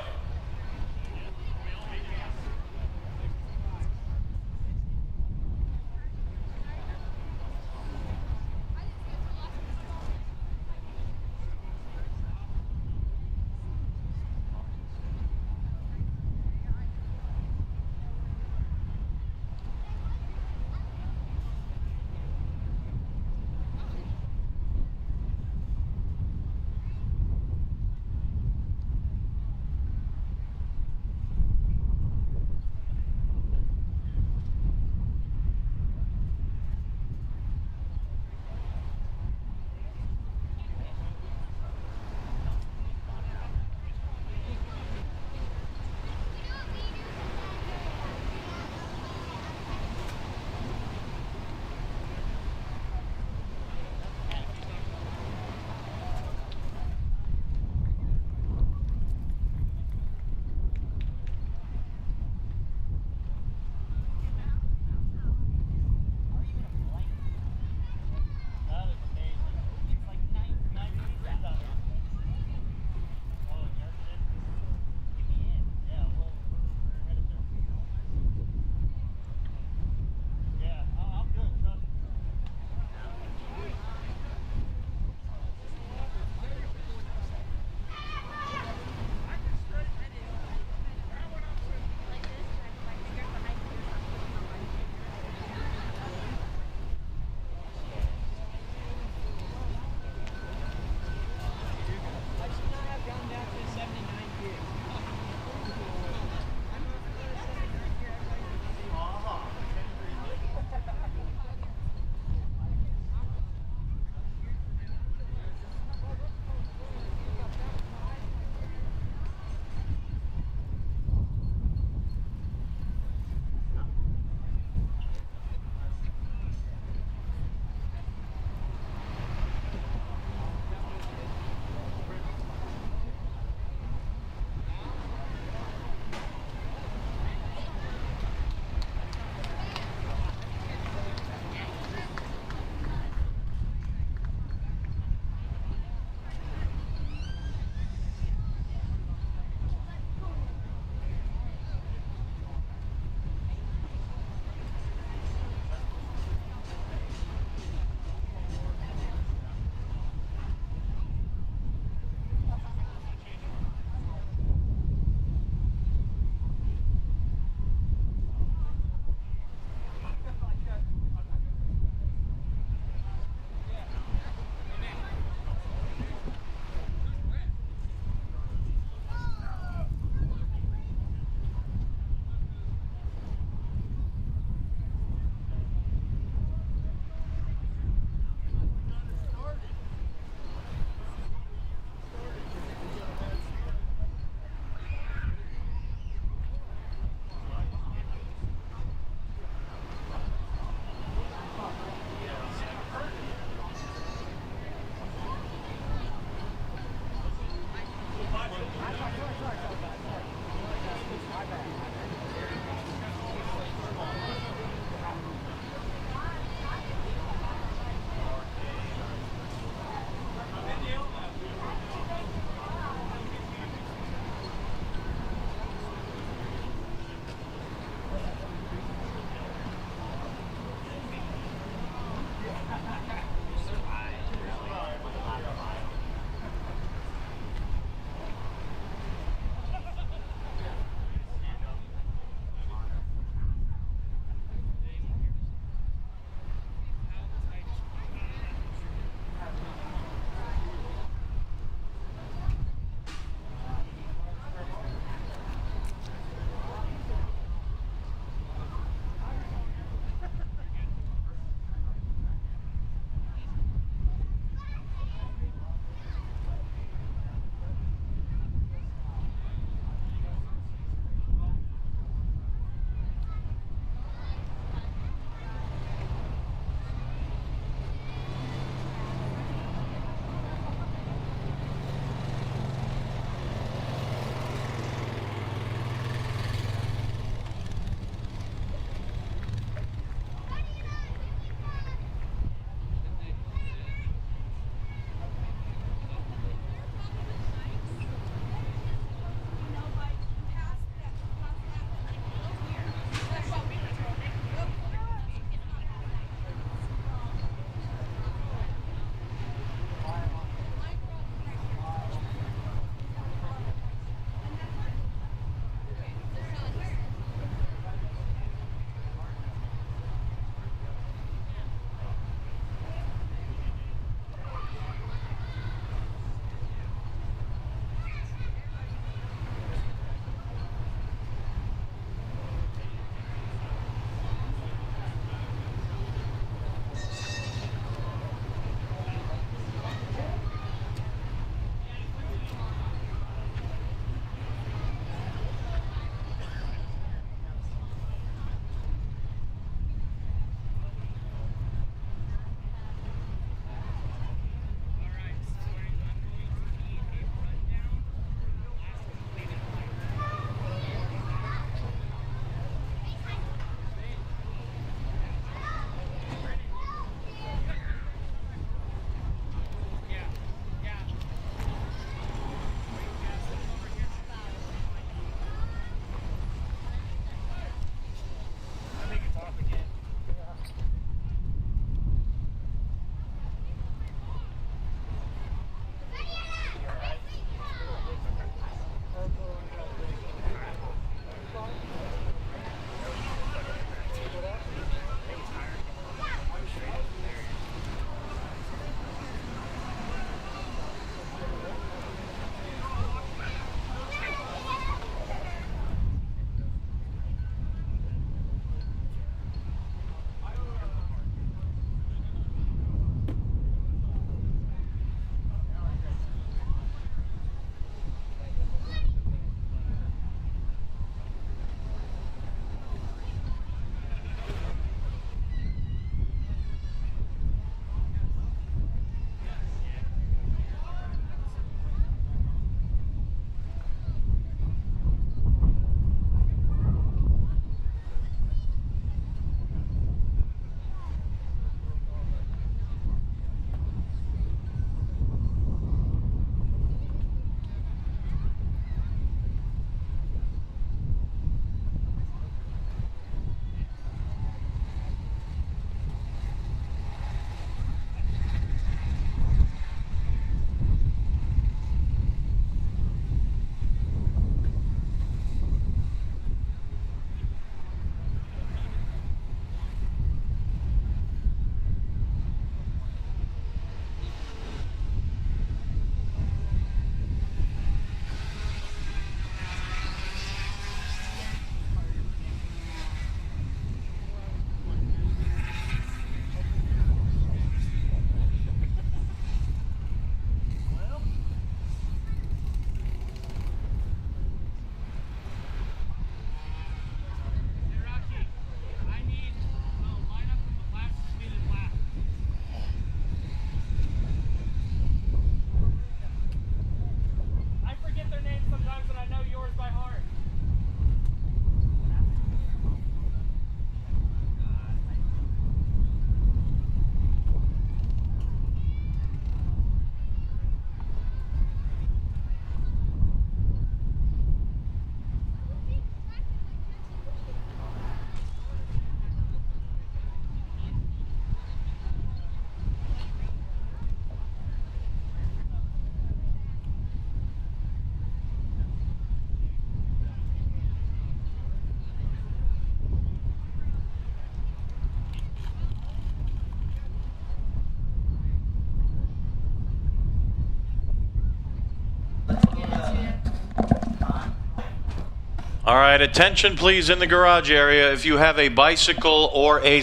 All right, attention please in the garage area. If you have a bicycle or a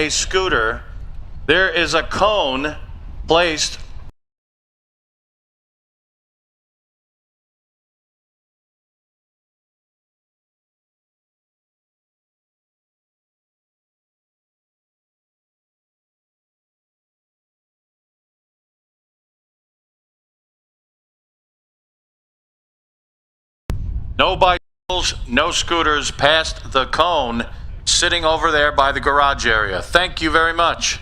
scooter, there is a cone placed no bicycles, no scooters past the cone sitting over there by the garage area. Thank you very much.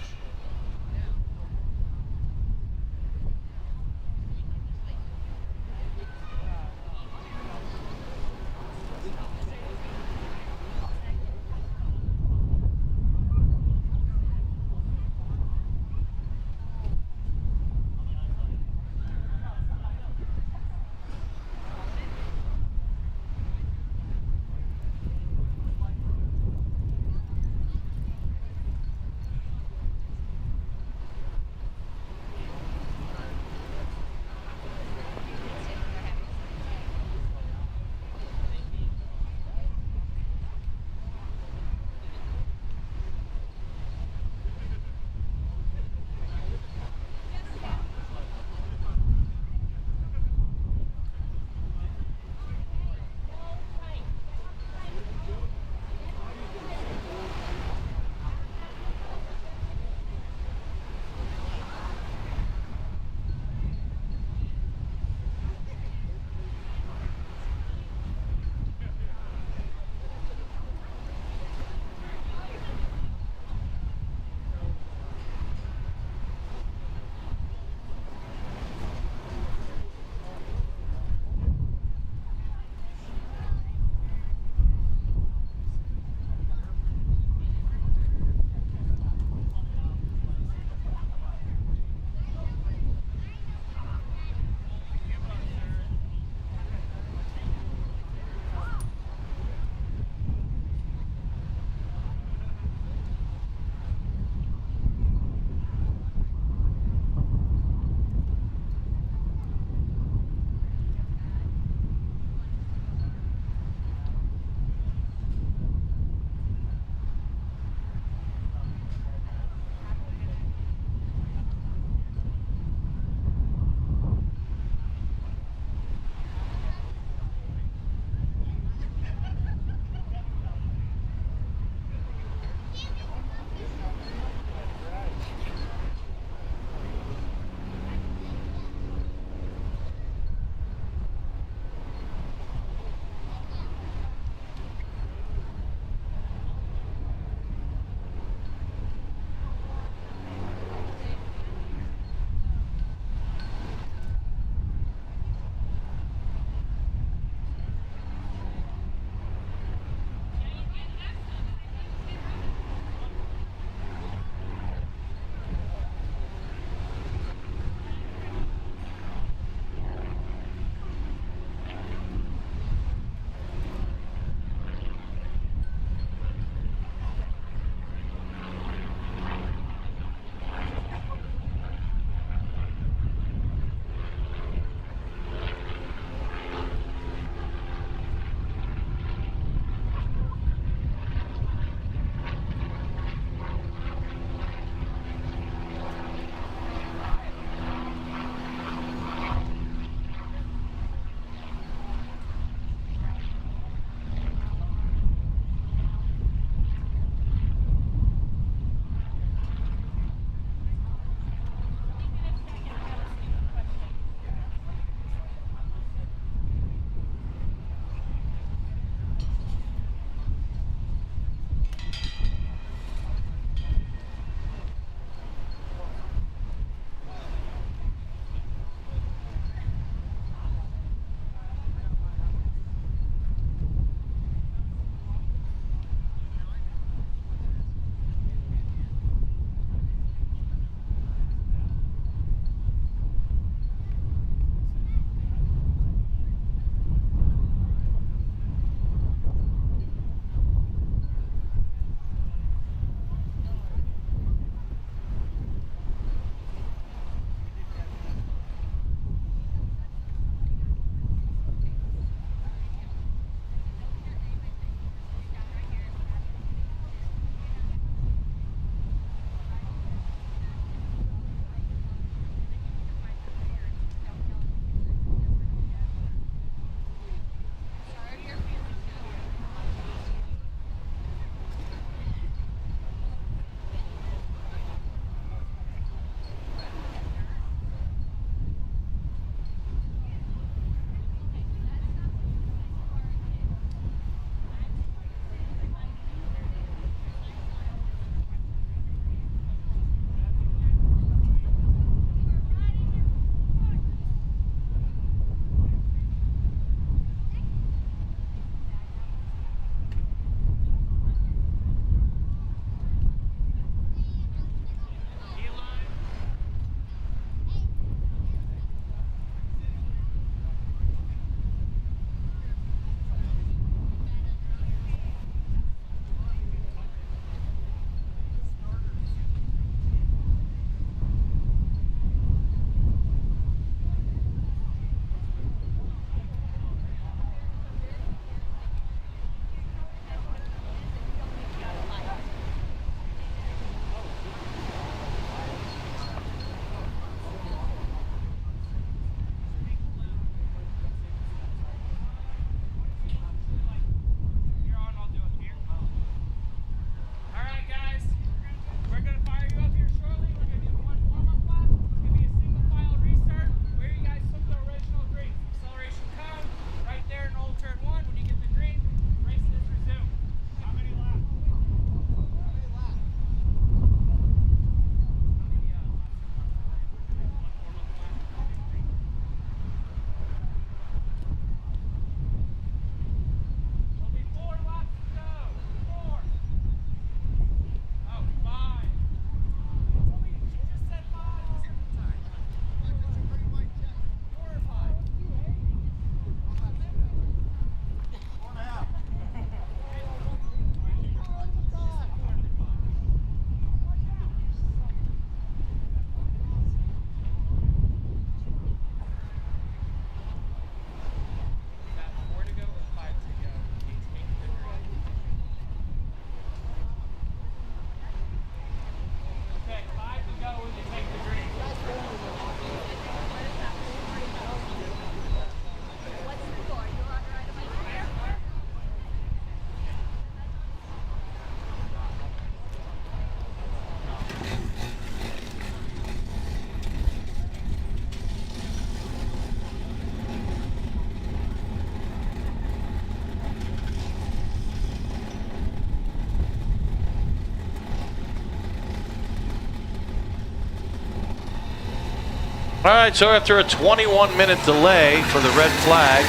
All right, so after a 21-minute delay for the red flag,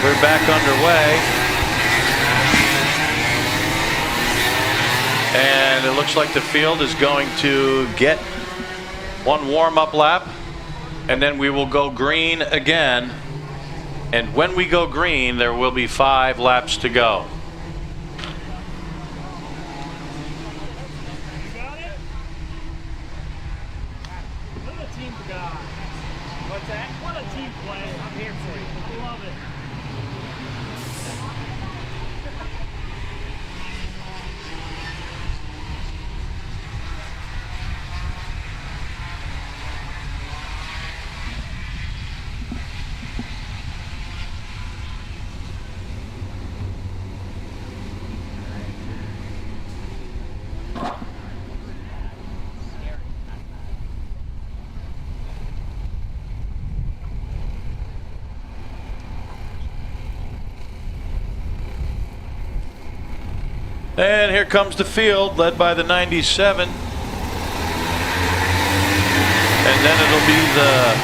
we're back underway. And it looks like the field is going to get one warm-up lap, and then we will go green again. And when we go green, there will be 5 laps to go. And here comes the field, led by the 97. And then it'll be the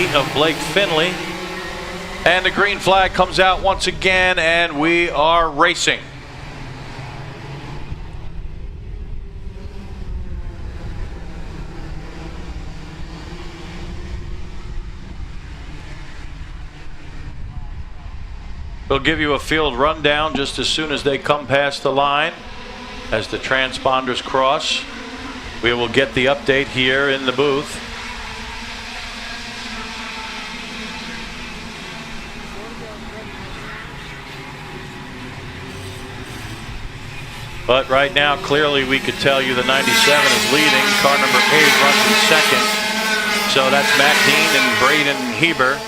8 of Blake Finley. And the green flag comes out once again, and we are racing. We'll give you a field rundown just as soon as they come past the line. As the transponders cross, we will get the update here in the booth. But right now, clearly we could tell you the 97 is leading. Car number 8 runs in second. So that's Matt Dean and Braden Heber.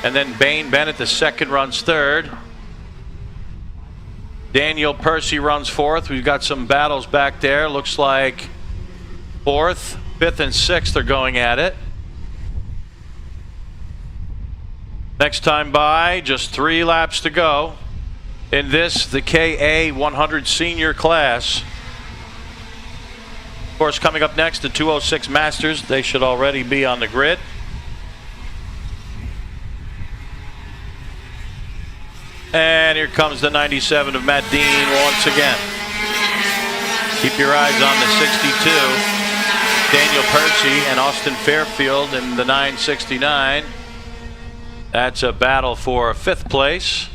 And then Bane Bennett, the second, runs third. Daniel Percy runs fourth. We've got some battles back there. Looks like fourth, fifth, and sixth are going at it. Next time by, just 3 laps to go in this, the KA 100 senior class. Of course, coming up next, the 206 Masters. They should already be on the grid. And here comes the 97 of Matt Dean once again. Keep your eyes on the 62. Daniel Percy and Austin Fairfield in the 969. That's a battle for 5th place.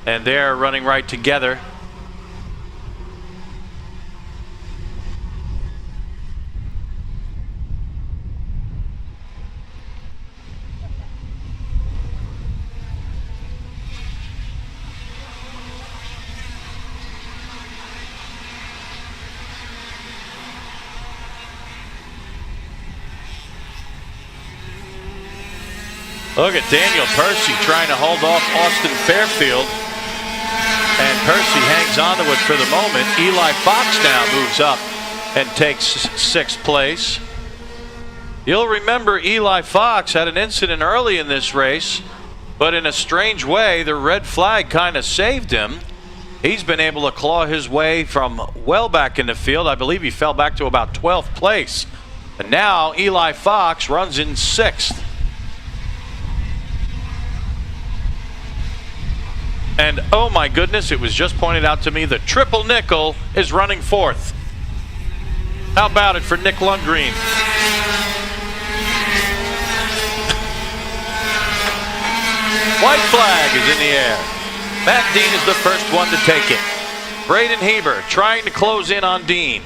And they're running right together. Look at Daniel Percy trying to hold off Austin Fairfield. And Percy hangs on to it for the moment. Eli Fox now moves up and takes 6th place. You'll remember Eli Fox had an incident early in this race, but in a strange way, the red flag kind of saved him. He's been able to claw his way from well back in the field. I believe he fell back to about 12th place. And now Eli Fox runs in 6th. And oh my goodness, it was just pointed out to me the triple nickel is running 4th. How about it for Nick Lundgren? White flag is in the air. Matt Dean is the first one to take it. Braden Heber trying to close in on Dean.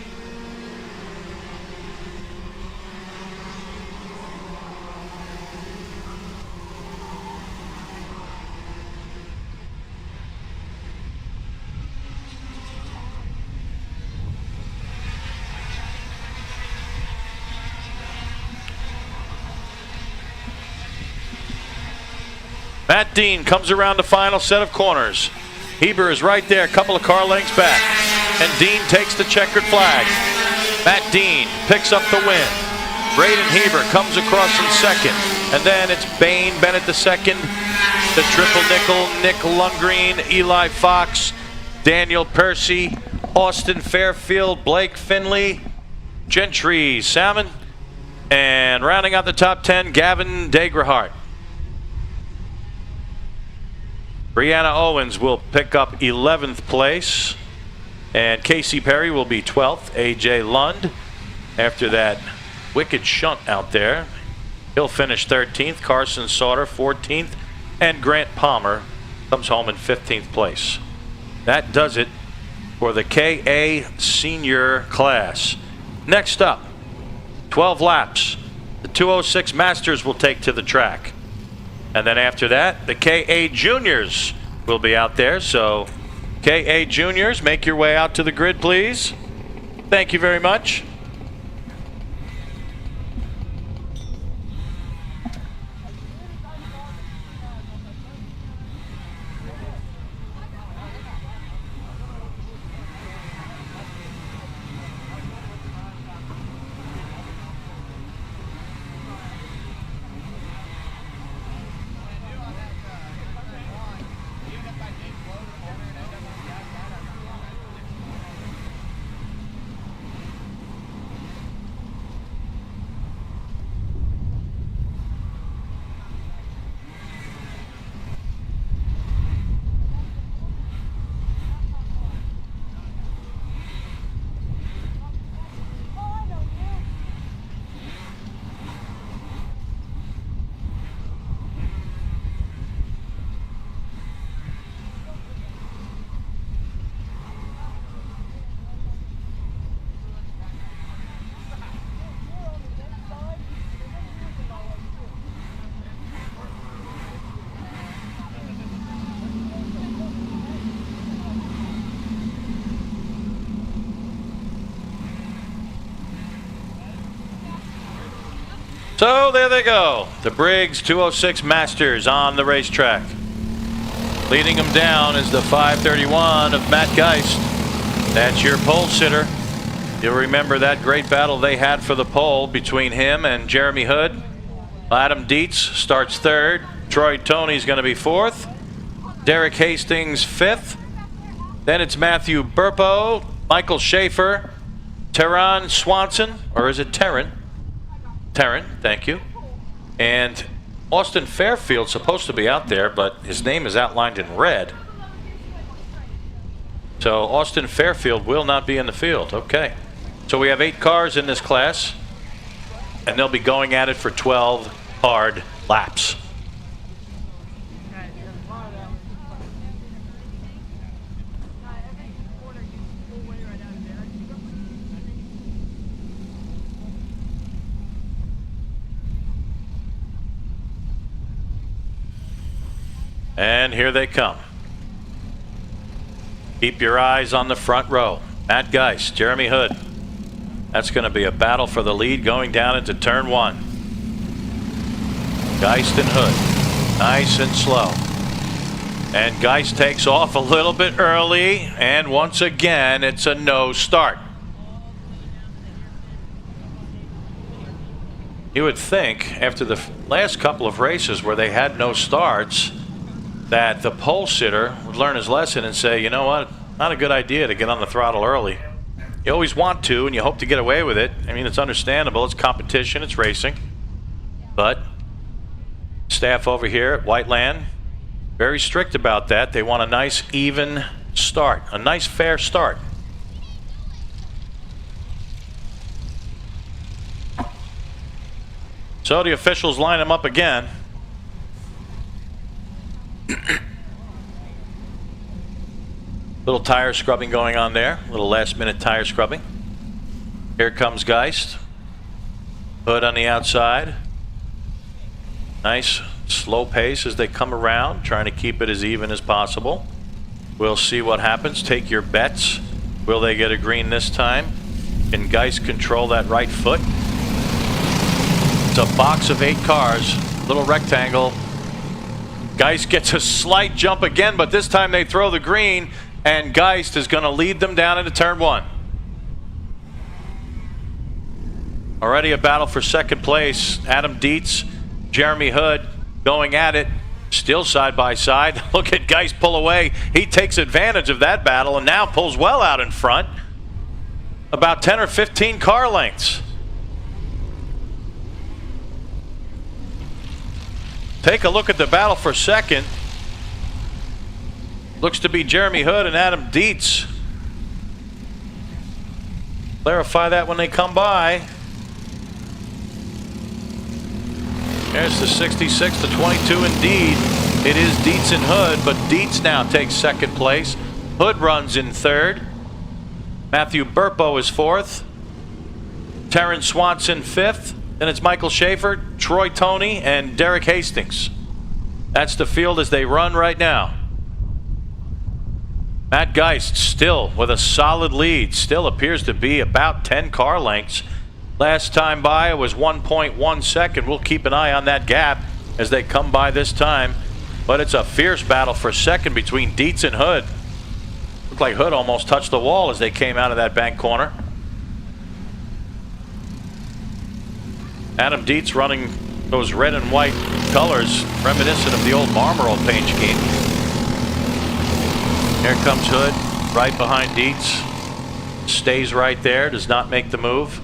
Matt Dean comes around the final set of corners. Heber is right there, a couple of car lengths back. And Dean takes the checkered flag. Matt Dean picks up the win. Braden Heber comes across in second. And then it's Bane Bennett the second. The triple nickel, Nick Lundgren, Eli Fox, Daniel Percy, Austin Fairfield, Blake Finley, Gentry Salmon, And rounding out the top 10, Gavin Degerhart. Brianna Owens will pick up 11th place. And Casey Perry will be 12th. AJ Lund, after that wicked shunt out there, he'll finish 13th. Carson Sauter 14th. And Grant Palmer comes home in 15th place. That does it for the KA senior class. Next up, 12 laps. The 206 Masters will take to the track. And then after that, the KA juniors will be out there. So KA juniors, make your way out to the grid, please. Thank you very much. So there they go. The Briggs 206 Masters on the racetrack. Leading them down is the 531 of Matt Geist. That's your pole sitter. You'll remember that great battle they had for the pole between him and Jeremy Hood. Adam Dietz starts third. Troy Toney's going to be fourth. Derek Hastings fifth. Then it's Matthew Burpo, Michael Schaefer, Teron Swanson, or is it Terran? Terran, thank you. And Austin Fairfield's supposed to be out there, but his name is outlined in red. So Austin Fairfield will not be in the field. Okay. So we have 8 cars in this class, and they'll be going at it for 12 hard laps. And here they come. Keep your eyes on the front row. Matt Geist, Jeremy Hood. That's going to be a battle for the lead going down into turn 1. Geist and Hood. Nice and slow. And Geist takes off a little bit early. And once again, it's a no start. You would think after the last couple of races where they had no starts, that the pole sitter would learn his lesson and say, you know what, not a good idea to get on the throttle early. You always want to, and you hope to get away with it. I mean, it's understandable. It's competition. It's racing. But staff over here at Whiteland, very strict about that. They want a nice, even start, a nice, fair start. So the officials line them up again. Little tire scrubbing going on there. Little last minute tire scrubbing. Here comes Geist. Hood on the outside. Nice slow pace as they come around, trying to keep it as even as possible. We'll see what happens. Take your bets. Will they get a green this time? Can Geist control that right foot? It's a box of 8 cars. Little rectangle. Geist gets a slight jump again, but this time they throw the green, and Geist is going to lead them down into turn 1. Already a battle for second place. Adam Dietz, Jeremy Hood going at it, still side by side. Look at Geist pull away. He takes advantage of that battle and now pulls well out in front. About 10 or 15 car lengths. take a look at the battle for second. Looks to be Jeremy Hood and Adam Dietz. Clarify that when they come by. There's the 66 to 22 indeed. It is Dietz and Hood, but Dietz now takes second place. Hood runs in third. Matthew Burpo is fourth. Terrence Swanson fifth. Then it's Michael Schaefer, Troy Toney, and Derek Hastings. That's the field as they run right now. Matt Geist still with a solid lead. Still appears to be about 10 car lengths. Last time by it was 1.1 second. We'll keep an eye on that gap as they come by this time. But it's a fierce battle for second between Dietz and Hood. Looked like Hood almost touched the wall as they came out of that bank corner. Adam Dietz running those red and white colors reminiscent of the old Marlboro paint scheme. Here comes Hood right behind Dietz. Stays right there, does not make the move.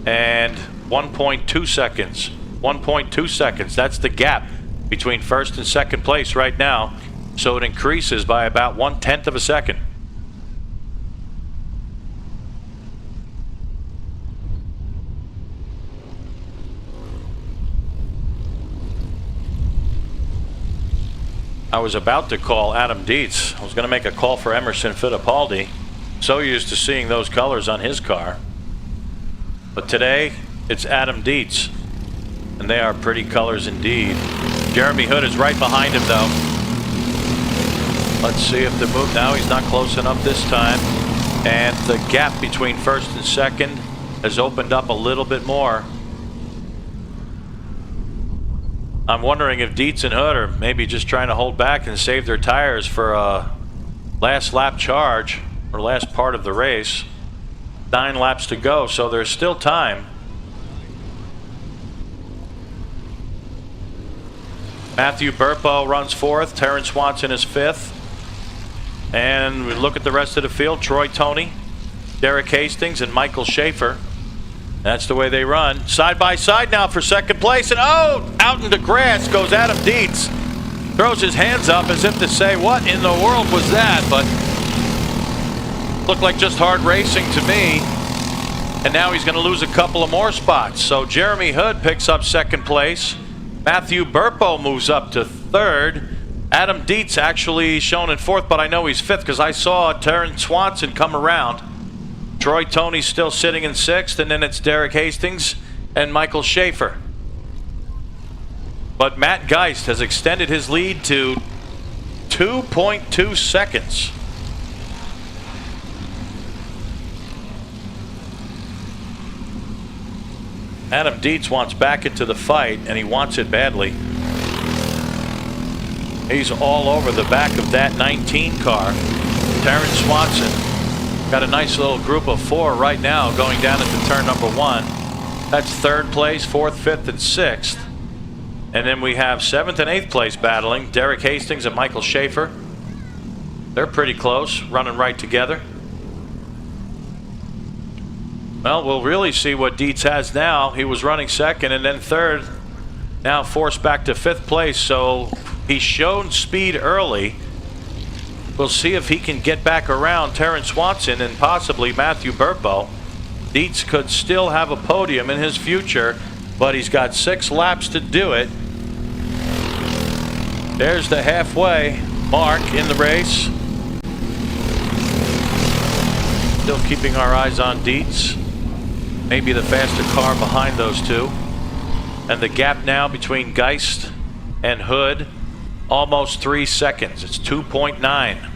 And 1.2 seconds. 1.2 seconds. That's the gap between first and second place right now. So it increases by about 1/10 of a second. I was about to call Adam Dietz. I was going to make a call for Emerson Fittipaldi. So used to seeing those colors on his car. But today, it's Adam Dietz. And they are pretty colors indeed. Jeremy Hood is right behind him, though. Let's see if the move... Now he's not close enough this time. And the gap between first and second has opened up a little bit more. I'm wondering if Dietz and Hood are maybe just trying to hold back and save their tires for a last lap charge or last part of the race. 9 laps to go, so there's still time. Matthew Burpo runs fourth. Terrence Swanson is fifth. And we look at the rest of the field. Troy Toney, Derek Hastings, and Michael Schaefer. That's the way they run. Side by side now for second place. And oh, out into grass goes Adam Dietz. Throws his hands up as if to say, what in the world was that? But looked like just hard racing to me. And now he's going to lose a couple of more spots. So Jeremy Hood picks up second place. Matthew Burpo moves up to third. Adam Dietz actually shown in fourth, but I know he's fifth because I saw Terrence Swanson come around. Troy Toney's still sitting in sixth, and then it's Derek Hastings and Michael Schaefer. But Matt Geist has extended his lead to 2.2 seconds. Adam Dietz wants back into the fight, and he wants it badly. He's all over the back of that 19 car. Terrence Swanson got a nice little group of 4 right now going down into turn number 1. That's third place, fourth, fifth, and sixth. And then we have 7th and 8th place battling. Derek Hastings and Michael Schaefer. They're pretty close, running right together. Well, we'll really see what Dietz has now. He was running second and then third. Now forced back to 5th place, so he's shown speed early. We'll see if he can get back around Terrence Swanson and possibly Matthew Burpo. Dietz could still have a podium in his future, but he's got 6 laps to do it. There's the halfway mark in the race. Still keeping our eyes on Dietz. Maybe the faster car behind those two. And the gap now between Geist and Hood, almost 3 seconds. It's 2.9.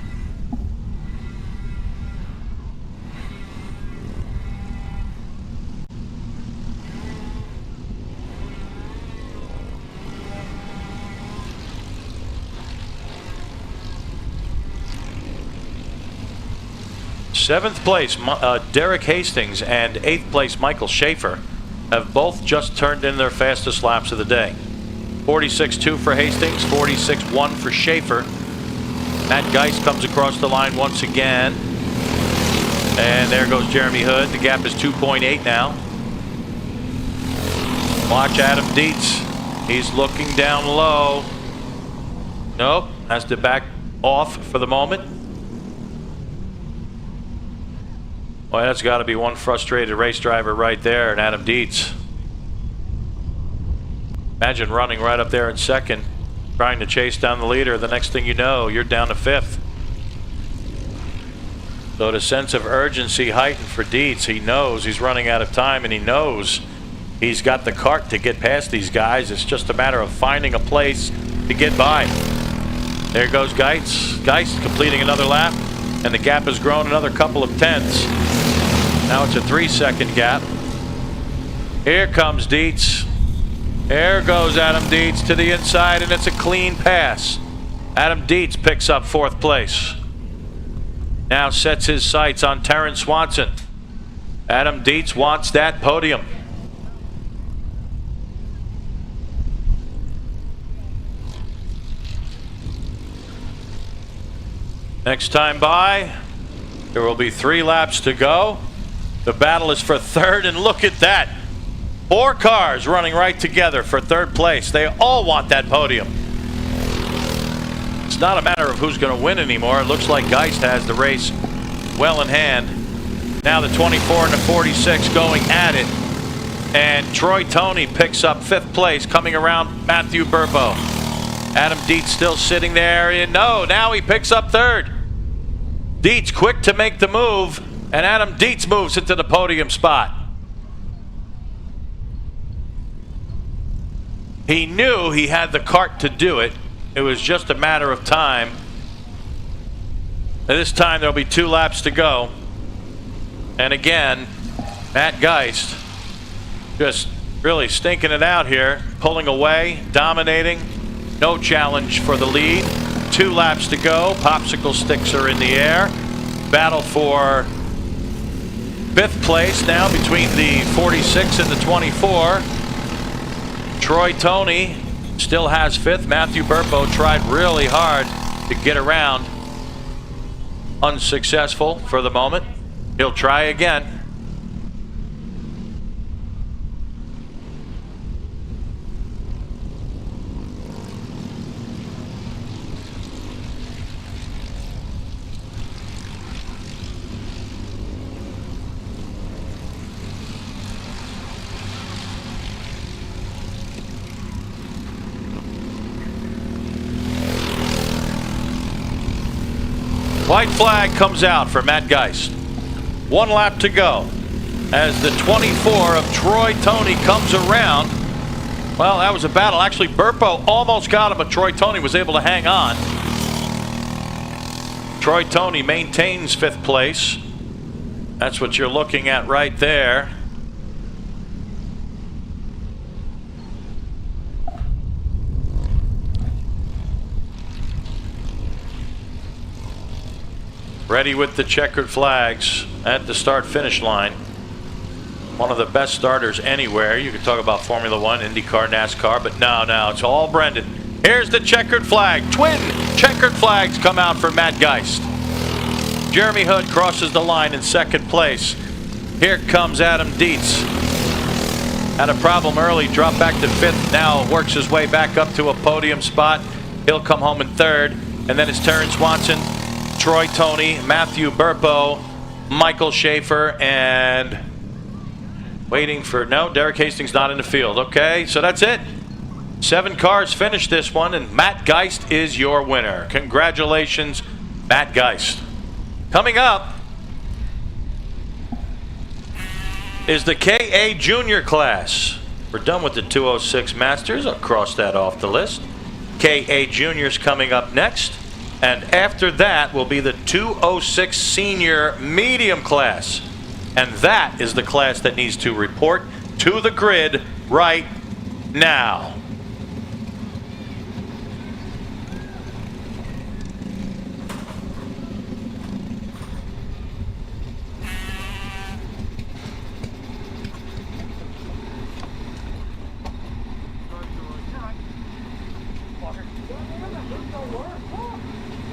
Seventh place, Derek Hastings, and 8th place, Michael Schaefer, have both just turned in their fastest laps of the day. 46.2 for Hastings, 46.1 for Schaefer. Matt Geist comes across the line once again. And there goes Jeremy Hood. The gap is 2.8 now. Watch Adam Dietz. He's looking down low. Nope, has to back off for the moment. Well, that's got to be one frustrated race driver right there, and Adam Dietz. Imagine running right up there in second, trying to chase down the leader. The next thing you know, you're down to fifth. So the sense of urgency heightened for Dietz. He knows he's running out of time, and he knows he's got the kart to get past these guys. It's just a matter of finding a place to get by. There goes Geist. Geist completing another lap, and the gap has grown another couple of tenths. Now it's a 3-second gap. Here comes Dietz. There goes Adam Dietz to the inside, and it's a clean pass. Adam Dietz picks up 4th place. Now sets his sights on Terrence Swanson. Adam Dietz wants that podium. Next time by, there will be 3 laps to go. The battle is for 3rd, and look at that. 4 cars running right together for 3rd place. They all want that podium. It's not a matter of who's going to win anymore. It looks like Geist has the race well in hand. Now the 24 and the 46 going at it. And Troy Toney picks up 5th place, coming around Matthew Burpo. Adam Dietz still sitting there. And no, now he picks up 3rd. Dietz quick to make the move, and Adam Dietz moves into the podium spot. He knew he had the kart to do it. It was just a matter of time. And this time there'll be 2 laps to go. And again, Matt Geist just really stinking it out here, pulling away, dominating. No challenge for the lead. 2 laps to go. Popsicle sticks are in the air. Battle for 5th place now between the 46 and the 24. Troy Toney still has 5th. Matthew Burpo tried really hard to get around. Unsuccessful for the moment. He'll try again. White flag comes out for Matt Geist. 1 lap to go as the 24 of Troy Toney comes around. Well, that was a battle. Actually, Burpo almost got him, but Troy Toney was able to hang on. Troy Toney maintains 5th place. That's what you're looking at right there. Ready with the checkered flags at the start-finish line. One of the best starters anywhere. You could talk about Formula One, IndyCar, NASCAR, but no, it's all Brendan. Here's the checkered flag. Twin checkered flags come out for Matt Geist. Jeremy Hood crosses the line in 2nd place. Here comes Adam Dietz. Had a problem early, dropped back to 5th, now works his way back up to a podium spot. He'll come home in 3rd, and then it's Terrence Swanson, Troy Toney, Matthew Burpo, Michael Schaefer, and waiting for, no, Derek Hastings not in the field. Okay, so that's it. 7 cars finished this one, and Matt Geist is your winner. Congratulations, Matt Geist. Coming up is the KA Junior class. We're done with the 206 Masters. I'll cross that off the list. KA Juniors coming up next. And after that will be the 206 Senior Medium class. And that is the class that needs to report to the grid right now.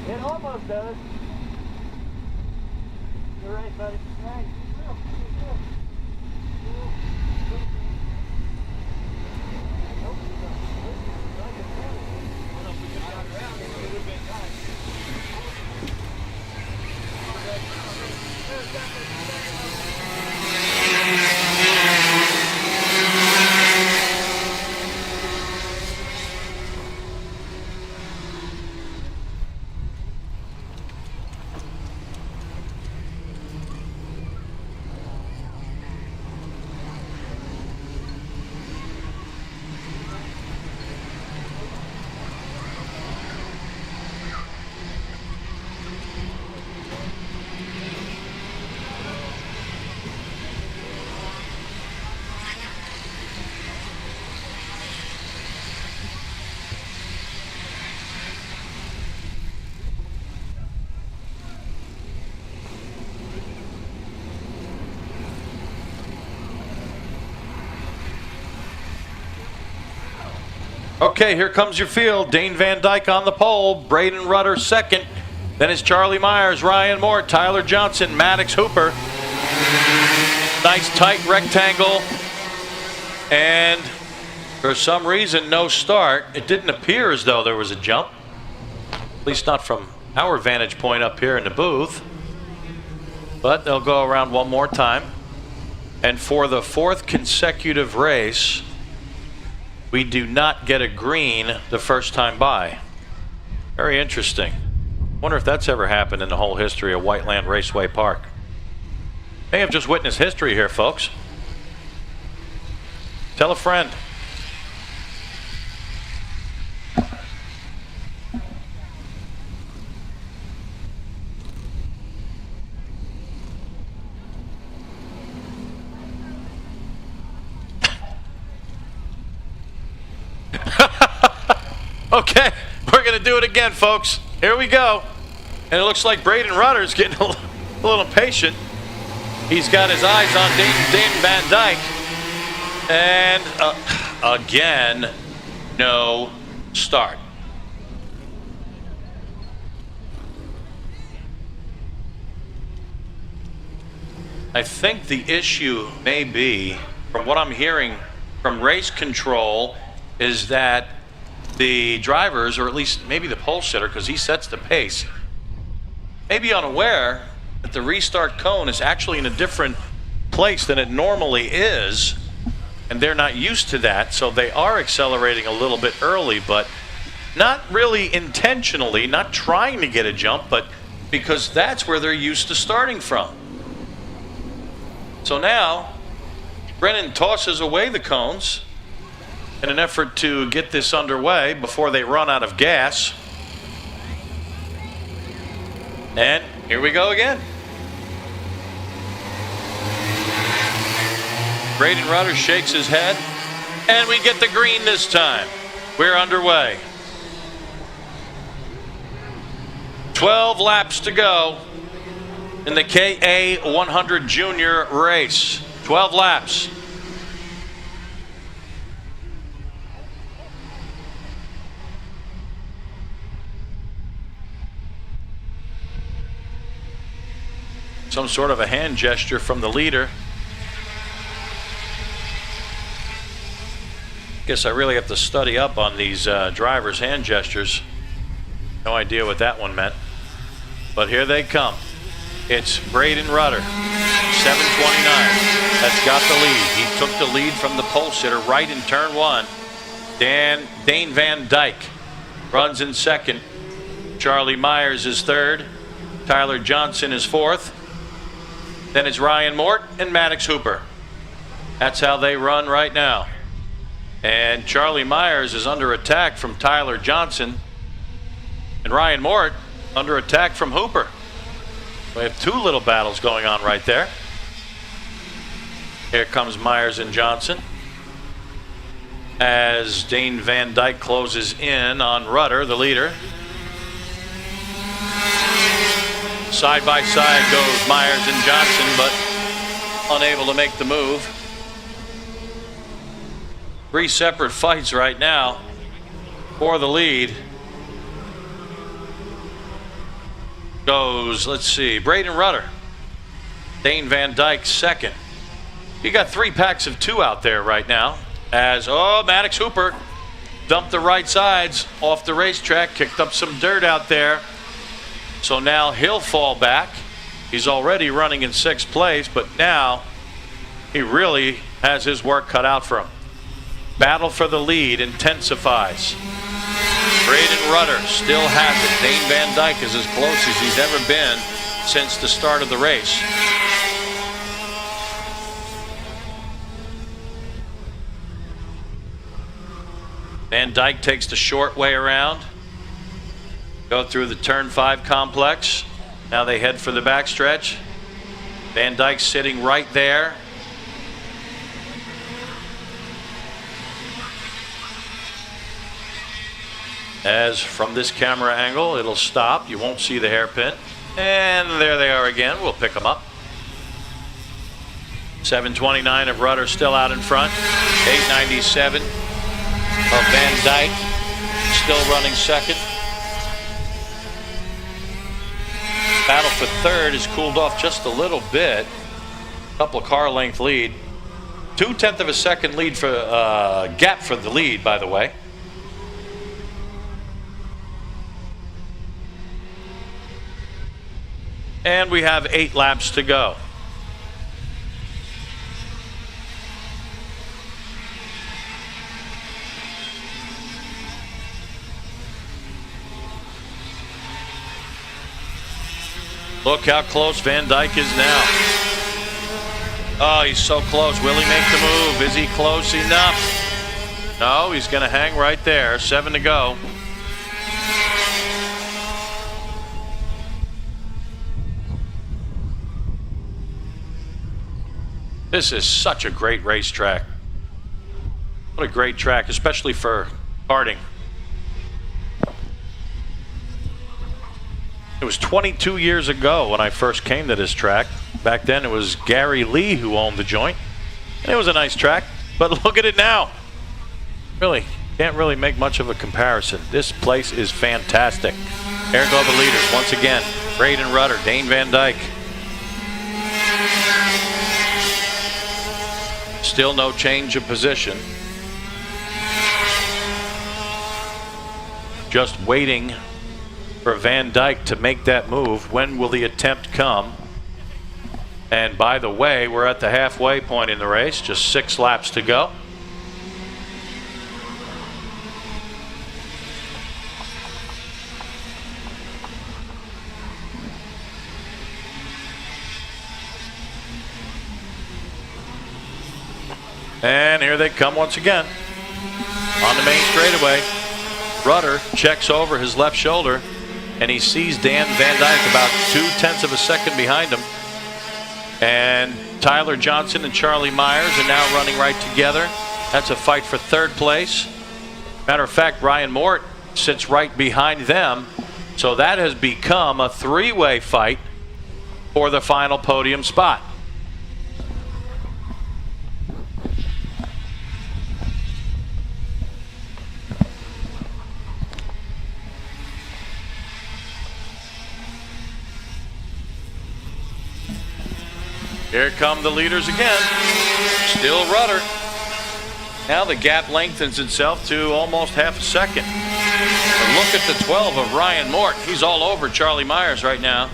It almost does. You're right, buddy. Right. Okay, here comes your field. Dane Van Dyke on the pole. Braden Rudder second. Then it's Charlie Myers, Ryan Moore, Tyler Johnson, Maddox Hooper. Nice tight rectangle. And for some reason, no start. It didn't appear as though there was a jump. At least not from our vantage point up here in the booth. But they'll go around one more time. And for the fourth consecutive race, we do not get a green the first time by. Very interesting. Wonder if that's ever happened in the whole history of Whiteland Raceway Park. May have just witnessed history here, folks. Tell a friend. Okay, we're going to do it again, folks. Here we go. And it looks like Braden Rudder's getting a little impatient. He's got his eyes on Dane Van Dyke. And again, no start. I think the issue may be, from what I'm hearing from race control, is that the drivers, or at least maybe the pole sitter, because he sets the pace, may be unaware that the restart cone is actually in a different place than it normally is, and they're not used to that, so they are accelerating a little bit early, but not really intentionally, not trying to get a jump, but because that's where they're used to starting from. So now, Brennan tosses away the cones in an effort to get this underway before they run out of gas. And here we go again. Braden Rudder shakes his head, and we get the green this time. We're underway. 12 laps to go in the KA 100 Junior race. 12 laps. Some sort of a hand gesture from the leader. Guess I really have to study up on these drivers' hand gestures. No idea what that one meant. But here they come. It's Braden Rudder, 7:29. That's got the lead. He took the lead from the pole sitter right in turn one. Dane Van Dyke runs in second. Charlie Myers is third. Tyler Johnson is fourth. Then it's Ryan Mort and Maddox Hooper. That's how they run right now. And Charlie Myers is under attack from Tyler Johnson. And Ryan Mort under attack from Hooper. We have two little battles going on right there. Here comes Myers and Johnson as Dane Van Dyke closes in on Rudder, the leader. Side by side goes Myers and Johnson, but unable to make the move. Three separate fights right now for the lead. Goes, let's see, Braden Rudder. Dane Van Dyke second. You got 3 packs of 2 out there right now. As, Maddox Hooper dumped the right sides off the racetrack, kicked up some dirt out there. So now he'll fall back. He's already running in 6th place, but now he really has his work cut out for him. Battle for the lead intensifies. Braden Rudder still has it. Dane Van Dyke is as close as he's ever been since the start of the race. Van Dyke takes the short way around. Go through the turn 5 complex. Now they head for the backstretch. Van Dyke sitting right there. As from this camera angle, it'll stop. You won't see the hairpin. And there they are again. We'll pick them up. 7:29 of Rudder still out in front. 8:97 of of Van Dyke, still running second. Battle for third has cooled off just a little bit. Couple of car length lead. 0.2 of a second lead for gap for the lead, by the way. And we have 8 laps to go. Look how close Van Dyke is now. Oh, he's so close. Will he make the move? Is he close enough? No, he's going to hang right there. 7 to go. This is such a great racetrack. What a great track, especially for karting. It was 22 years ago when I first came to this track. Back then it was Gary Lee who owned the joint. And it was a nice track, but look at it now. Really, can't really make much of a comparison. This place is fantastic. There go the leaders once again. Braden Rudder, Dane Van Dyke. Still no change of position. Just waiting for Van Dyke to make that move. When will the attempt come? And by the way, we're at the halfway point in the race. Just 6 laps to go. And here they come once again. On the main straightaway. Rudder checks over his left shoulder, and he sees Dan Van Dyke about 0.2 of a second behind him. And Tyler Johnson and Charlie Myers are now running right together. That's a fight for third place. Matter of fact, Ryan Mort sits right behind them. So that has become a 3-way fight for the final podium spot. Here come the leaders again. Still Rudder. Now the gap lengthens itself to almost half a second. But look at the 12 of Ryan Mort. He's all over Charlie Myers right now.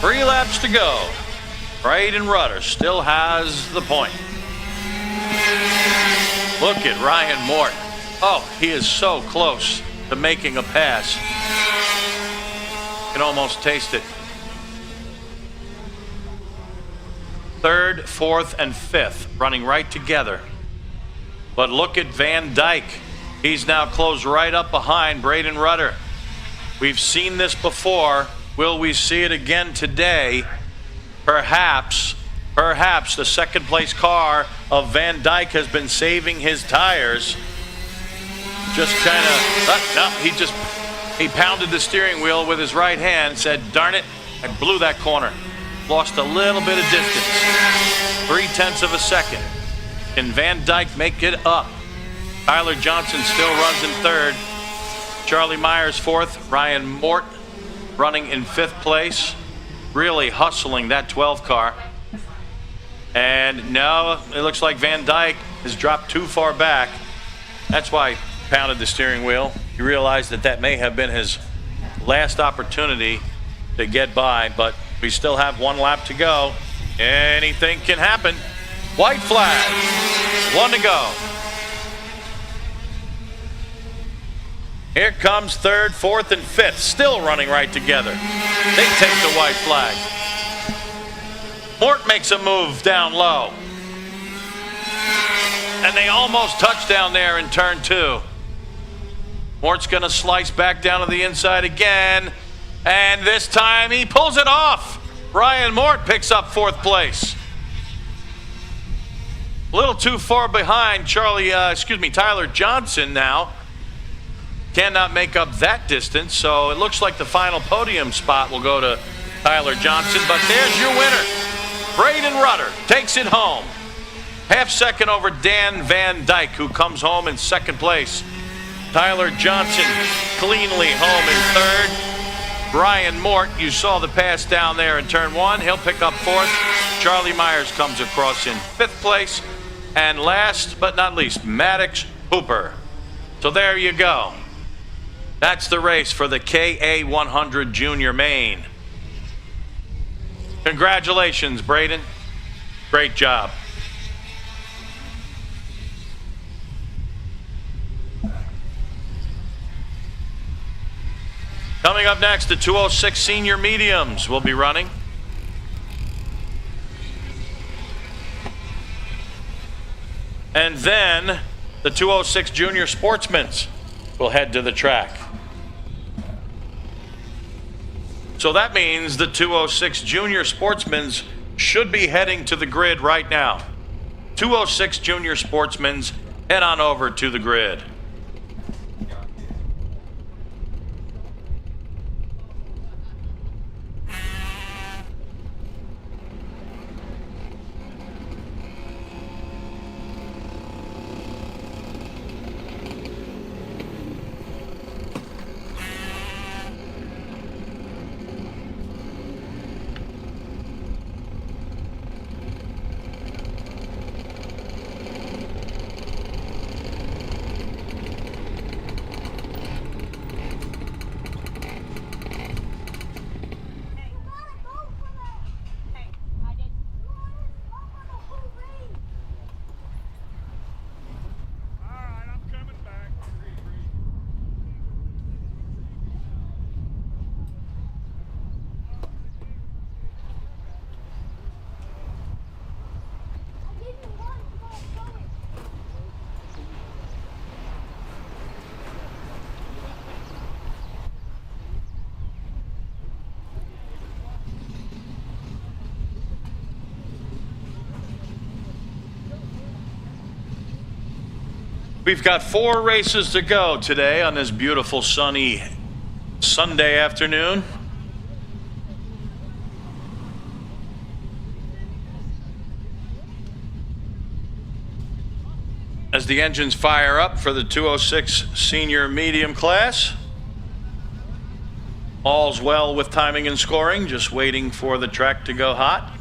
Three laps to go. Braden Rudder still has the point. Look at Ryan Mort. Oh, he is so close to making a pass. You can almost taste it. Third, fourth, and fifth running right together. But look at Van Dyke. He's now closed right up behind Braden Rudder. We've seen this before. Will we see it again today? Perhaps the second place car of Van Dyke has been saving his tires. Just kind of, no, he pounded the steering wheel with his right hand, said, darn it, I blew that corner. Lost a little bit of distance. 0.3 of a second. Can Van Dyke make it up? Tyler Johnson still runs in third. Charlie Myers fourth. Ryan Mort running in fifth place, really hustling that 12 car. And now it looks like Van Dyke has dropped too far back. That's why he pounded the steering wheel. He realized that may have been his last opportunity to get by, but we still have 1 lap to go. Anything can happen. White flag, 1 to go. Here comes third, fourth, and fifth, still running right together. They take the white flag. Mort makes a move down low. And they almost touched down there in turn 2. Mort's going to slice back down to the inside again. And this time he pulls it off. Brian Mort picks up 4th place. A little too far behind Tyler Johnson now. Cannot make up that distance, so it looks like the final podium spot will go to Tyler Johnson. But there's your winner. Braden Rudder takes it home. Half second over Dan Van Dyke, who comes home in 2nd place. Tyler Johnson cleanly home in 3rd. Brian Mort, you saw the pass down there in turn 1. He'll pick up 4th. Charlie Myers comes across in 5th place. And last but not least, Maddox Hooper. So there you go. That's the race for the KA100 Junior Main. Congratulations, Braden. Great job. Coming up next, the 206 Senior Mediums will be running. And then the 206 Junior Sportsmen's will head to the track. So that means the 206 Junior Sportsmen's should be heading to the grid right now. 206 Junior Sportsmen's, head on over to the grid. We've got 4 races to go today on this beautiful sunny Sunday afternoon. As the engines fire up for the 206 Senior Medium class. All's well with timing and scoring, just waiting for the track to go hot.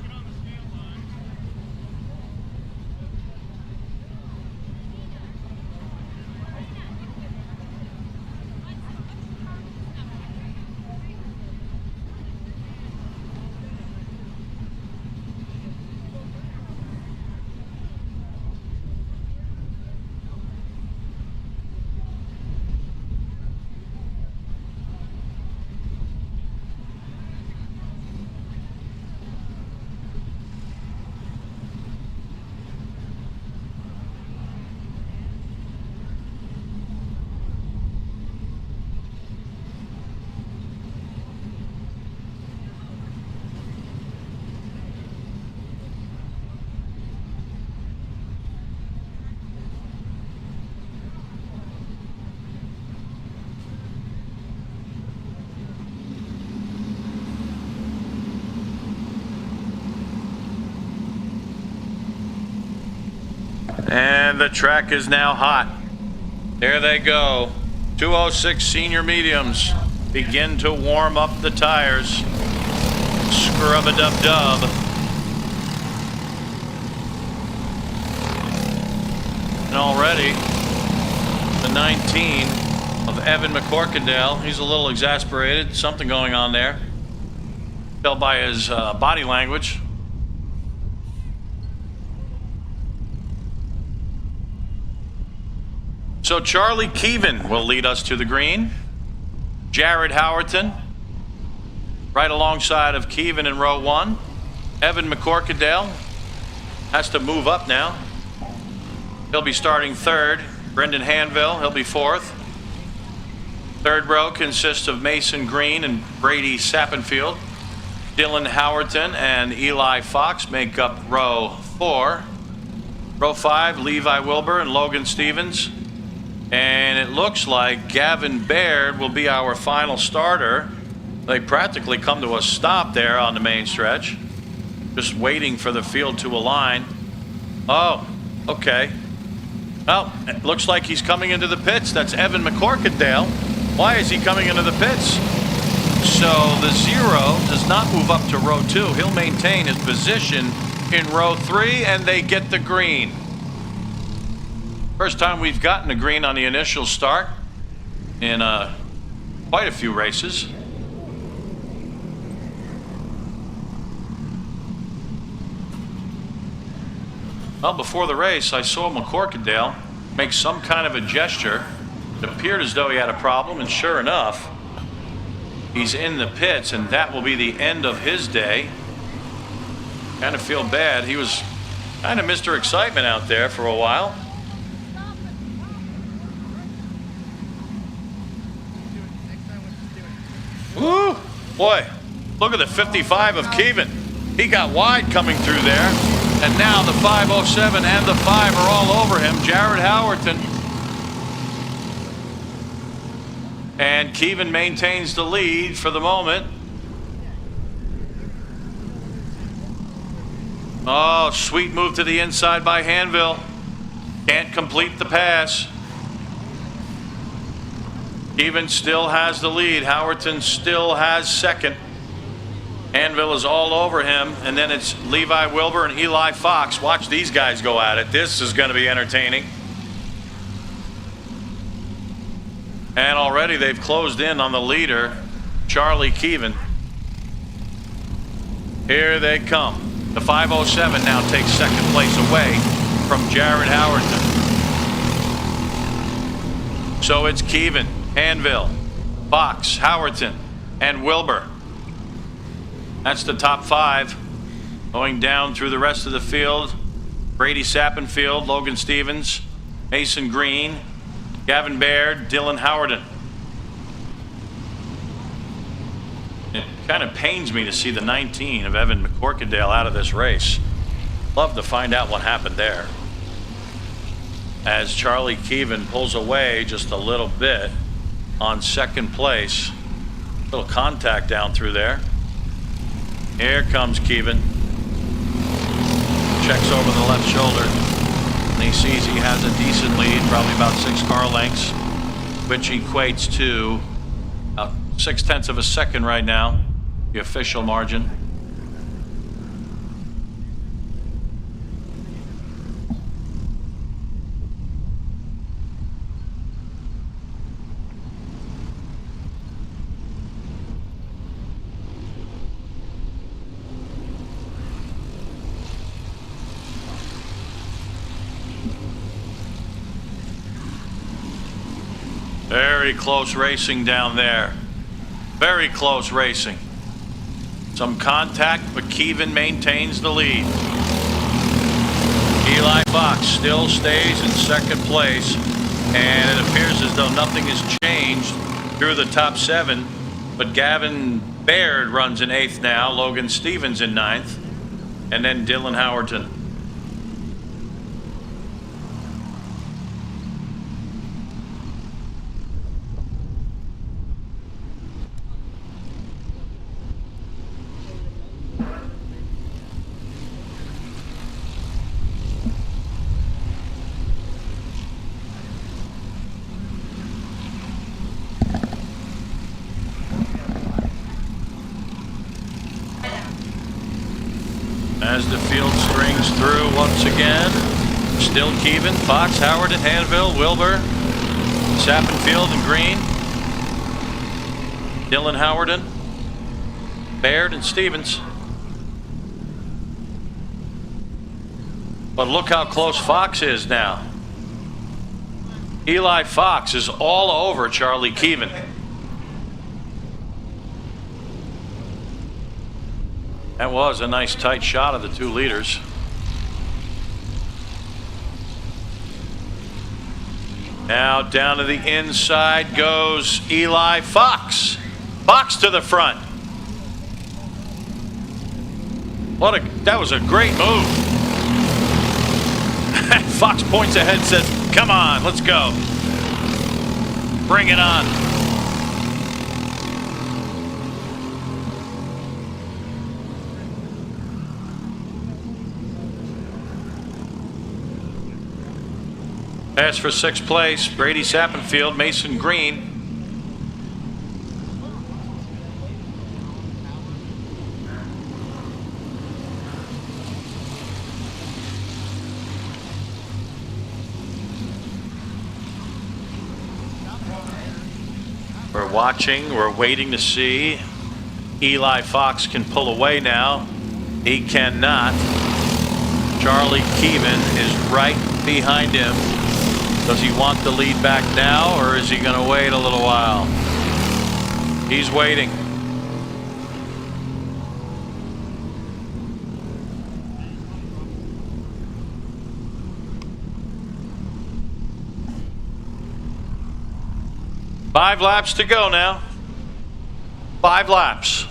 And the track is now hot. There they go. 206 Senior Mediums begin to warm up the tires. Scrub-a-dub-dub. And already, the 19 of Evan McCorkindale. He's a little exasperated. Something going on there. Tell by his body language. So Charlie Keevan will lead us to the green. Jared Howerton, right alongside of Keevan in row 1. Evan McCorkindale has to move up now. He'll be starting third. Brendan Hanville, he'll be fourth. Third row consists of Mason Green and Brady Sappenfield. Dylan Howerton and Eli Fox make up row 4. Row 5, Levi Wilbur and Logan Stevens. And it looks like Gavin Baird will be our final starter. They practically come to a stop there on the main stretch. Just waiting for the field to align. Oh, okay. Well, it looks like he's coming into the pits. That's Evan McCorkindale. Why is he coming into the pits? So the 0 does not move up to row 2. He'll maintain his position in row 3, and they get the green. First time we've gotten a green on the initial start in quite a few races. Well, before the race, I saw McCorkindale make some kind of a gesture. It appeared as though he had a problem, and sure enough, he's in the pits, and that will be the end of his day. Kind of feel bad. He was kind of Mr. Excitement out there for a while. Woo! Boy, look at the 55 of Keevan. He got wide coming through there. And now the 507 and the 5 are all over him. Jared Howerton. And Keevan maintains the lead for the moment. Oh, sweet move to the inside by Hanville. Can't complete the pass. Keevan still has the lead. Howerton still has second. Hanville is all over him, and then it's Levi Wilbur and Eli Fox. Watch these guys go at it. This is going to be entertaining. And already they've closed in on the leader, Charlie Keevan. Here they come. The 507 now takes second place away from Jared Howerton. So it's Keevan, Hanville, Fox, Howerton, and Wilbur. That's the top 5. Going down through the rest of the field, Brady Sappenfield, Logan Stevens, Mason Green, Gavin Baird, Dylan Howerton. It kind of pains me to see the 19 of Evan McCorkindale out of this race. Love to find out what happened there. As Charlie Keevan pulls away just a little bit on second place. Little contact down through there. Here comes Keevan. Checks over the left shoulder. And he sees he has a decent lead, probably about 6 car lengths, which equates to 0.6 of a second right now, the official margin. Very close racing down there. Very close racing. Some contact, but Keevan maintains the lead. Eli Fox still stays in second place, and it appears as though nothing has changed through the top 7, but Gavin Baird runs in 8th now, Logan Stevens in 9th, and then Dylan Howerton. As the field strings through once again, still Keevan, Fox, Howerton, Hanville, Wilbur, Sappenfield and Green, Dylan Howerton, Baird and Stevens. But look how close Fox is now. Eli Fox is all over Charlie Keevan. That was a nice tight shot of the 2 leaders. Now down to the inside goes Eli Fox. Fox to the front. That was a great move. Fox points ahead and says, come on, let's go. Bring it on. As for sixth place, Brady Sappenfield, Mason Green. We're watching, we're waiting to see. Eli Fox can pull away now. He cannot. Charlie Keevan is right behind him. Does he want the lead back now, or is he going to wait a little while? He's waiting. Five laps to go now. 5 laps.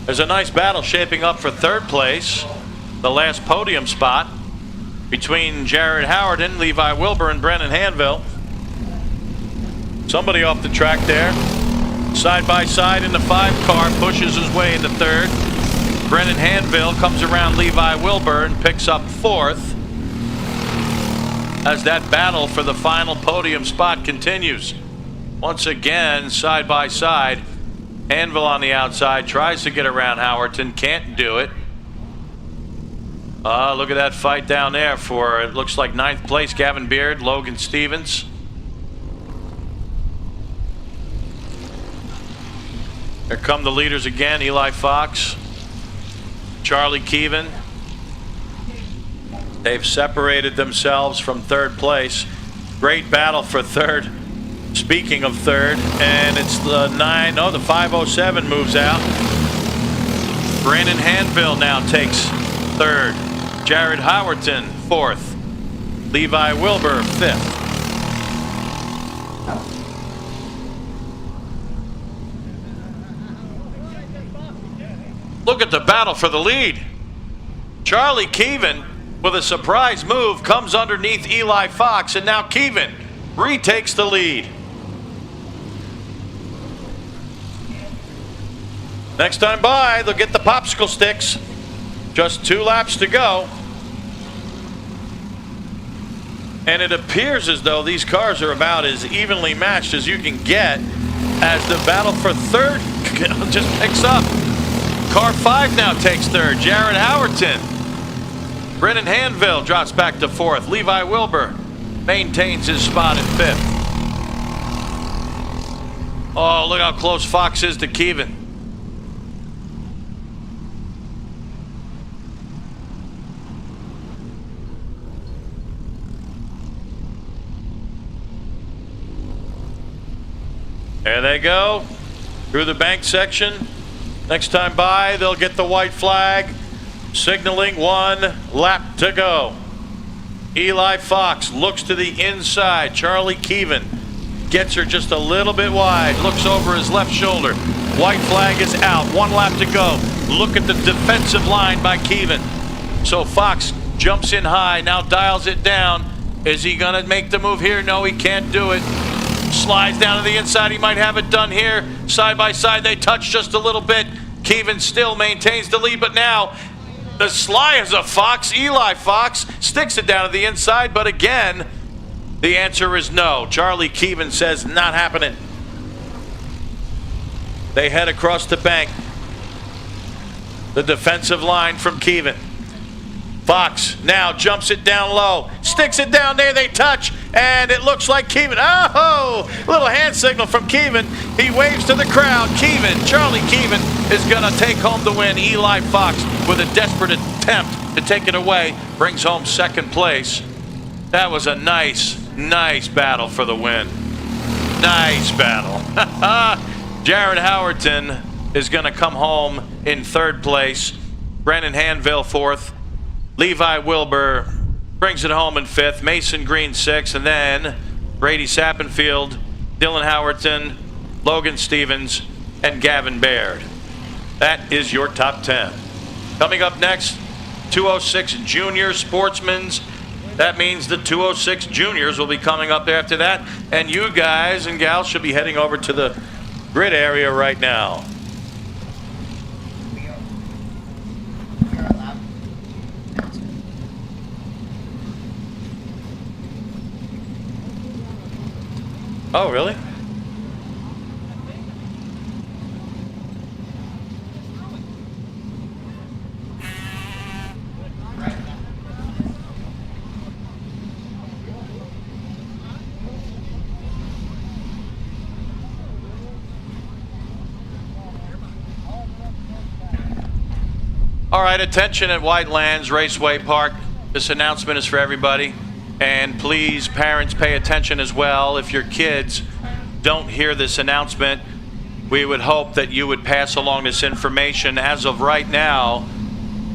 There's a nice battle shaping up for third place. The last podium spot between Jared Howerton, Levi Wilbur, and Brennan Hanville. Somebody off the track there. Side by side in the 5 car, pushes his way into third. Brennan Hanville comes around Levi Wilbur and picks up 4th as that battle for the final podium spot continues. Once again, side by side. Hanville on the outside tries to get around Howerton, can't do it. Look at that fight down there for, it looks like 9th place, Gavin Beard, Logan Stevens. Here come the leaders again, Eli Fox, Charlie Keevan. They've separated themselves from third place. Great battle for third. Speaking of third, and it's the 507 moves out. Brandon Hanville now takes third. Jared Howerton, 4th. Levi Wilbur, 5th. Look at the battle for the lead. Charlie Keevan, with a surprise move, comes underneath Eli Fox, and now Keevan retakes the lead. Next time by, they'll get the popsicle sticks. Just 2 laps to go. And it appears as though these cars are about as evenly matched as you can get as the battle for third just picks up. Car 5 now takes third. Jared Howerton. Brennan Hanville drops back to 4th. Levi Wilbur maintains his spot in 5th. Oh, look how close Fox is to Keevan. There they go, through the bank section. Next time by, they'll get the white flag, signaling 1 lap to go. Eli Fox looks to the inside. Charlie Keevan gets her just a little bit wide, looks over his left shoulder. White flag is out, 1 lap to go. Look at the defensive line by Keevan. So Fox jumps in high, now dials it down. Is he gonna make the move here? No, he can't do it. Slides down to the inside. He might have it done here. Side by side, they touch just a little bit. Keevan still maintains the lead, but now the sly as a fox, Eli Fox, sticks it down to the inside, but again, the answer is no. Charlie Keevan says not happening. They head across the bank. The defensive line from Keevan. Fox now jumps it down low, sticks it down there, they touch, and it looks like Keevan. Oh, little hand signal from Keevan. He waves to the crowd. Keevan, Charlie Keevan is gonna take home the win. Eli Fox with a desperate attempt to take it away, brings home 2nd place. That was a nice battle for the win. Nice battle. Jared Howerton is gonna come home in 3rd place. Brennan Hanville 4th. Levi Wilbur brings it home in 5th. Mason Green 6th. And then Brady Sappenfield, Dylan Howerton, Logan Stevens, and Gavin Baird. That is your top 10. Coming up next, 206 Junior Sportsmen's. That means the 206 Juniors will be coming up after that. And you guys and gals should be heading over to the grid area right now. Oh, really? All right, attention at Whiteland Raceway Park. This announcement is for everybody. And please, parents, pay attention as well. If your kids don't hear this announcement, we would hope that you would pass along this information. As of right now,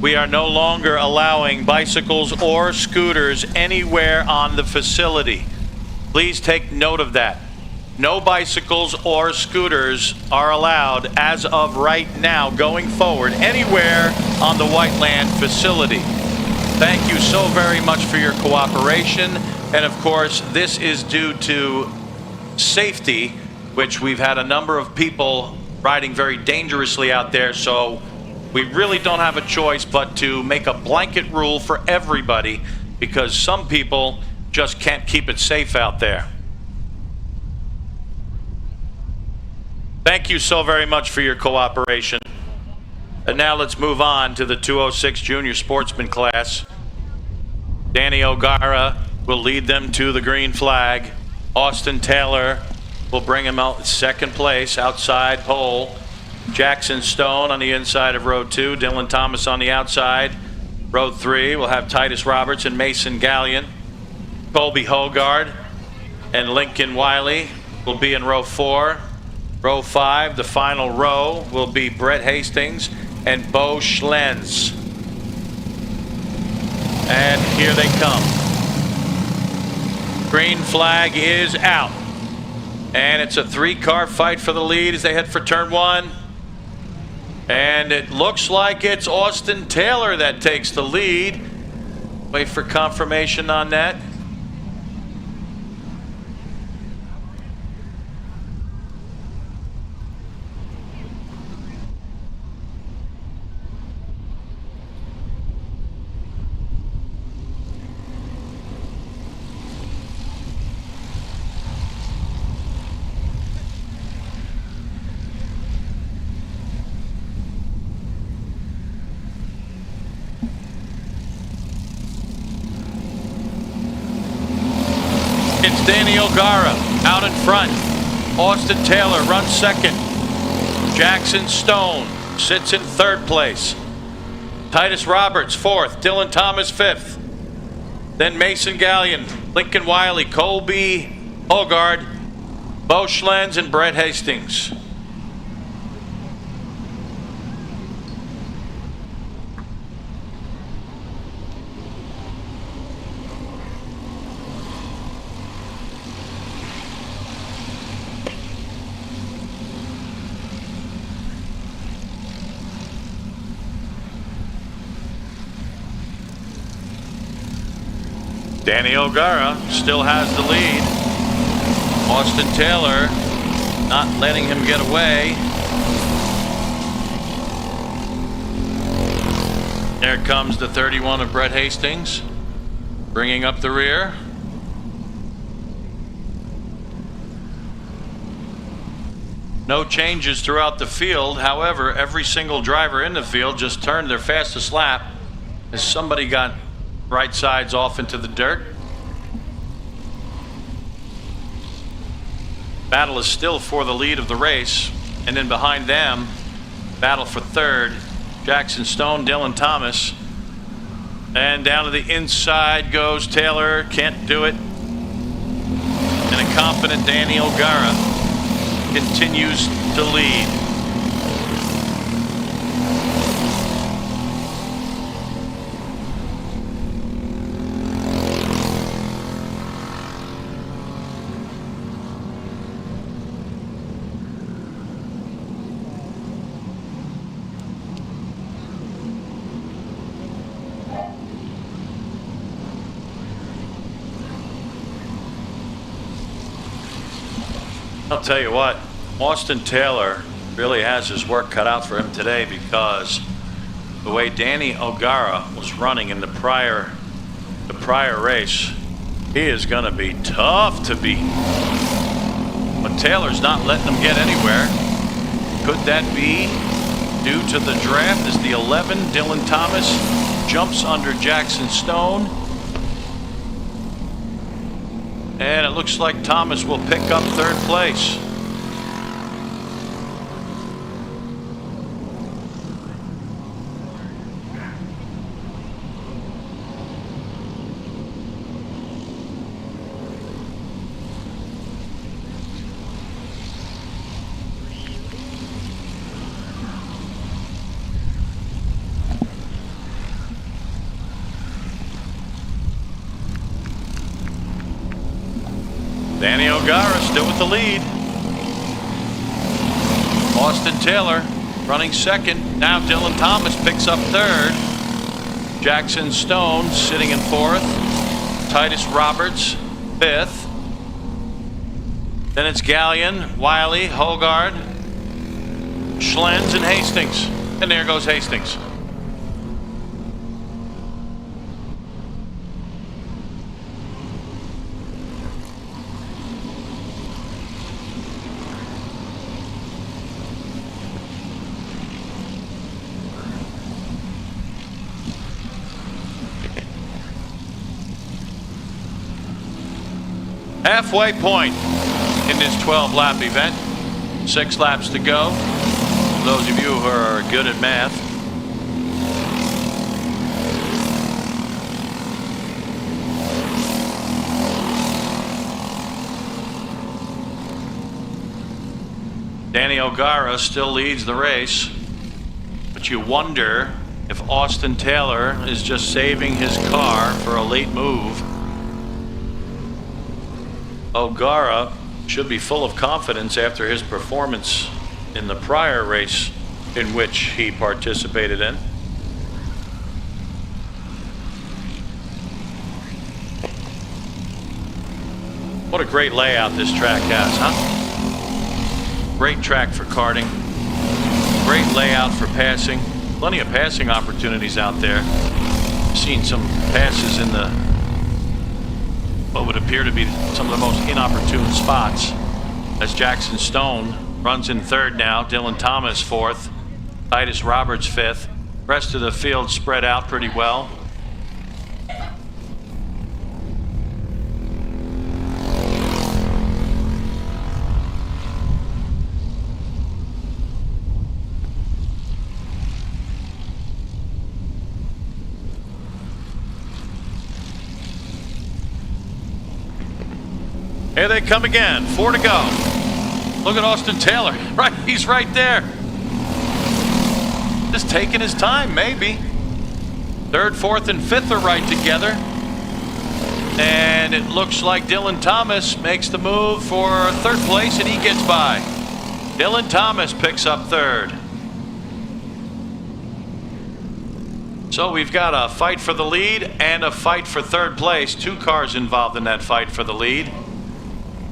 we are no longer allowing bicycles or scooters anywhere on the facility. Please take note of that. No bicycles or scooters are allowed as of right now going forward anywhere on the Whiteland facility. Thank you so very much for your cooperation. And of course, this is due to safety, which we've had a number of people riding very dangerously out there. So we really don't have a choice but to make a blanket rule for everybody because some people just can't keep it safe out there. Thank you so very much for your cooperation. And now let's move on to the 206 Junior Sportsman class. Danny O'Gara will lead them to the green flag. Austin Taylor will bring him out second place, outside pole. Jackson Stone on the inside of row 2. Dylan Thomas on the outside. Row 3 will have Titus Roberts and Mason Gallion. Colby Hogard and Lincoln Wiley will be in row 4. Row 5, the final row, will be Brett Hastings and Bo Schlenz. And here they come. Green flag is out. And it's a 3-car fight for the lead as they head for turn 1. And it looks like it's Austin Taylor that takes the lead. Wait for confirmation on that. It's Danny O'Gara out in front. Austin Taylor runs second. Jackson Stone sits in third place. Titus Roberts 4th. Dylan Thomas 5th. Then Mason Gallion, Lincoln Wiley, Colby Hogard, Bo Schlenz, and Brett Hastings. Danny O'Gara still has the lead. Austin Taylor not letting him get away. There comes the 31 of Brett Hastings, bringing up the rear. No changes throughout the field. However, every single driver in the field just turned their fastest lap as somebody got right sides off into the dirt. Battle is still for the lead of the race, and then behind them, battle for third, Jackson Stone, Dylan Thomas, and down to the inside goes Taylor, can't do it, and a confident Danny O'Gara continues to lead. I'll tell you what, Austin Taylor really has his work cut out for him today, because the way Danny O'Gara was running in the prior race, he is going to be tough to beat. But Taylor's not letting him get anywhere. Could that be due to the draft as the 11, Dylan Thomas, jumps under Jackson Stone? And it looks like Thomas will pick up third place. Danny O'Gara still with the lead. Austin Taylor running second. Now Dylan Thomas picks up third. Jackson Stone sitting in fourth. Titus Roberts fifth. Then it's Gallion, Wiley, Hogard, Schlenz, and Hastings. And there goes Hastings. Halfway point in this 12-lap event. 6 laps to go. For those of you who are good at math. Danny O'Gara still leads the race, but you wonder if Austin Taylor is just saving his car for a late move. O'Gara should be full of confidence after his performance in the prior race in which he participated in. What a great layout this track has, huh? Great track for karting. Great layout for passing. Plenty of passing opportunities out there. Seen some passes in the what would appear to be some of the most inopportune spots, as Jackson Stone runs in third now, Dylan Thomas fourth, Titus Roberts fifth. Rest of the field spread out pretty well. Here they come again. 4 to go. Look at Austin Taylor. Right, he's right there. Just taking his time, maybe. Third, fourth, and fifth are right together. And it looks like Dylan Thomas makes the move for third place, and he gets by. Dylan Thomas picks up third. So we've got a fight for the lead and a fight for third place. 2 cars involved in that fight for the lead.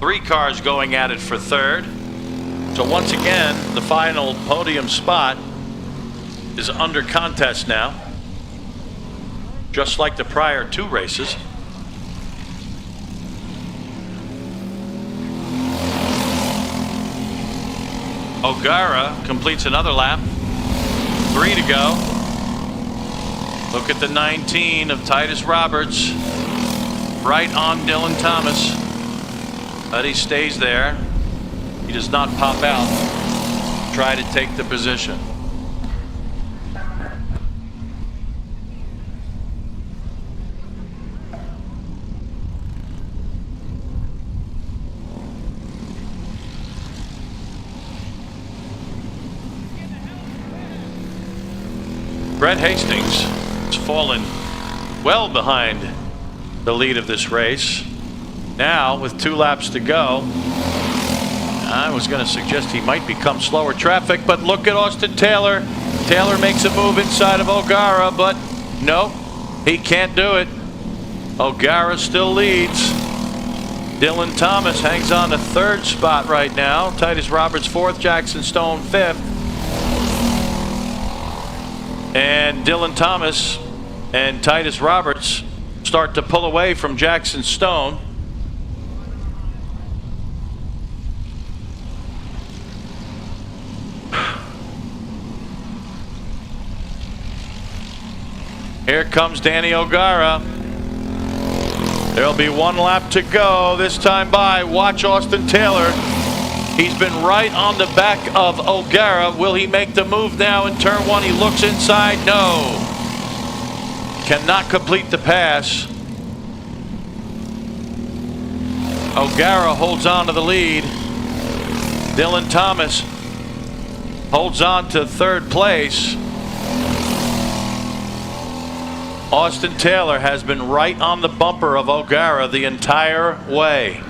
3 cars going at it for third. So once again, the final podium spot is under contest now, just like the prior 2 races. O'Gara completes another lap. 3 to go. Look at the 19 of Titus Roberts, right on Dylan Thomas. But he stays there. He does not pop out, try to take the position. Brett Hastings has fallen well behind the lead of this race. Now, with 2 laps to go, I was going to suggest he might become slower traffic, but look at Austin Taylor. Taylor makes a move inside of O'Gara, but no, he can't do it. O'Gara still leads. Dylan Thomas hangs on to third spot right now. Titus Roberts fourth, Jackson Stone fifth. And Dylan Thomas and Titus Roberts start to pull away from Jackson Stone. Here comes Danny O'Gara. There'll be one lap to go. This time by, watch Austin Taylor. He's been right on the back of O'Gara. Will he make the move now in turn one? He looks inside. No. Cannot complete the pass. O'Gara holds on to the lead. Dylan Thomas holds on to third place. Austin Taylor has been right on the bumper of O'Gara the entire way.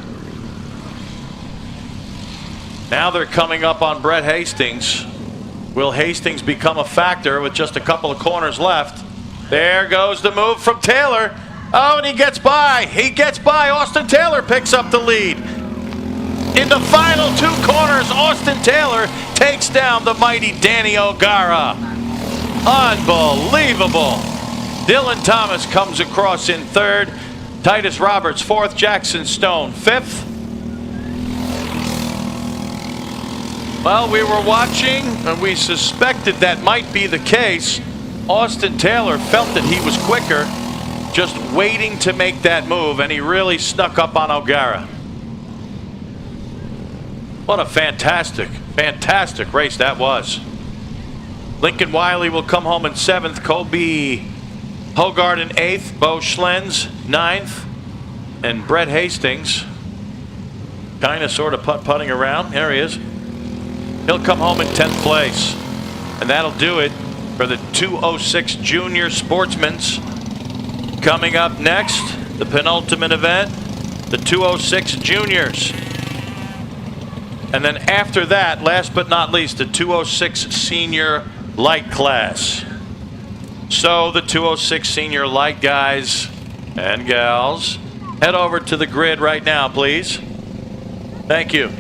Now they're coming up on Brett Hastings. Will Hastings become a factor with just a couple of corners left? There goes the move from Taylor. Oh, and he gets by. He gets by. Austin Taylor picks up the lead. In the final two corners, Austin Taylor takes down the mighty Danny O'Gara. Unbelievable. Dylan Thomas comes across in third. Titus Roberts fourth. Jackson Stone fifth. Well, we were watching and we suspected that might be the case. Austin Taylor felt that he was quicker, just waiting to make that move, and he really snuck up on O'Gara. What a fantastic, fantastic race that was. Lincoln Wiley will come home in seventh. Colby Hogard in eighth. Bo Schlens ninth. And Brett Hastings kind of sort of putt-putting around. There he is. He'll come home in 10th place. And that'll do it for the 206 Junior Sportsmen's. Coming up next, the penultimate event, the 206 Juniors. And then after that, last but not least, the 206 Senior Light class. So the 206 Senior Light guys and gals, head over to the grid right now, please. Thank you.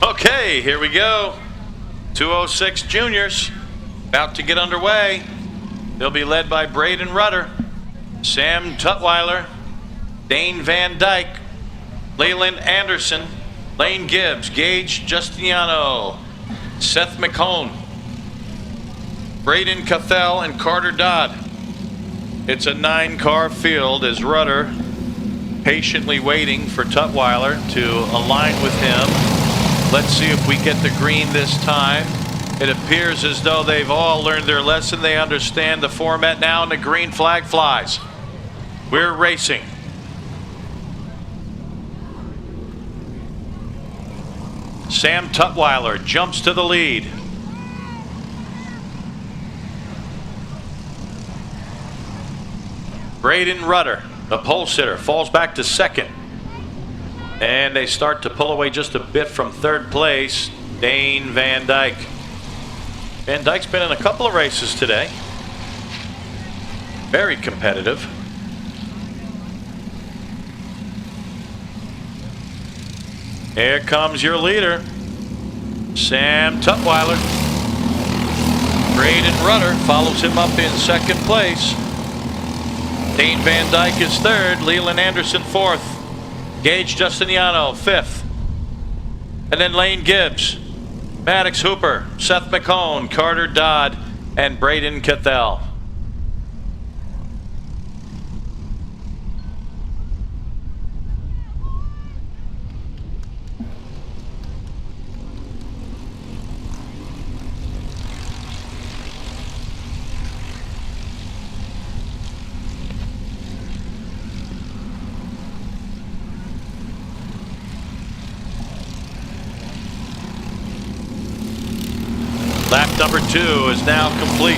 Okay, here we go. 206 Juniors about to get underway. They'll be led by Braden Rudder, Sam Tutwiler, Dane Van Dyke, Leyland Anderson, Lane Gibbs, Gage Justiniano, Seth McCone, Braden Cathell, and Carter Dodd. It's a 9-car field as Rudder patiently waiting for Tutwiler to align with him. Let's see if we get the green this time. It appears as though they've all learned their lesson. They understand the format now, and the green flag flies. We're racing. Sam Tutwiler jumps to the lead. Braden Rudder, the pole sitter, falls back to second. And they start to pull away just a bit from third place. Dane Van Dyke. Van Dyke's been in a couple of races today. Very competitive. Here comes your leader, Sam Tutwiler. Braden Rudder follows him up in second place. Dane Van Dyke is third. Leland Anderson fourth. Gage Justiniano fifth. And then Lane Gibbs, Maddox Hooper, Seth McCone, Carter Dodd, and Braden Cathell. Lap number 2 is now complete.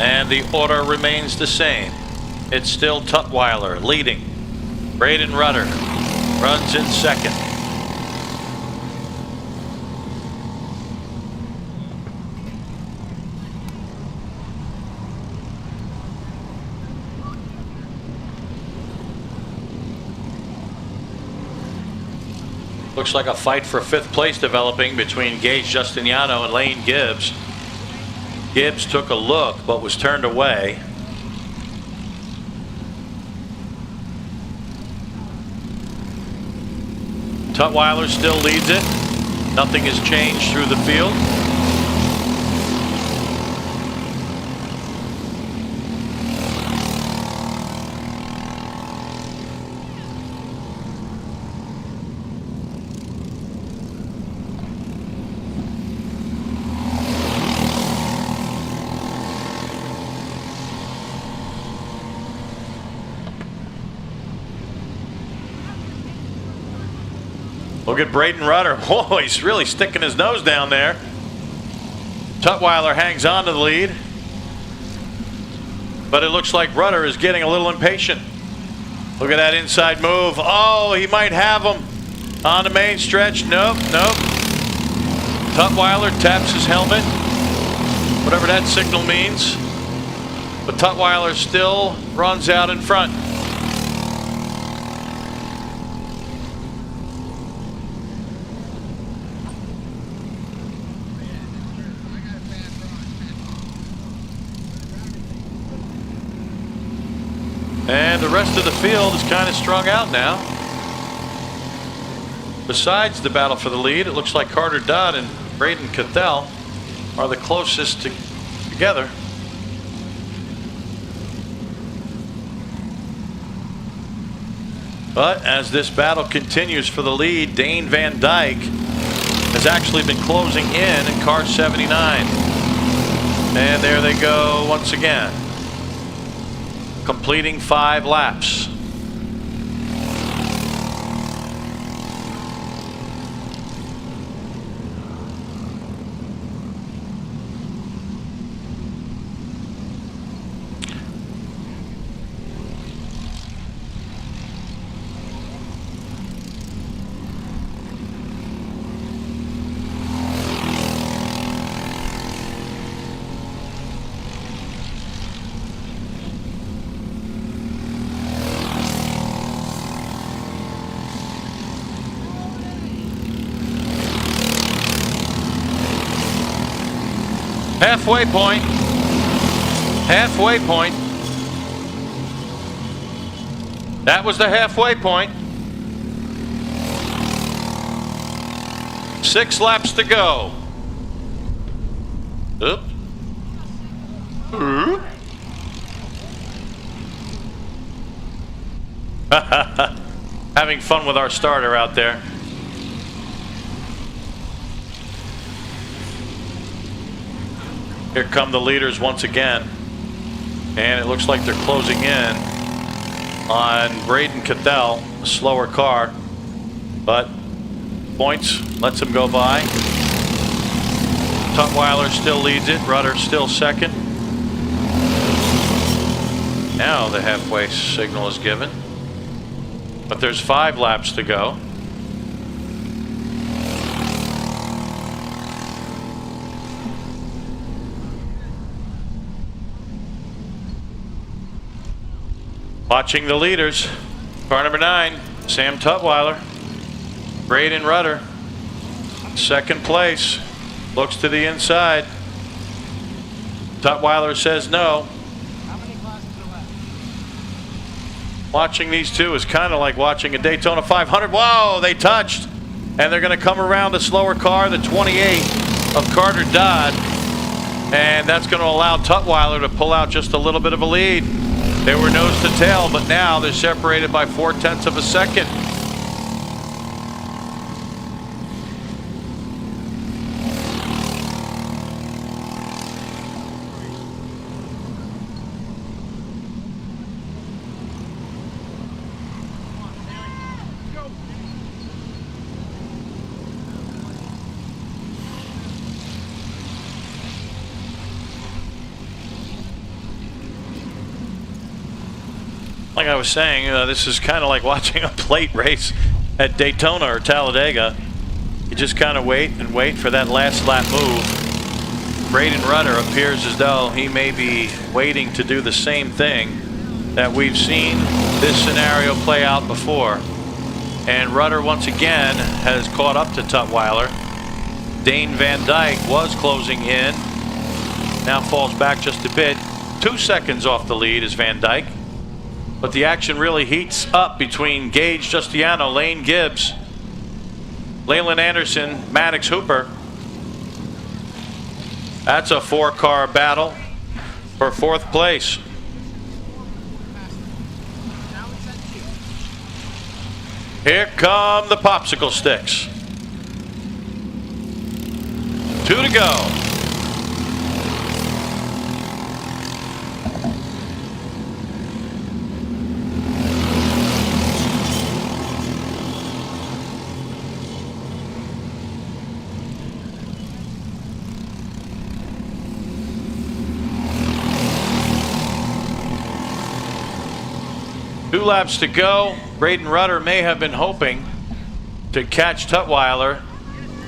And the order remains the same. It's still Tutwiler leading. Braden Rudder runs in second. Looks like a fight for 5th place developing between Gage Justiniano and Lane Gibbs. Gibbs took a look but was turned away. Tutwiler still leads it. Nothing has changed through the field. Look at Braden Rudder. Whoa, he's really sticking his nose down there. Tutwiler hangs on to the lead. But it looks like Rudder is getting a little impatient. Look at that inside move. Oh, he might have him on the main stretch. Nope, nope. Tutwiler taps his helmet. Whatever that signal means. But Tutwiler still runs out in front. And the rest of the field is kind of strung out now. Besides the battle for the lead, it looks like Carter Dodd and Braden Cathell are the closest together. But as this battle continues for the lead, Dane Van Dyke has actually been closing in car 79. And there they go once again, completing 5 laps. Halfway point. Halfway point. That was the halfway point. 6 laps to go. Oop. Oop. Having fun with our starter out there. Here come the leaders once again, and it looks like they're closing in on Braden Cathell, a slower car, but points lets him go by. Tutwiler still leads it, Rudder still second. Now the halfway signal is given. but there's 5 laps to go. Watching the leaders. Car number 9, Sam Tutwiler. Braden Rudder. Second place. Looks to the inside. Tutwiler says no. How many classes are left? Watching these two is kind of like watching a Daytona 500. Whoa, they touched. And they're going to come around the slower car, the 28 of Carter Dodd. And that's going to allow Tutwiler to pull out just a little bit of a lead. They were nose to tail, but now they're separated by 0.4 of a second. Like I was saying, this is kind of like watching a plate race at Daytona or Talladega. You just kind of wait and wait for that last lap move. Braden Rudder appears as though he may be waiting to do the same thing that we've seen this scenario play out before. And Rudder once again has caught up to Tutwiler. Dane Van Dyke was closing in. Now falls back just a bit. 2 seconds off the lead is Van Dyke. But the action really heats up between Gage Justiano, Lane Gibbs, Leyland Anderson, Maddox Hooper. That's a 4-car battle for 4th place. Here come the popsicle sticks. 2 to go. Two laps to go. Braden Rudder may have been hoping to catch Tutwiler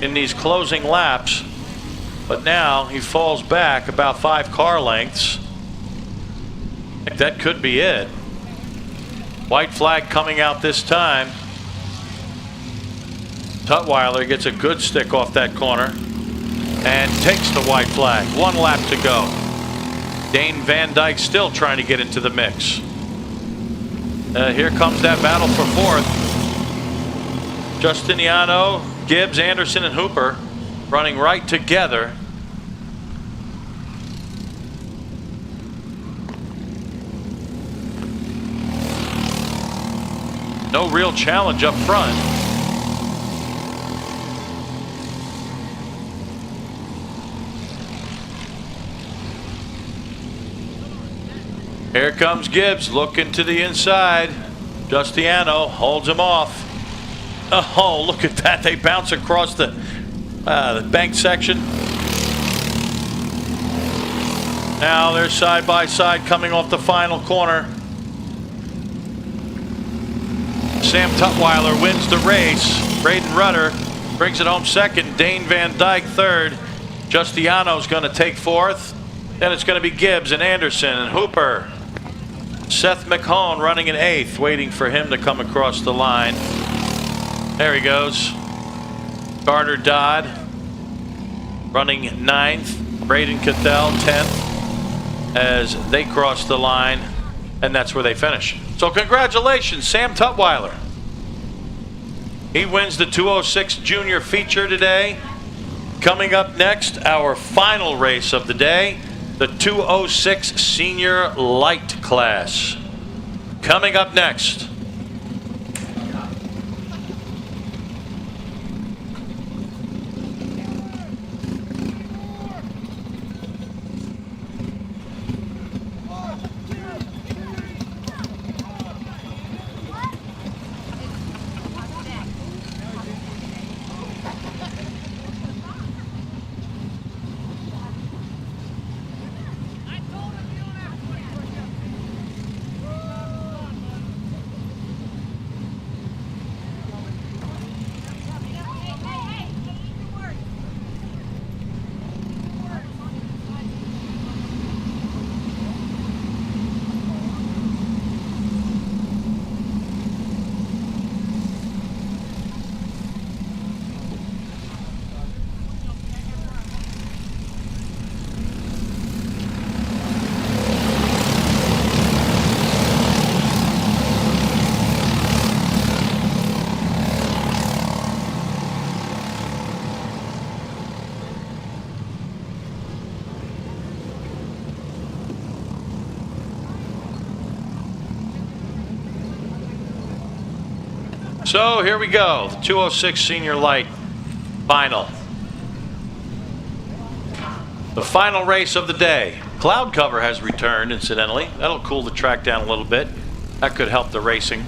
in these closing laps, but now he falls back about 5 car lengths. I think that could be it. White flag coming out this time. Tutwiler gets a good stick off that corner and takes the white flag. 1 lap to go. Dane Van Dyke still trying to get into the mix. Here comes that battle for 4th. Justiniano, Gibbs, Anderson, and Hooper running right together. No real challenge up front. Here comes Gibbs looking to the inside. Justiano holds him off. Oh, look at that. They bounce across the bank section. Now they're side by side coming off the final corner. Sam Tutwiler wins the race. Braden Rudder brings it home 2nd. Dane Van Dyke 3rd. Justiano's going to take 4th. Then it's going to be Gibbs and Anderson and Hooper. Seth McHone running in 8th, waiting for him to come across the line. There he goes. Carter Dodd running 9th. Braden Cathell 10th as they cross the line, and that's where they finish. So congratulations, Sam Tutwiler. He wins the 206 Junior feature today. Coming up next, our final race of the day, the 206 Senior Light class. Coming up next. So here we go, the 206 Senior Light final. The final race of the day. Cloud cover has returned, incidentally. That'll cool the track down a little bit. That could help the racing.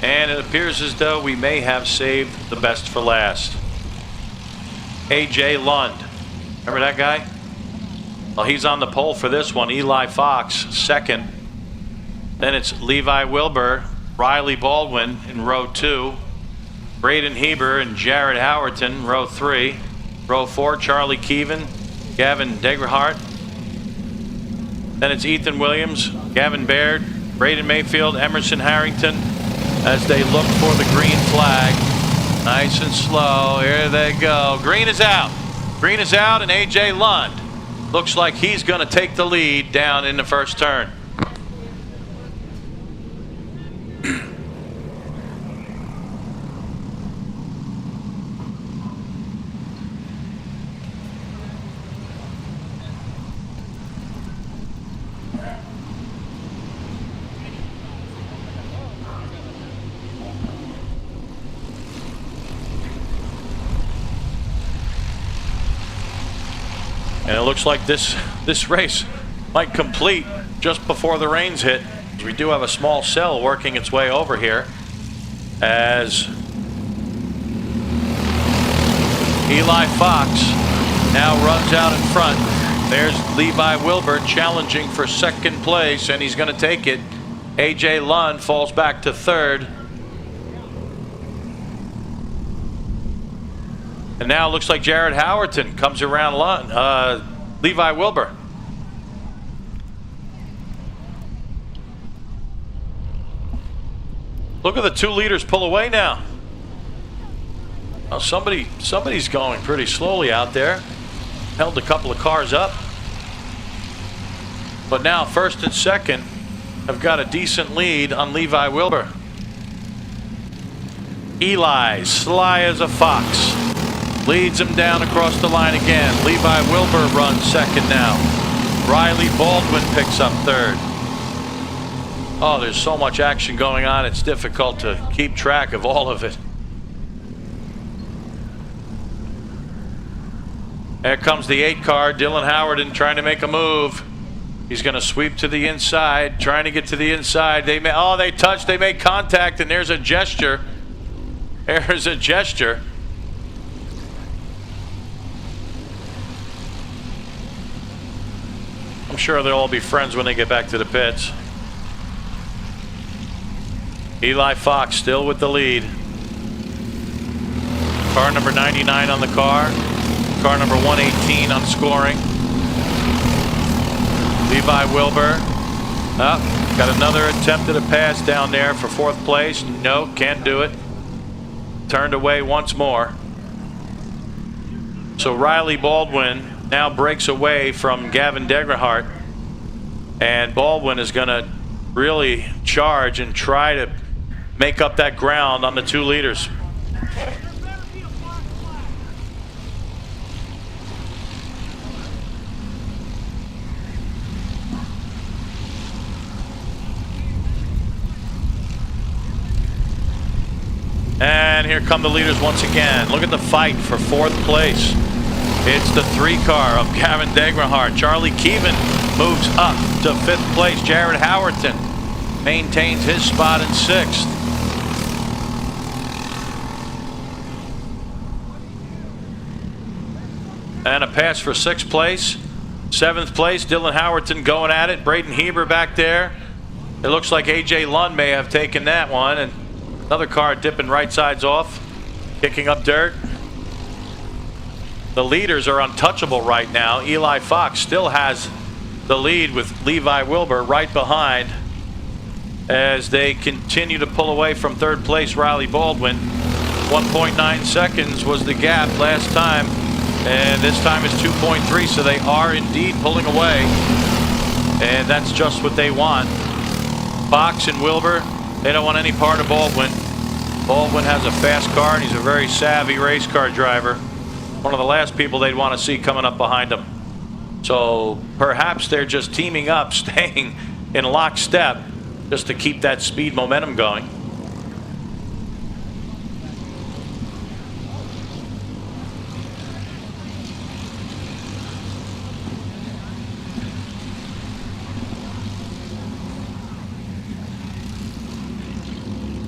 And it appears as though we may have saved the best for last. A.J. Lund. Remember that guy? Well, he's on the pole for this one. Eli Fox, second. Then it's Levi Wilbur, Riley Baldwin in row 2. Braden Heber and Jared Howerton, row 3. Row 4, Charlie Keevan, Gavin Degerhart. Then it's Ethan Williams, Gavin Baird, Braden Mayfield, Emerson Harrington as they look for the green flag. Nice and slow. Here they go. Green is out. Green is out, and A.J. Lund looks like he's going to take the lead down in the first turn. And it looks like this race might complete just before the rains hit. We do have a small cell working its way over here as Eli Fox now runs out in front. There's Levi Wilbur challenging for second place, and he's going to take it. A.J. Lund falls back to third. And now it looks like Jared Howerton comes around Levi Wilbur. Look at the 2 leaders pull away now. Well, somebody's going pretty slowly out there. Held a couple of cars up. But now first and second have got a decent lead on Levi Wilbur. Eli, sly as a fox, leads him down across the line again. Levi Wilbur runs second now. Riley Baldwin picks up third. Oh, there's so much action going on, it's difficult to keep track of all of it. There comes the 8 car, Dylan Howerton trying to make a move. He's going to sweep to the inside, trying to get to the inside. They touch, they make contact, and there's a gesture. There's a gesture. I'm sure they'll all be friends when they get back to the pits. Eli Fox still with the lead. Car number 99 on the car. Car number 118 on scoring. Levi Wilbur. Got another attempt at a pass down there for 4th place. No, can't do it. Turned away once more. So Riley Baldwin now breaks away from Gavin Degerhart, and Baldwin is going to really charge and try to make up that ground on the 2 leaders. And here come the leaders once again. Look at the fight for 4th place. It's the 3 car of Gavin Degerhart. Charlie Keevan moves up to 5th place. Jared Howerton maintains his spot in 6th. And a pass for 6th place. 7th place, Dylan Howerton going at it. Braden Heber back there. It looks like A.J. Lund may have taken that one. And another car dipping right sides off, kicking up dirt. The leaders are untouchable right now. Eli Fox still has the lead with Levi Wilbur right behind as they continue to pull away from 3rd place Riley Baldwin. 1.9 seconds was the gap last time, and this time it's 2.3, so they are indeed pulling away, and that's just what they want. Fox and Wilbur, they don't want any part of Baldwin. Baldwin has a fast car, and he's a very savvy race car driver. One of the last people they'd want to see coming up behind him. So perhaps they're just teaming up, staying in lockstep, just to keep that speed momentum going.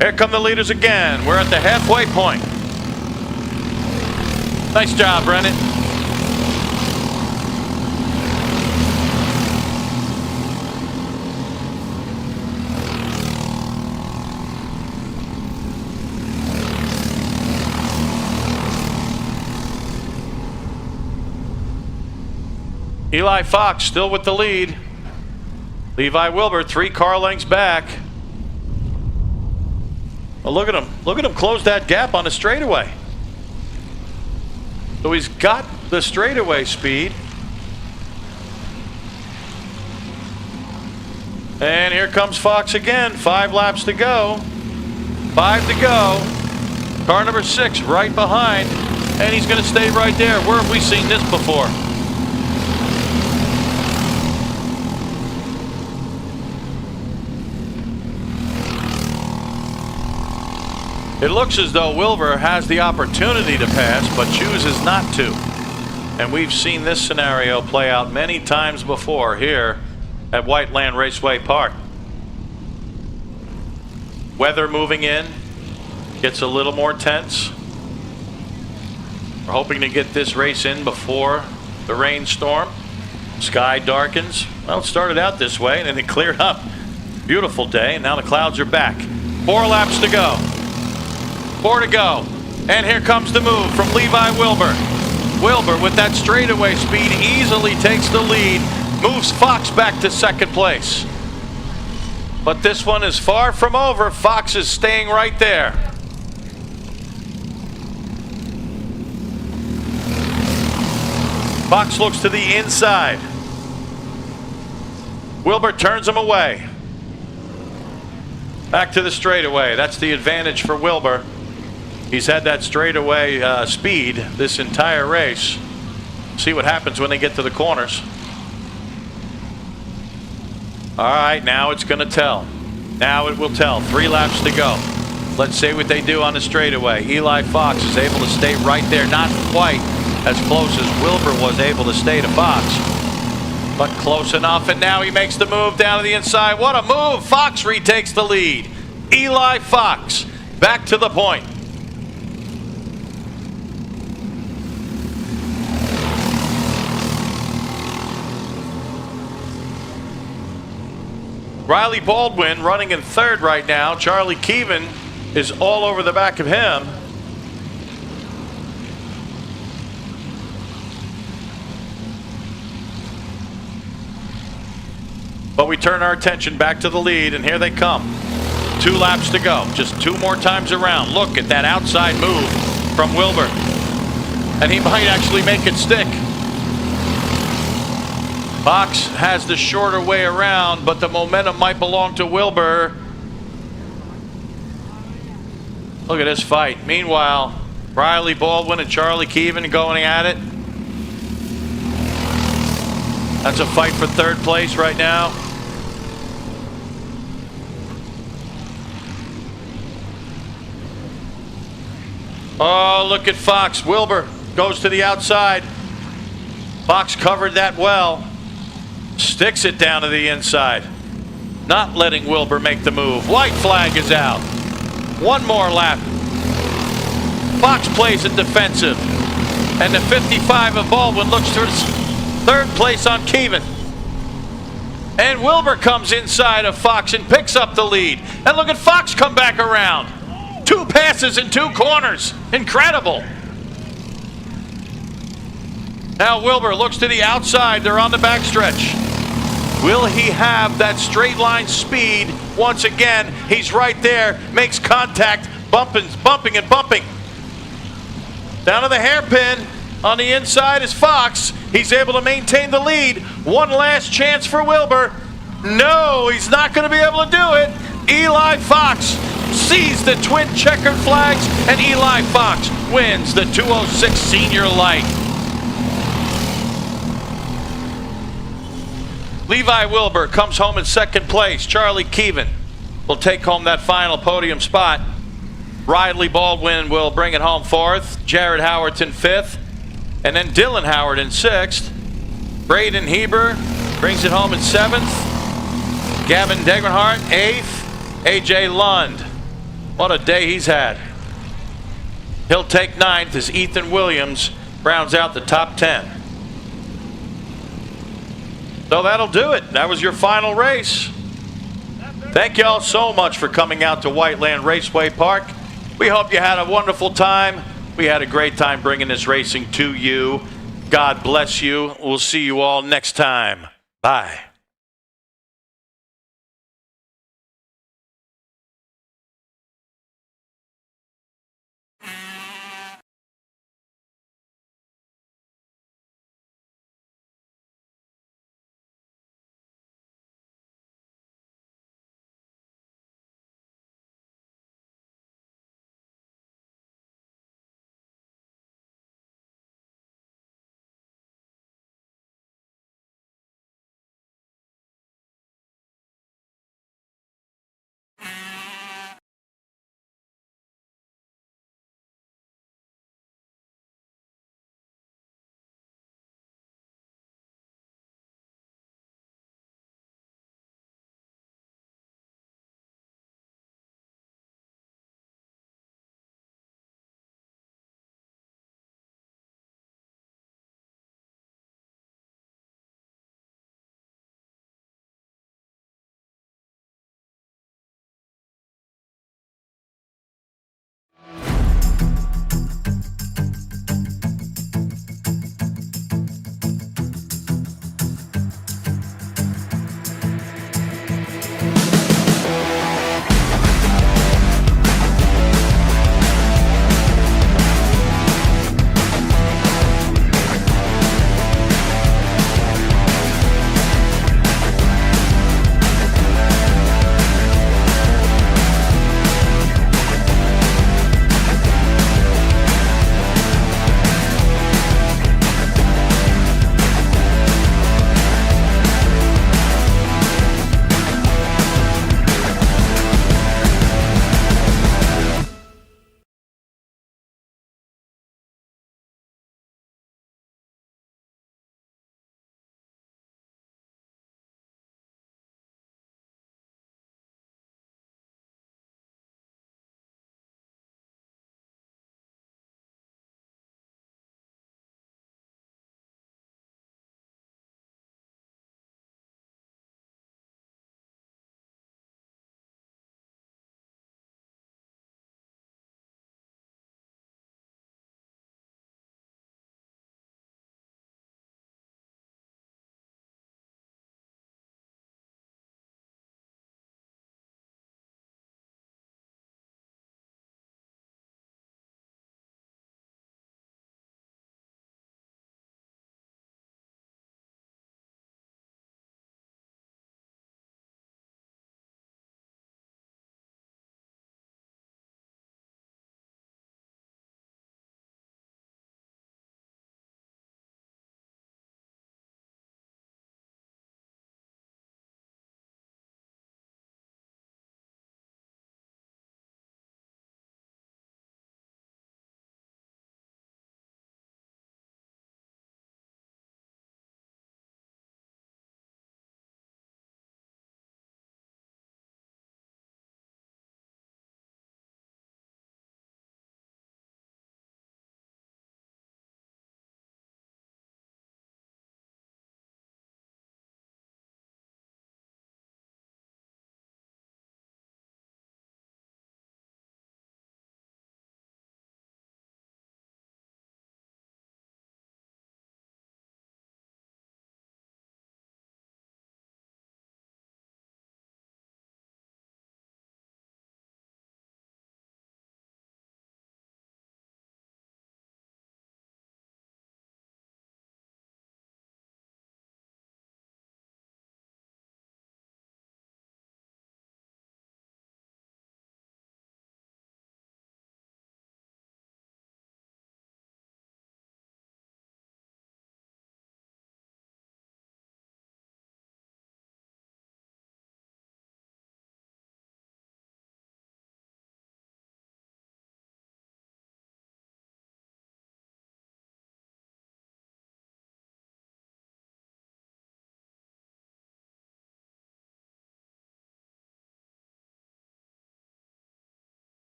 Here come the leaders again. We're at the halfway point. Nice job, Brennan. Eli Fox still with the lead. Levi Wilbur 3 car lengths back. Well, look at him. Look at him close that gap on the straightaway. So he's got the straightaway speed. And here comes Fox again. 5 laps to go. 5 to go. Car number 6 right behind. And he's going to stay right there. Where have we seen this before? It looks as though Wilbur has the opportunity to pass, but chooses not to. And we've seen this scenario play out many times before here at Whiteland Raceway Park. Weather moving in, gets a little more tense. We're hoping to get this race in before the rainstorm. Sky darkens. Well, it started out this way and then it cleared up. Beautiful day, and now the clouds are back. 4 laps to go. 4 to go. And here comes the move from Levi Wilbur. Wilbur, with that straightaway speed, easily takes the lead, moves Fox back to second place. But this one is far from over. Fox is staying right there. Fox looks to the inside. Wilbur turns him away. Back to the straightaway. That's the advantage for Wilbur. He's had that straightaway speed this entire race. See what happens when they get to the corners. All right, now it's going to tell. Now it will tell. 3 laps to go. Let's see what they do on the straightaway. Eli Fox is able to stay right there. Not quite as close as Wilbur was able to stay to Fox, but close enough. And now he makes the move down to the inside. What a move. Fox retakes the lead. Eli Fox back to the point. Riley Baldwin running in 3rd right now. Charlie Keevan is all over the back of him. But we turn our attention back to the lead, and here they come. 2 laps to go. Just 2 more times around. Look at that outside move from Wilbur. And he might actually make it stick. Fox has the shorter way around, but the momentum might belong to Wilbur. Look at this fight. Meanwhile, Riley Baldwin and Charlie Keevan going at it. That's a fight for 3rd place right now. Oh, look at Fox. Wilbur goes to the outside. Fox covered that well. Sticks it down to the inside. Not letting Wilbur make the move. White flag is out. 1 more lap. Fox plays it defensive. And the 55 of Baldwin looks for 3rd place on Keevan. And Wilbur comes inside of Fox and picks up the lead. And look at Fox come back around. 2 passes in 2 corners. Incredible. Now Wilbur looks to the outside. They're on the backstretch. Will he have that straight line speed once again? He's right there, makes contact, bumping and bumping. Down to the hairpin. On the inside is Fox. He's able to maintain the lead. 1 last chance for Wilbur. No, he's not going to be able to do it. Eli Fox sees the twin checkered flags, and Eli Fox wins the 206 Senior Light. Levi Wilbur comes home in 2nd place. Charlie Keevan will take home that final podium spot. Riley Baldwin will bring it home 4th. Jared Howerton 5th. And then Dylan Howard in 6th. Braden Heber brings it home in 7th. Gavin Degenhart 8th. AJ Lund What a day he's had. He'll take 9th as Ethan Williams rounds out the top 10. So that'll do it. That was your final race. Thank you all so much for coming out to Whiteland Raceway Park. We hope you had a wonderful time. We had a great time bringing this racing to you. God bless you. We'll see you all next time. Bye.